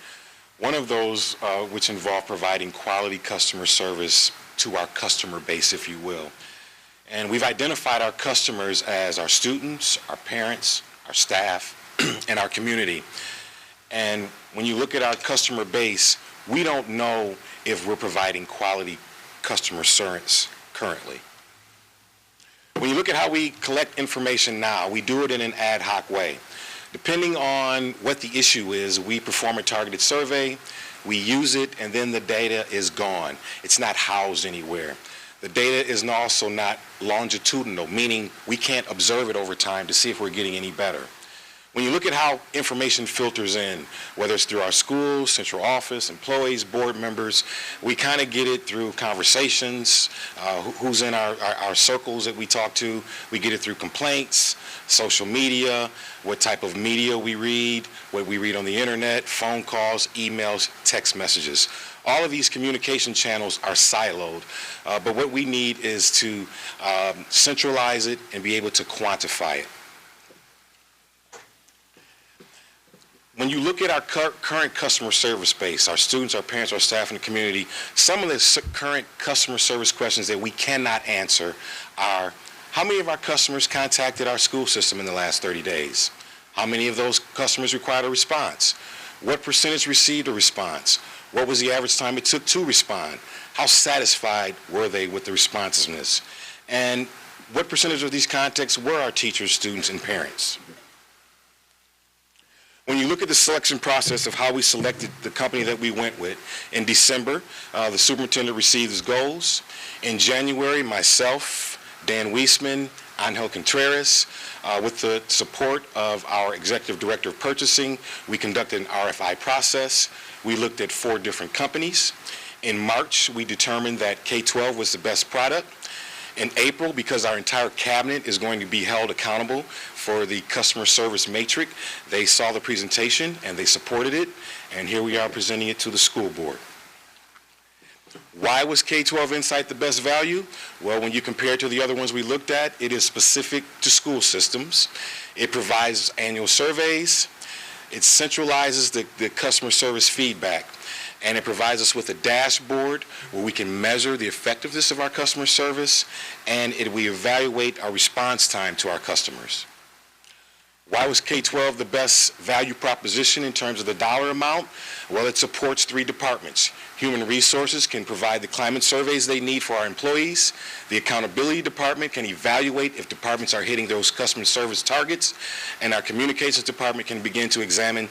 One of those which involved providing quality customer service to our customer base, if you will. And we've identified our customers as our students, our parents, our staff, and our community. And when you look at our customer base, we don't know if we're providing quality customer service currently. When you look at how we collect information now, we do it in an ad hoc way. Depending on what the issue is, we perform a targeted survey, we use it, and then the data is gone. It's not housed anywhere. The data is also not longitudinal, meaning we can't observe it over time to see if we're getting any better. When you look at how information filters in, whether it's through our schools, central office, employees, board members, we kind of get it through conversations, who's in our circles that we talk to. We get it through complaints, social media, what type of media we read, what we read on the internet, phone calls, emails, text messages. All of these communication channels are siloed, but what we need is to centralize it and be able to quantify it. When you look at our current customer service base, our students, our parents, our staff, and the community, some of the current customer service questions that we cannot answer are, how many of our customers contacted our school system in the last 30 days? How many of those customers required a response? What percentage received a response? What was the average time it took to respond? How satisfied were they with the responsiveness? And what percentage of these contacts were our teachers, students, and parents? When you look at the selection process of how we selected the company that we went with, in December, the superintendent received his goals. In January, myself, Dan Weisman, Angel Contreras, with the support of our executive director of purchasing, we conducted an RFI process. We looked at 4 different companies. In March, we determined that K-12 was the best product. In April, because our entire cabinet is going to be held accountable for the customer service matrix, they saw the presentation and they supported it, and here we are presenting it to the school board. Why was K-12 Insight the best value? Well, when you compare it to the other ones we looked at, it is specific to school systems. It provides annual surveys. It centralizes the customer service feedback. and it provides us with a dashboard where we can measure the effectiveness of our customer service, and we evaluate our response time to our customers. Why was K-12 the best value proposition in terms of the dollar amount? Well, it supports 3 departments. Human Resources can provide the climate surveys they need for our employees. The Accountability Department can evaluate if departments are hitting those customer service targets. And our Communications Department can begin to examine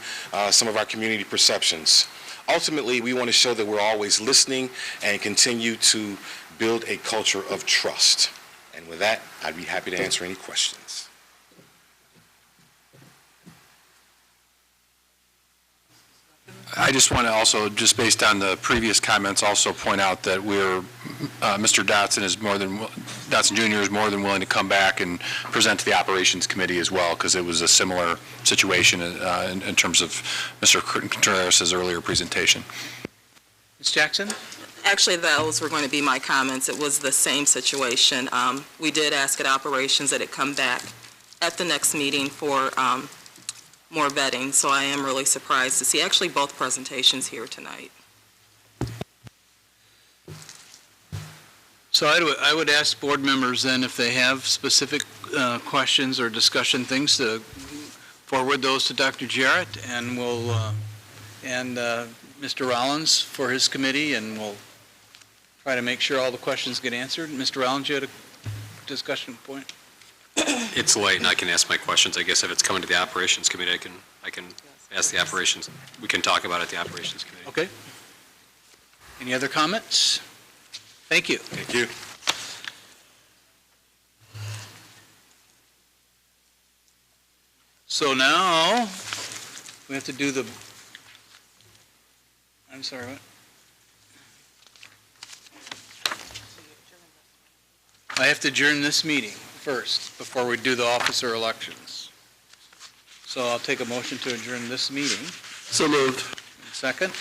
some of our community perceptions. Ultimately, we want to show that we're always listening and continue to build a culture of trust. And with that, I'd be happy to answer any questions. I just want to also, just based on the previous comments, also point out that Mr. Dotson Jr. is more than willing to come back and present to the Operations Committee as well, because it was a similar situation in terms of Mr. Contreras' earlier presentation. Ms. Jackson? Actually, those were going to be my comments. It was the same situation. We did ask at Operations that it come back at the next meeting for more vetting, so I am really surprised to see actually both presentations here tonight. So I would ask board members then, if they have specific questions or discussion things, to forward those to Dr. Jarrett, and Mr. Rollins for his committee, and we'll try to make sure all the questions get answered. Mr. Rollins, you had a discussion point? It's late, and I can ask my questions. I guess if it's coming to the Operations Committee, I can ask the Operations. We can talk about it at the Operations Committee. Okay. Any other comments? Thank you. Thank you. So now, we have to do the, I'm sorry, what? I have to adjourn this meeting first, before we do the officer elections. So I'll take a motion to adjourn this meeting. So moved. Second.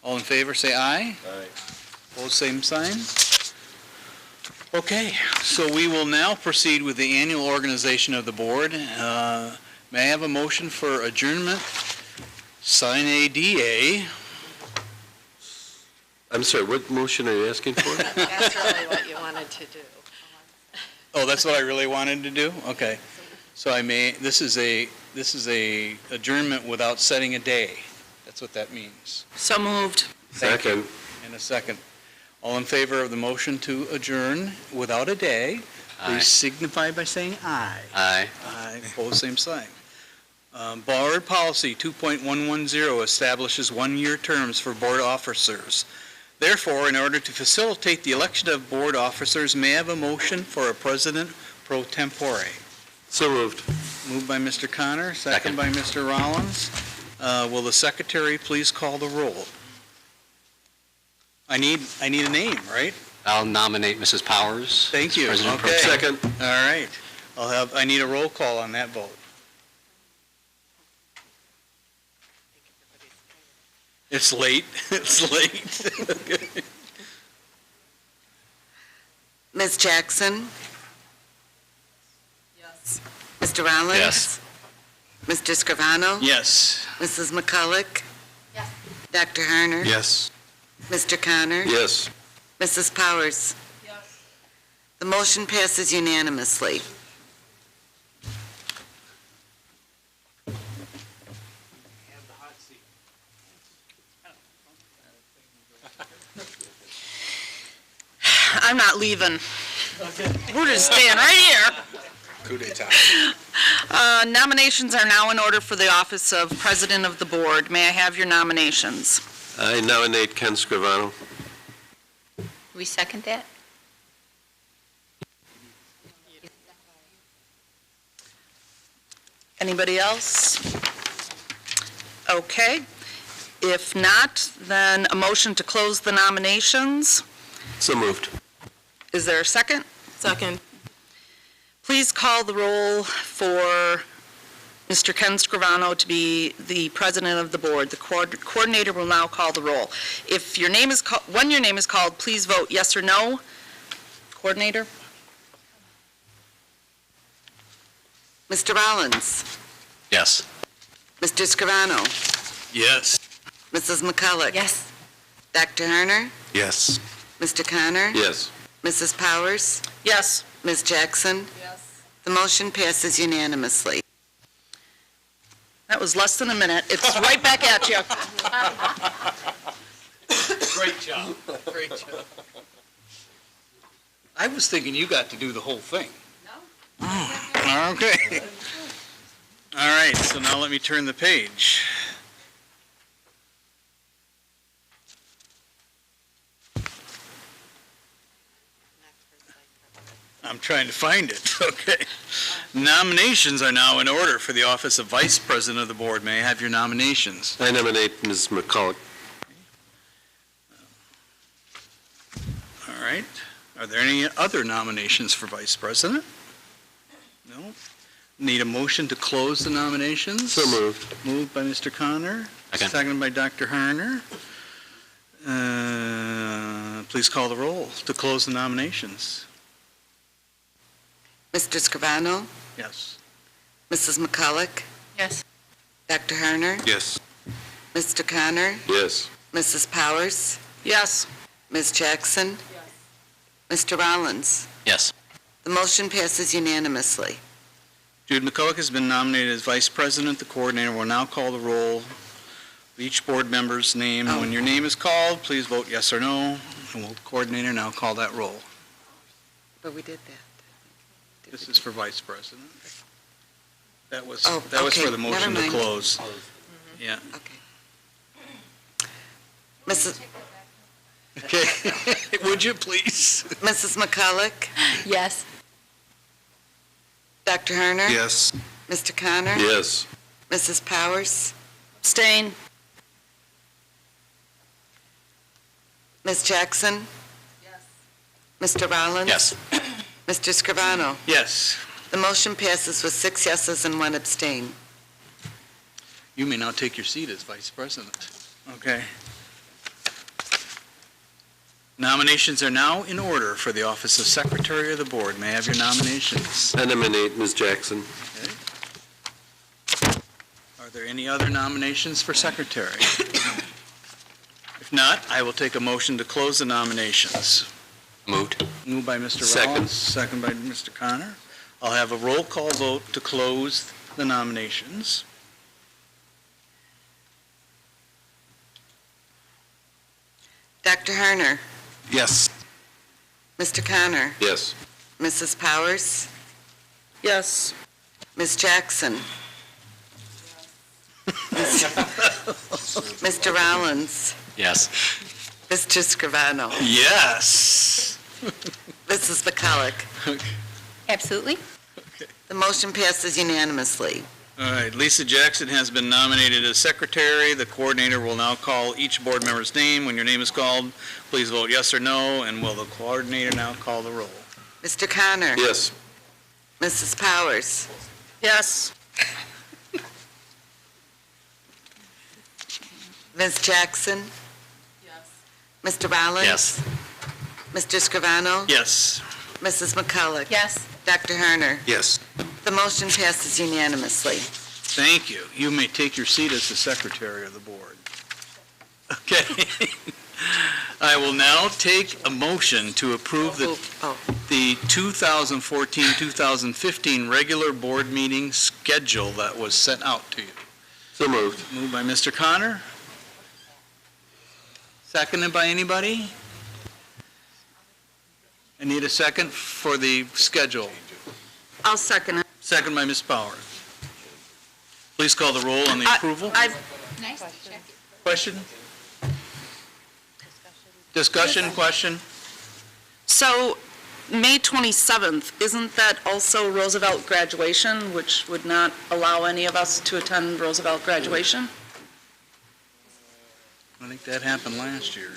All in favor, say aye. Aye. Opposed, same sign. Okay, so we will now proceed with the annual organization of the board. May I have a motion for adjournment? Sign ADA. I'm sorry, what motion are you asking for? That's really what you wanted to do. Oh, that's what I really wanted to do? Okay. So this is a adjournment without setting a day. That's what that means. So moved. Thank you. And a second. All in favor of the motion to adjourn without a day, please signify by saying aye. Aye. Aye. Opposed, same sign. Board Policy 2.110 establishes one-year terms for board officers. Therefore, in order to facilitate the election of board officers, may I have a motion for a president pro tempore? So moved. Moved by Mr. Connor, second by Mr. Rollins. Will the secretary please call the roll? I need a name, right? I'll nominate Mrs. Powers. Thank you. President pro Okay. tem. Second. All right. I need a roll call on that vote. It's late. It's late. Ms. Jackson? Yes. Mr. Rollins? Yes. Mr. Scrivano? Yes. Mrs. McCulloch? Yes. Dr. Harner? Yes. Mr. Connor? Yes. Mrs. Powers? Yes. The motion passes unanimously. I'm not leaving. We're just staying right here. Coup d'etat. Nominations are now in order for the office of President of the Board. May I have your nominations? I nominate Ken Scrivano. We second that? Anybody else? Okay. If not, then a motion to close the nominations. So moved. Is there a second? Second. Please call the roll for Mr. Ken Scrivano to be the president of the board. The coordinator will now call the roll. If your name is when your name is called, please vote yes or no. Coordinator? Mr. Rollins? Yes. Mr. Scrivano? Yes. Mrs. McCulloch? Yes. Dr. Harner? Yes. Mr. Connor? Yes. Mrs. Powers? Yes. Ms. Jackson? Yes. The motion passes unanimously. That was less than a minute. It's right back at you. Great job, great job. I was thinking you got to do the whole thing. No. Okay. All right, so now let me turn the page. I'm trying to find it, okay. Nominations are now in order for the office of Vice President of the Board. May I have your nominations? I nominate Ms. McCulloch. All right. Are there any other nominations for Vice President? No? Need a motion to close the nominations? So moved. Moved by Mr. Connor. Second. Seconded by Dr. Harner. Please call the roll to close the nominations. Mr. Scrivano? Yes. Mrs. McCulloch? Yes. Dr. Harner? Yes. Mr. Connor? Yes. Mrs. Powers? Yes. Ms. Jackson? Mr. Rollins? Yes. The motion passes unanimously. Jude McCulloch has been nominated as Vice President. The coordinator will now call the roll of each board member's name. When your name is called, please vote yes or no, and will the coordinator now call that roll. But we did that. This is for Vice President. That was Oh, for okay, the motion to never mind. close. Yeah. Okay. Mrs. Okay. Would you please? Mrs. McCulloch? Yes. Dr. Harner? Yes. Mr. Connor? Yes. Mrs. Powers? Abstain. Ms. Jackson? Yes. Mr. Rollins? Yes. Mr. Scrivano? Yes. The motion passes with 6 yeses and 1 abstain. You may now take your seat as Vice President. Okay. Nominations are now in order for the office of Secretary of the Board. May I have your nominations? I nominate Ms. Jackson. Are there any other nominations for Secretary? If not, I will take a motion to close the nominations. Moved. Moved by Mr. Second. Rollins, second by Mr. Connor. I'll have a roll call vote to close the nominations. Dr. Harner? Yes. Mr. Connor? Yes. Mrs. Powers? Yes. Ms. Jackson? Mr. Rollins? Yes. Mr. Scrivano? Yes. Mrs. McCulloch? Absolutely. The motion passes unanimously. All right, Lisa Jackson has been nominated as Secretary. The coordinator will now call each board member's name. When your name is called, please vote yes or no, and will the coordinator now call the roll? Mr. Connor? Yes. Mrs. Powers? Yes. Ms. Jackson? Yes. Mr. Rollins? Yes. Mr. Scrivano? Yes. Mrs. McCulloch? Yes. Dr. Harner? Yes. The motion passes unanimously. Thank you. You may take your seat as the Secretary of the Board. Okay. I will now take a motion to approve the 2014-2015 regular board meeting schedule that was sent out to you. So moved. Moved by Mr. Connor. Seconded by anybody? I need a second for the schedule. I'll second it. Second by Ms. Powers. Please call the roll on the approval. Nice. Question? Discussion, question? So, May 27th, isn't that also Roosevelt graduation, which would not allow any of us to attend Roosevelt graduation? I think that happened last year.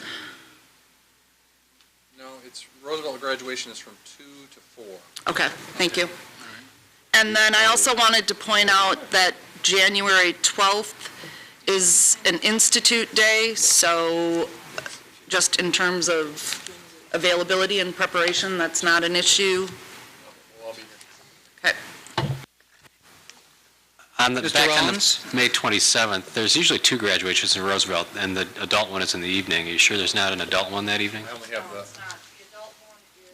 No, it's, Roosevelt graduation is from 2 to 4. Okay, thank you. And then I also wanted to point out that January 12th is an institute day, so just in terms of availability and preparation, that's not an issue. We'll all be here. Okay. On the, Mr. back on Rollins? the May 27th, there's usually 2 graduations in Roosevelt, and the adult one is in the evening. Are you sure there's not an adult one that evening? I only have the,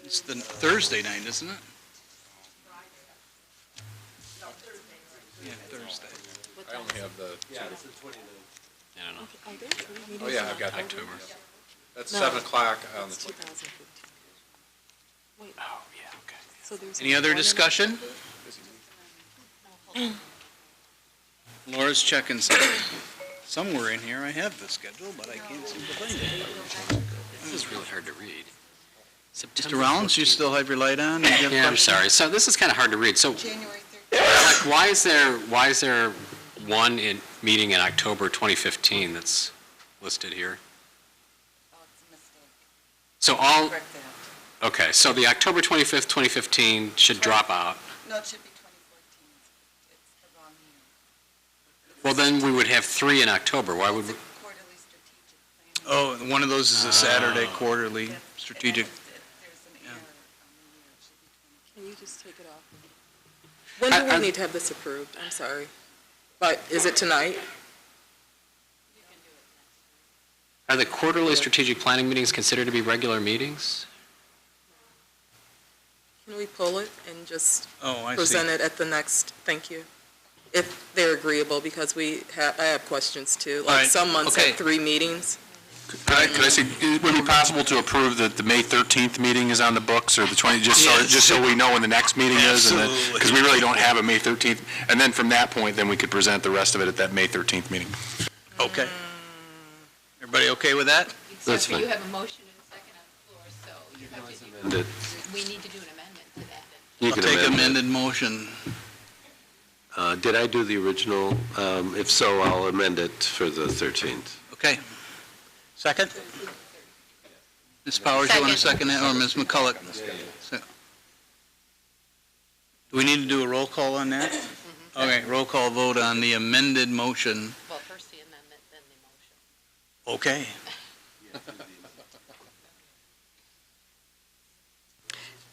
It's the Thursday night, isn't it? Yeah, Thursday. I only have the, I don't know. oh yeah, I've got October. That's 7 o'clock on the 20th. Oh, yeah, okay. Any other discussion? Laura's checking somewhere in here. I have the schedule, but I can't seem to find it. This is really hard to read. Mr. Rollins, you still have your light on? Do you have Yeah, I'm questions? sorry. So this is kind of hard to read. So, like, why is there one meeting in October 2015 that's listed here? So all, okay, so the October 25th, 2015 should drop out. No, it should be 2014. It's the wrong year. Well, then we would have 3 in October. Why would we? Quarterly strategic plan. Oh, one of those is a Saturday quarterly strategic. There's an error on the year. It should be 2014. Can you just take it off? When do we need to have this approved? I'm sorry. But is it tonight? Are the quarterly strategic planning meetings considered to be regular meetings? Can we pull it and just Oh, I see. present it at the next, thank you? If they're agreeable, because I have questions too. All Like right, some months okay. have 3 meetings. Could I say, would it be possible to approve that the May 13th meeting is on the books, or the 20, just so we know when the next meeting is? Absolutely. Because we really don't have a May 13th, and then from that point, then we could present the rest of it at that May 13th meeting. Okay. Everybody okay with that? That's fine. You have a motion and a second on the floor, so you have to do, Amended. we need to do an amendment to that. You I'll can take amend it. amended motion. Did I do the original? If so, I'll amend it for the 13th. Okay. Second? Ms. Powers, you want to second that, or Ms. McCulloch? Do we need to do a roll call on that? Okay, roll call vote on the amended motion. Well, first the amendment, then the motion. Okay.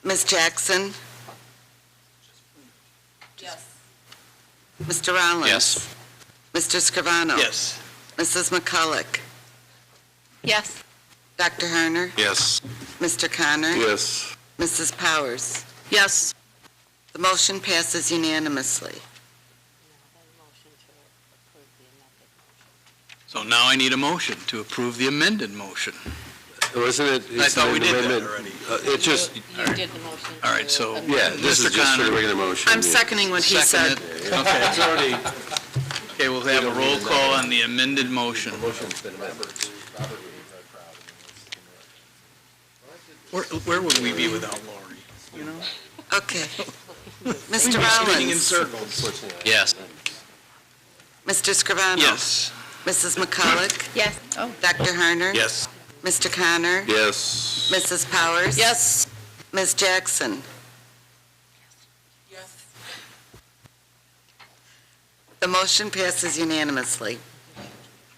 Ms. Jackson? Yes. Mr. Rollins? Yes. Mr. Scrivano? Yes. Mrs. McCulloch? Yes. Dr. Harner? Yes. Mr. Connor? Yes. Mrs. Powers? Yes. The motion passes unanimously. So now I need a motion to approve the amended motion. Wasn't it? I thought we isn't did it that amendment? already. It just, You did the motion. All right, so. yeah, this Mr. is just for the Connor. regular motion. I'm yeah. seconding what he said. Second it. Okay. It's already. Okay, we'll have a roll call on the amended motion. Where would we be without Lori, you know? Okay. We'd Mr. be spinning in Rollins? circles. Yes. Mr. Scrivano? Yes. Mrs. McCulloch? Yes. Oh. Dr. Harner? Yes. Mr. Connor? Yes. Mrs. Powers? Yes. Ms. Jackson? Yes. The motion passes unanimously.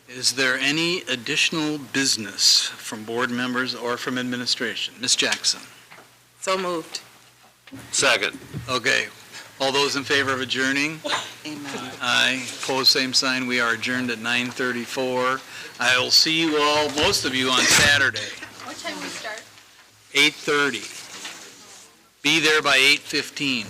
Is there any additional business from board members or from administration? Ms. Jackson? So moved. Second. Okay. All those in favor of adjourning? Amen. Aye. Opposed, same sign. We are adjourned at 9:34. I will see you all, most of you, on Saturday, What time we start? 8:30. Be there by 8:15.